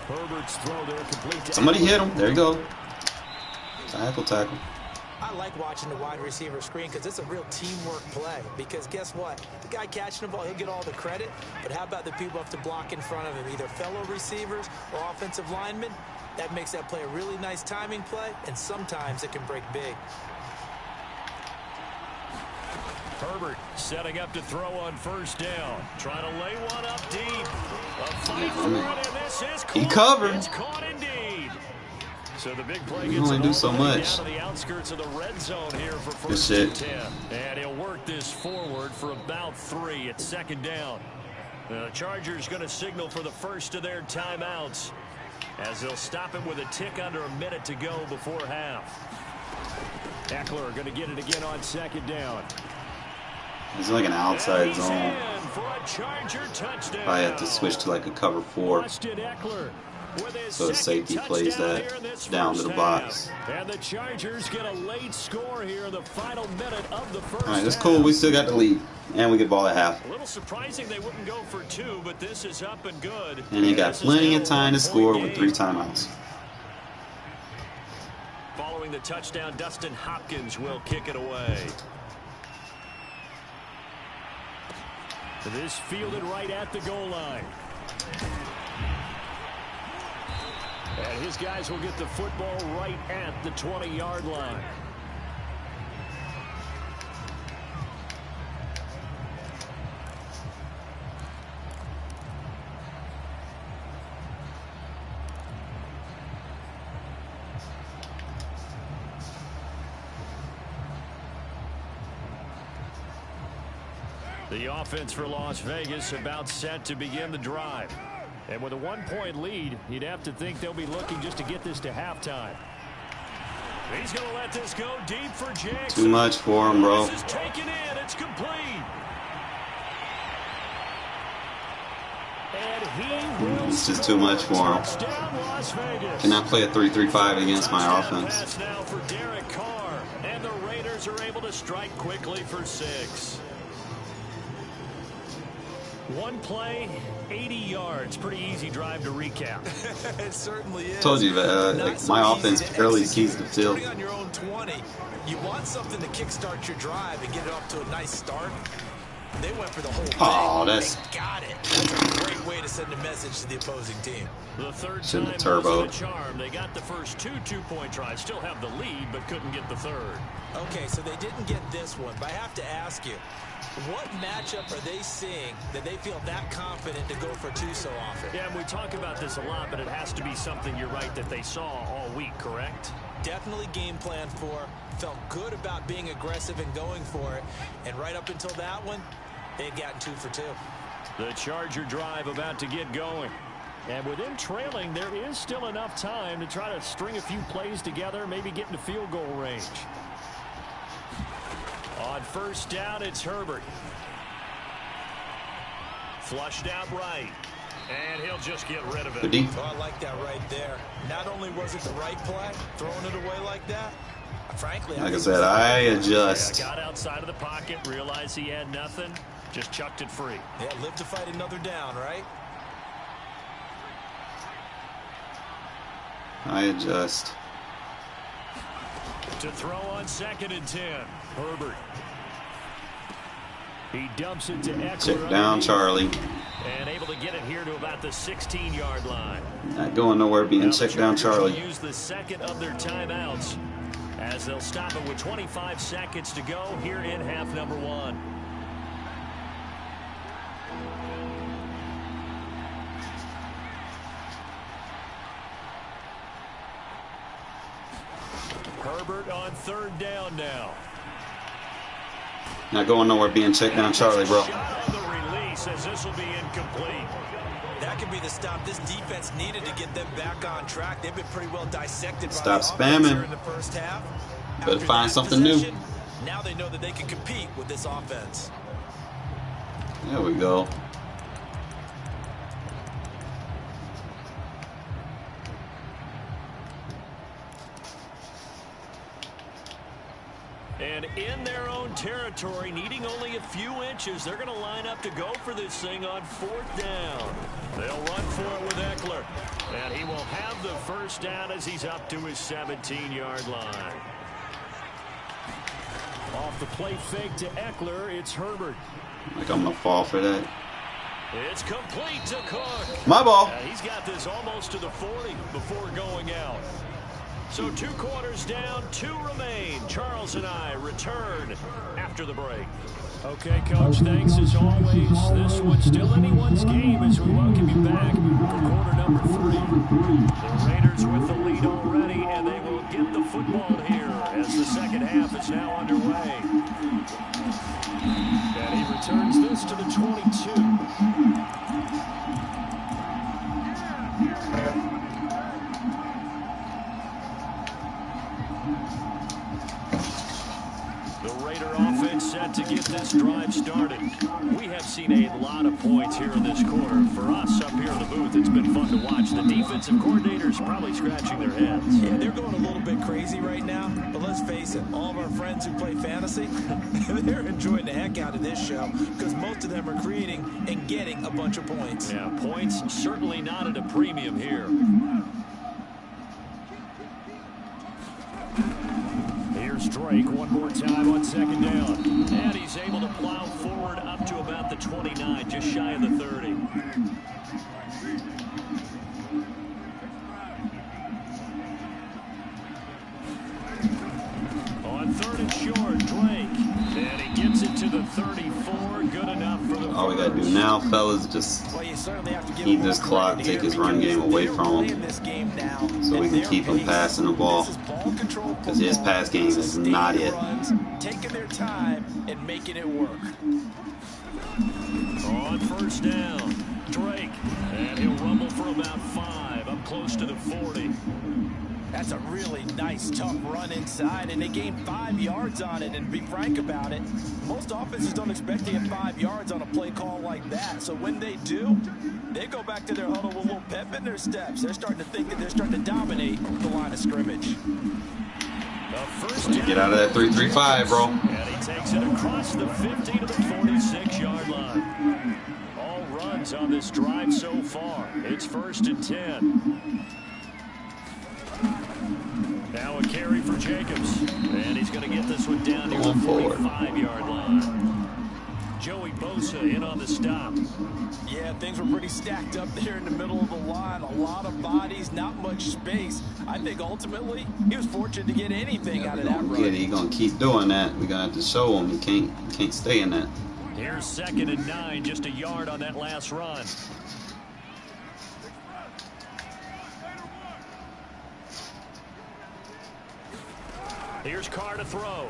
Speaker 2: Herbert's throw there complete.
Speaker 1: Somebody hit him. There you go. Tackle.
Speaker 3: I like watching the wide receiver screen because it's a real teamwork play. Because guess what? The guy catching the ball, he'll get all the credit. But how about the people who have to block in front of him, either fellow receivers or offensive linemen? That makes that play a really nice timing play, and sometimes it can break big.
Speaker 2: Herbert setting up to throw on first down. Trying to lay one up deep. A fight for it, and this is caught.
Speaker 1: He covered.
Speaker 2: It's caught indeed. So the big play
Speaker 1: You
Speaker 2: gets
Speaker 1: only do so much.
Speaker 2: down to the outskirts of the red zone here for
Speaker 1: Good
Speaker 2: first
Speaker 1: shit.
Speaker 2: and 10. And he'll work this forward for about 3 at second down. The Chargers going to signal for the first of their timeouts, as they'll stop it with a tick under a minute to go before half. Eckler going to get it again on second down.
Speaker 1: It's like an outside zone.
Speaker 2: In for a Charger touchdown.
Speaker 1: I have to switch to like a cover 4.
Speaker 2: Austin Eckler with his
Speaker 1: So the safety
Speaker 2: second
Speaker 1: plays
Speaker 2: touchdown
Speaker 1: that
Speaker 2: here in this
Speaker 1: down to
Speaker 2: first
Speaker 1: the box.
Speaker 2: half. And the Chargers get a late score here in the final minute of the first
Speaker 1: Alright, that's
Speaker 2: half.
Speaker 1: cool. We still got the lead. And we get ball at half.
Speaker 2: A little surprising they wouldn't go for 2, but this is up and good.
Speaker 1: And they got
Speaker 2: This is
Speaker 1: plenty
Speaker 2: now
Speaker 1: of time to
Speaker 2: a
Speaker 1: score
Speaker 2: point
Speaker 1: with 3
Speaker 2: game.
Speaker 1: timeouts.
Speaker 2: Following the touchdown, Dustin Hopkins will kick it away. This fielded right at the goal line. And his guys will get the football right at the 20-yard line. The offense for Las Vegas about set to begin the drive. And with a 1-point lead, you'd have to think they'll be looking just to get this to halftime. He's going to let this go deep for Jackson.
Speaker 1: Too much for him, bro.
Speaker 2: This is taken in. It's complete. And he will
Speaker 1: It's just too much for him.
Speaker 2: touchdown, Las Vegas.
Speaker 1: Cannot play a 3-3-5 against my offense.
Speaker 2: Pass now for Derek Carr. And the Raiders are able to strike quickly for 6. One play, 80 yards. Pretty easy drive to recap.
Speaker 3: It certainly is.
Speaker 1: Told you that like, my offense barely sees the field.
Speaker 3: Starting on your own 20, you want something to kickstart your drive and get it off to a nice start. They went for the whole thing.
Speaker 1: Oh, that's...
Speaker 3: They got it. That's a great way to send a message to the opposing team.
Speaker 2: The third
Speaker 1: Shouldn't
Speaker 2: time
Speaker 1: have turboed.
Speaker 2: wasn't a charm. They got the first 2 two-point tries. Still have the lead, but couldn't get the third.
Speaker 3: Okay, so they didn't get this one, but I have to ask you, what matchup are they seeing that they feel that confident to go for 2 so often?
Speaker 2: Yeah, and we talk about this a lot, but it has to be something, you're right, that they saw all week, correct?
Speaker 3: Definitely game plan for, felt good about being aggressive and going for it, and right up until that one, they had gotten 2 for 2.
Speaker 2: The Charger drive about to get going. And with them trailing, there is still enough time to try to string a few plays together, maybe get into field goal range. On first down, it's Herbert. Flushed out right. And he'll just get rid of it.
Speaker 1: Deep.
Speaker 3: Oh, I like that right there. Not only was it the right play, throwing it away like that, frankly,
Speaker 1: Like I said, I adjust.
Speaker 2: Yeah, got outside of the pocket, realized he had nothing, just chucked it free.
Speaker 3: Yeah, live to fight another down, right?
Speaker 1: I adjust.
Speaker 2: To throw on 2nd and 10. Herbert. He dumps it to Eckler.
Speaker 1: Check down Charlie.
Speaker 2: And able to get it here to about the 16-yard line.
Speaker 1: Not going nowhere being check down Charlie.
Speaker 2: Use the second of their timeouts as they'll stop it with 25 seconds to go here in half number 1. Herbert on 3rd down now.
Speaker 1: Not going nowhere being check down Charlie, bro.
Speaker 2: Shot on the release as this will be incomplete.
Speaker 3: That could be the stop this defense needed to get them back on track. They've been pretty well dissected.
Speaker 1: Stop
Speaker 3: by the
Speaker 1: spamming.
Speaker 3: in the first half.
Speaker 1: Better find something new.
Speaker 3: Now they know that they can compete with this offense.
Speaker 1: There we go.
Speaker 2: And in their own territory, needing only a few inches, they're going to line up to go for this thing on 4th down. They'll run for it with Eckler. And he will have the first down as he's up to his 17-yard line. Off the play fake to Eckler, it's Herbert.
Speaker 1: Like I'm going to fall for that.
Speaker 2: It's complete to Cook.
Speaker 1: My ball.
Speaker 2: He's got this almost to the 40 before going out. So 2 quarters down, 2 remain. Charles and I return after the break. Okay, Coach, thanks as always. This one's still anyone's game as we welcome you back for quarter number 3. The Raiders with the lead already, and they will get the football here as the second half is now underway. And he returns this to the 22. Set to get this drive started. We have seen a lot of points here in this quarter. For us up here in the booth, it's been fun to watch. The defensive coordinators probably scratching their heads.
Speaker 3: Yeah, they're going a little bit crazy right now, but let's face it, all of our friends who play fantasy, they're enjoying the heck out of this show because most of them are creating and getting a bunch of points.
Speaker 2: Yeah, points certainly not at a premium here. Drake one more time on 2nd down. And he's able to plow forward up to about the 29, just shy of the 30. On 3rd and short, Drake. And he gets it to the 34. Good enough for the
Speaker 1: All we got to do now, fellas, just keep this clock, take his run game away from him so we can keep him passing the ball. Because his pass game is not it.
Speaker 3: Taking their time and making it work.
Speaker 2: On 1st down, Drake. And he'll rumble for about 5, up close to the 40.
Speaker 3: That's a really nice, tough run inside, and they gained 5 yards on it. And to be frank about it, most offenses don't expect to get 5 yards on a play call like that. So when they do, they go back to their huddle with a little pep in their steps. They're starting to think that they're starting to dominate the line of scrimmage.
Speaker 1: Get out of that 3-3-5, bro.
Speaker 2: And he takes it across the 50 to the 46-yard line. All runs on this drive so far. It's 1st and 10. Now a carry for Jacobs. And he's going to get this one down near the 45-yard line. Joey Bosa in on the stop.
Speaker 3: Yeah, things were pretty stacked up there in the middle of the line. A lot of bodies, not much space. I think ultimately he was fortunate to get anything out of that run.
Speaker 1: He's going to keep doing that. We're going to have to show him he can't stay in that.
Speaker 2: Here's 2nd and 9, just a yard on that last run. Here's Carr to throw.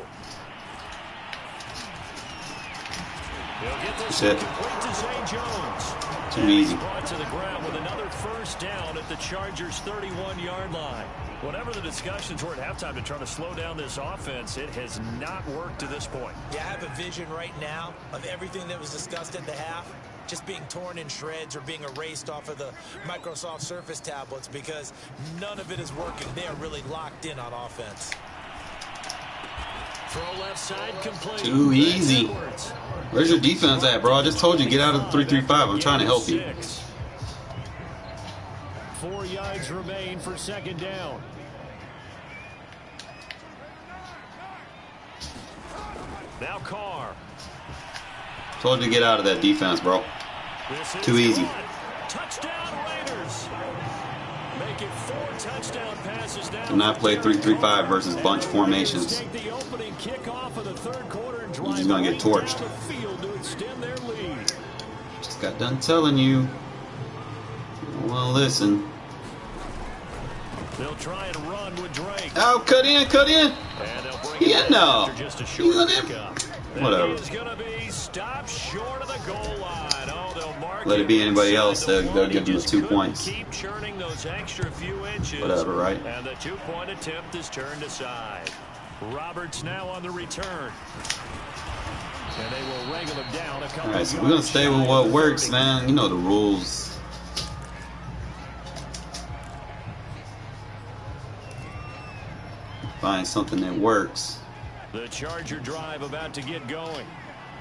Speaker 2: He'll get this complete to Zay Jones.
Speaker 1: Too easy.
Speaker 2: Brought to the ground with another 1st down at the Chargers' 31-yard line. Whatever the discussions were at halftime to try to slow down this offense, it has not worked to this point.
Speaker 3: Yeah, I have a vision right now of everything that was discussed at the half just being torn in shreds or being erased off of the Microsoft Surface tablets because none of it is working. They are really locked in on offense.
Speaker 2: Throw left side complete.
Speaker 1: Too easy. Where's your defense at, bro? I just told you get out of the 3-3-5. I'm trying to help you.
Speaker 2: 4 yards remain for second down. Now Carr.
Speaker 1: Told you to get out of that defense, bro. Too easy.
Speaker 2: Touchdown Raiders. Make it 4 touchdown passes now.
Speaker 1: Do not play 3-3-5 versus bunch formations.
Speaker 2: Take the opening kickoff of the third quarter and
Speaker 1: You're just gonna get torched.
Speaker 2: down the field to extend their lead.
Speaker 1: Just got done telling you. Well, listen.
Speaker 2: They'll try and run with Drake.
Speaker 1: Oh, cut in, cut in.
Speaker 2: And they'll bring
Speaker 1: Yeah,
Speaker 2: it
Speaker 1: no.
Speaker 2: after just a
Speaker 1: He's
Speaker 2: short
Speaker 1: on him.
Speaker 2: pickup.
Speaker 1: Whatever.
Speaker 2: That is going to be stopped short of the goal line. Oh, they'll mark
Speaker 1: Let it be anybody else,
Speaker 2: inside the
Speaker 1: they'll
Speaker 2: one.
Speaker 1: give them the
Speaker 2: He
Speaker 1: 2
Speaker 2: just
Speaker 1: points.
Speaker 2: couldn't keep churning those extra few inches.
Speaker 1: Whatever, right?
Speaker 2: And the 2-point attempt is turned aside. Roberts now on the return. And they will wrangle him down a couple.
Speaker 1: All right, so we're gonna stay with what works, man. You know the rules. Find something that works.
Speaker 2: The Charger drive about to get going.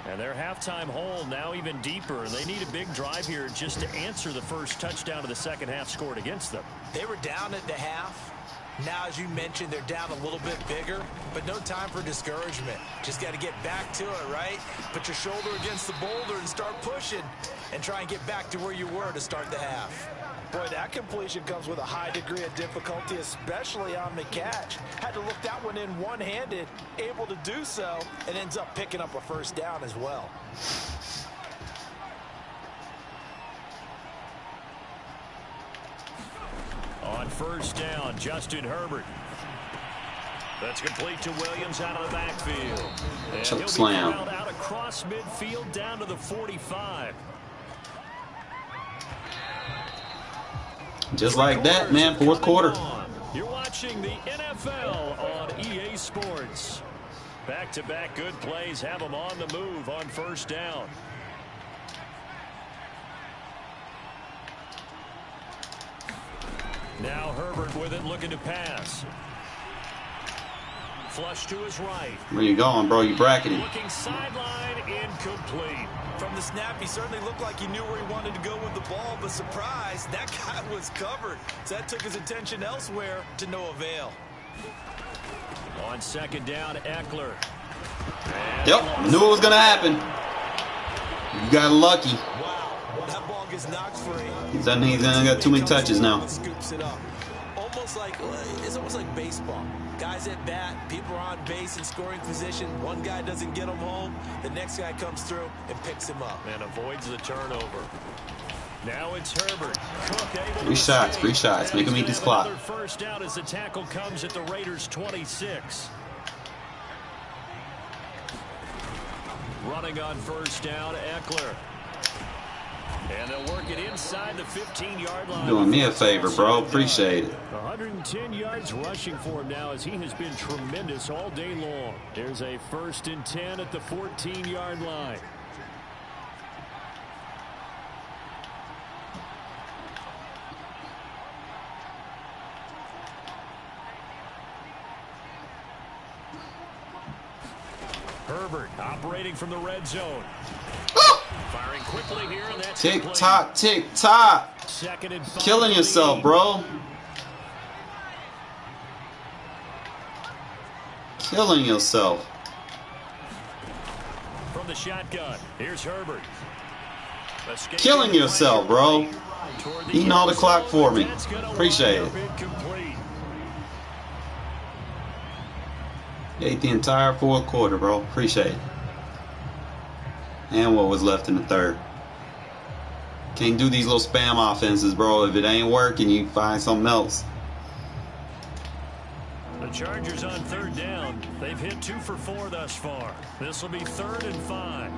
Speaker 2: And their halftime hole now even deeper. And they need a big drive here just to answer the first touchdown of the second half scored against them.
Speaker 3: They were down at the half. Now, as you mentioned, they're down a little bit bigger, but no time for discouragement. Just got to get back to it, right? Put your shoulder against the boulder and start pushing and try and get back to where you were to start the half.
Speaker 4: Boy, that completion comes with a high degree of difficulty, especially on the catch. Had to look that one in one-handed, able to do so, and ends up picking up a first down as well.
Speaker 2: On first down, Justin Herbert. That's complete to Williams out of the backfield. And he'll be
Speaker 1: Slam.
Speaker 2: corralled out across midfield down to the 45.
Speaker 1: Just like that, man. Fourth quarter.
Speaker 2: You're watching the NFL on EA Sports. Back-to-back good plays have them on the move on first down. Now Herbert with it, looking to pass. Flush to his right.
Speaker 1: Where you going, bro? You bracketing.
Speaker 2: Looking sideline, incomplete.
Speaker 3: From the snap, he certainly looked like he knew where he wanted to go with the ball, but surprise, that guy was covered. So that took his attention elsewhere to no avail.
Speaker 2: On second down, Eckler.
Speaker 1: Yep, knew it was gonna happen. You got lucky.
Speaker 3: Wow, that ball gets knocked free.
Speaker 1: He's gonna got too many touches now.
Speaker 3: Scoops it up. It's almost like baseball. Guys at bat, people are on base in scoring position. One guy doesn't get him home. The next guy comes through and picks him up.
Speaker 2: And avoids the turnover. Now it's Herbert. Cook able
Speaker 1: Three shots. Make him eat this clock.
Speaker 2: Another first down as the tackle comes at the Raiders' 26. Running on first down, Eckler. And they'll work it inside the 15-yard line.
Speaker 1: Doing me a favor, bro. Appreciate it.
Speaker 2: 110 yards rushing for him now as he has been tremendous all day long. There's a 1st and 10 at the 14-yard line. Herbert operating from the red zone. Firing quickly here, and that's
Speaker 1: Tick tock, tick tock.
Speaker 2: Second and 5.
Speaker 1: Killing yourself, bro. Killing yourself.
Speaker 2: From the shotgun, here's Herbert. Escaping
Speaker 1: Killing yourself, bro.
Speaker 2: toward the
Speaker 1: Eating all the
Speaker 2: end
Speaker 1: clock
Speaker 2: zone.
Speaker 1: for me.
Speaker 2: That's gonna
Speaker 1: Appreciate
Speaker 2: wind
Speaker 1: it.
Speaker 2: up incomplete.
Speaker 1: Ate the entire fourth quarter, bro. Appreciate it. And what was left in the third. Can't do these little spam offenses, bro. If it ain't working, you find something else.
Speaker 2: The Chargers on third down. They've hit 2 for 4 thus far. This will be 3rd and 5.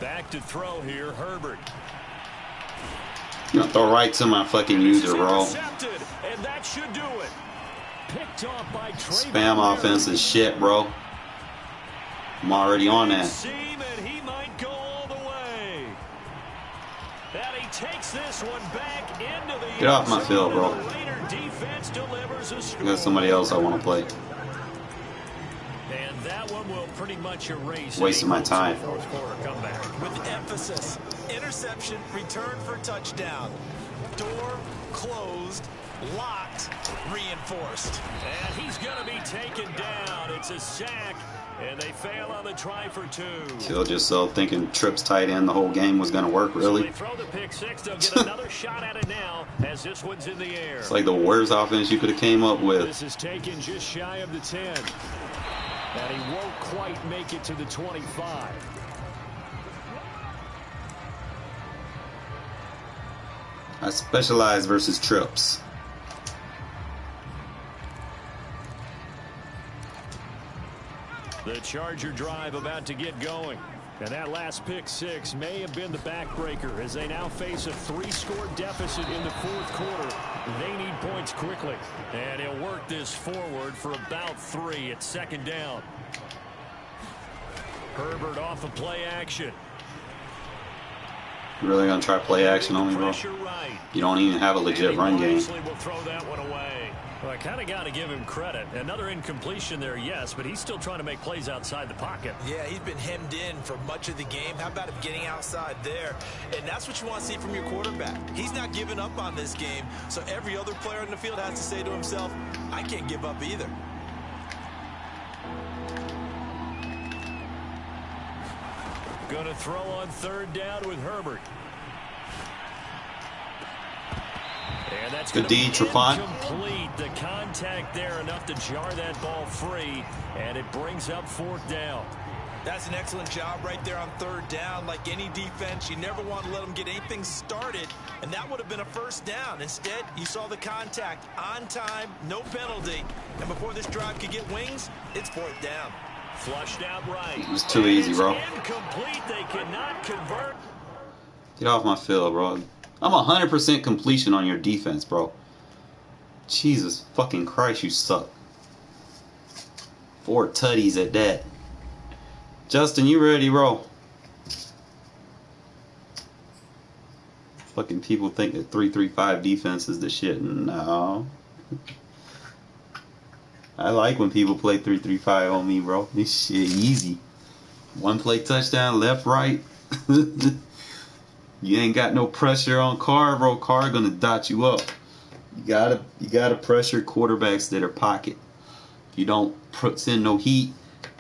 Speaker 2: Back to throw here, Herbert.
Speaker 1: You're gonna throw right to my fucking user, bro.
Speaker 2: And that should do it. Picked off by
Speaker 1: Spam offense is shit, bro. I'm already on that.
Speaker 2: And he might go all the way. And he takes this one back into the
Speaker 1: Get off my field, bro.
Speaker 2: Raider defense delivers a score.
Speaker 1: I got somebody else I want to play.
Speaker 2: that one will pretty much erase
Speaker 1: wasting my time.
Speaker 2: Fourth quarter comeback.
Speaker 3: With emphasis, interception, return for touchdown. Door closed, locked, reinforced.
Speaker 2: And he's going to be taken down. It's a sack, and they fail on the try for 2.
Speaker 1: Killjoy thinking trips tight end the whole game was going to work, really.
Speaker 2: So they throw the pick 6. They'll get another shot at it now as this one's in the air.
Speaker 1: It's like the worst offense you could have came up with.
Speaker 2: This is taken just shy of the 10. And he won't quite make it to the 25.
Speaker 1: I specialize versus trips.
Speaker 2: The Charger drive about to get going. And that last pick 6 may have been the backbreaker as they now face a 3-score deficit in the fourth quarter. They need points quickly. And he'll work this forward for about 3 at second down. Herbert off of play action.
Speaker 1: You really gonna try play action on me, bro? You don't even have a legit run game.
Speaker 2: Will throw that one away. Well, I kind of got to give him credit. Another incompletion there, yes, but he's still trying to make plays outside the pocket.
Speaker 3: Yeah, he's been hemmed in for much of the game. How about him getting outside there? And that's what you want to see from your quarterback. He's not giving up on this game, so every other player in the field has to say to himself, I can't give up either.
Speaker 2: Going to throw on third down with Herbert. And that's
Speaker 1: good D, Trufant.
Speaker 2: Complete. The contact there enough to jar that ball free, and it brings up fourth down.
Speaker 3: That's an excellent job right there on third down. Like any defense, you never want to let them get anything started, and that would have been a first down. Instead, you saw the contact on time, no penalty, and before this drive could get wings, it's fourth down.
Speaker 2: Flushed out right.
Speaker 1: It was too easy, bro.
Speaker 2: Incomplete. They cannot convert.
Speaker 1: Get off my field, bro. I'm 100% completion on your defense, bro. Jesus fucking Christ, you suck. 4 tutties at that. Justin, you ready, bro? Fucking people think that 3-3-5 defense is the shit. No. I like when people play 3-3-5 on me, bro. This shit easy. One play touchdown, left, right. You ain't got no pressure on Carr, bro. Carr gonna dot you up. You gotta pressure quarterbacks that are pocket. If you don't send no heat,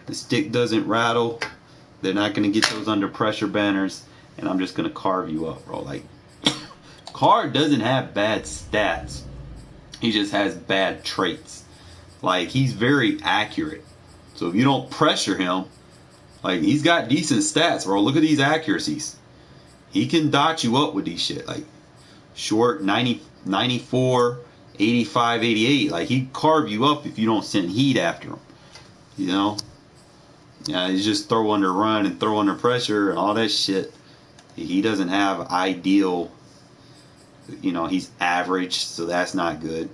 Speaker 1: the stick doesn't rattle, they're not gonna get those under pressure banners, and I'm just gonna carve you up, bro. Like, Carr doesn't have bad stats. He just has bad traits. Like, he's very accurate. So if you don't pressure him, like, he's got decent stats, bro. Look at these accuracies. He can dot you up with these shit. Like, short, 90, 94, 85, 88. Like, he'd carve you up if you don't send heat after him. You know? Yeah, he's just throw under run and throw under pressure and all that shit. He doesn't have ideal, you know, he's average, so that's not good.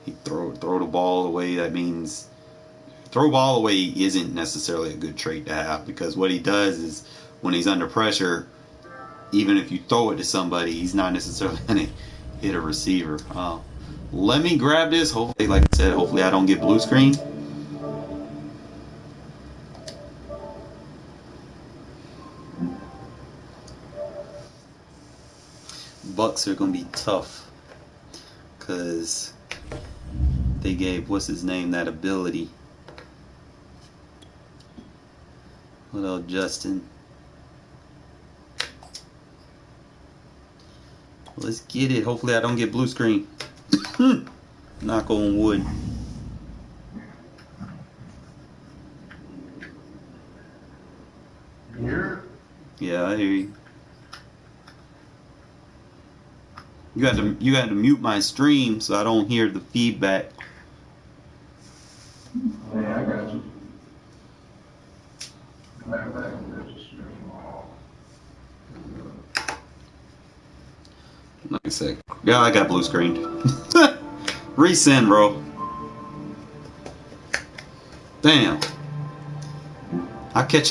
Speaker 1: He throw the ball away. That means throw ball away isn't necessarily a good trait to have, because what he does is when he's under pressure, even if you throw it to somebody, he's not necessarily going to hit a receiver. Let me grab this. Hopefully, like I said, hopefully I don't get blue screen. Bucks are going to be tough because they gave, what's his name, that ability. Little Justin. Let's get it. Hopefully I don't get blue screen. Knock on wood. Yeah, I hear you. You had to mute my stream so I don't hear the feedback.
Speaker 5: Yeah, I got you.
Speaker 1: Like I said, yeah, I got blue screen. Resend, bro. Damn. I'll catch y'all.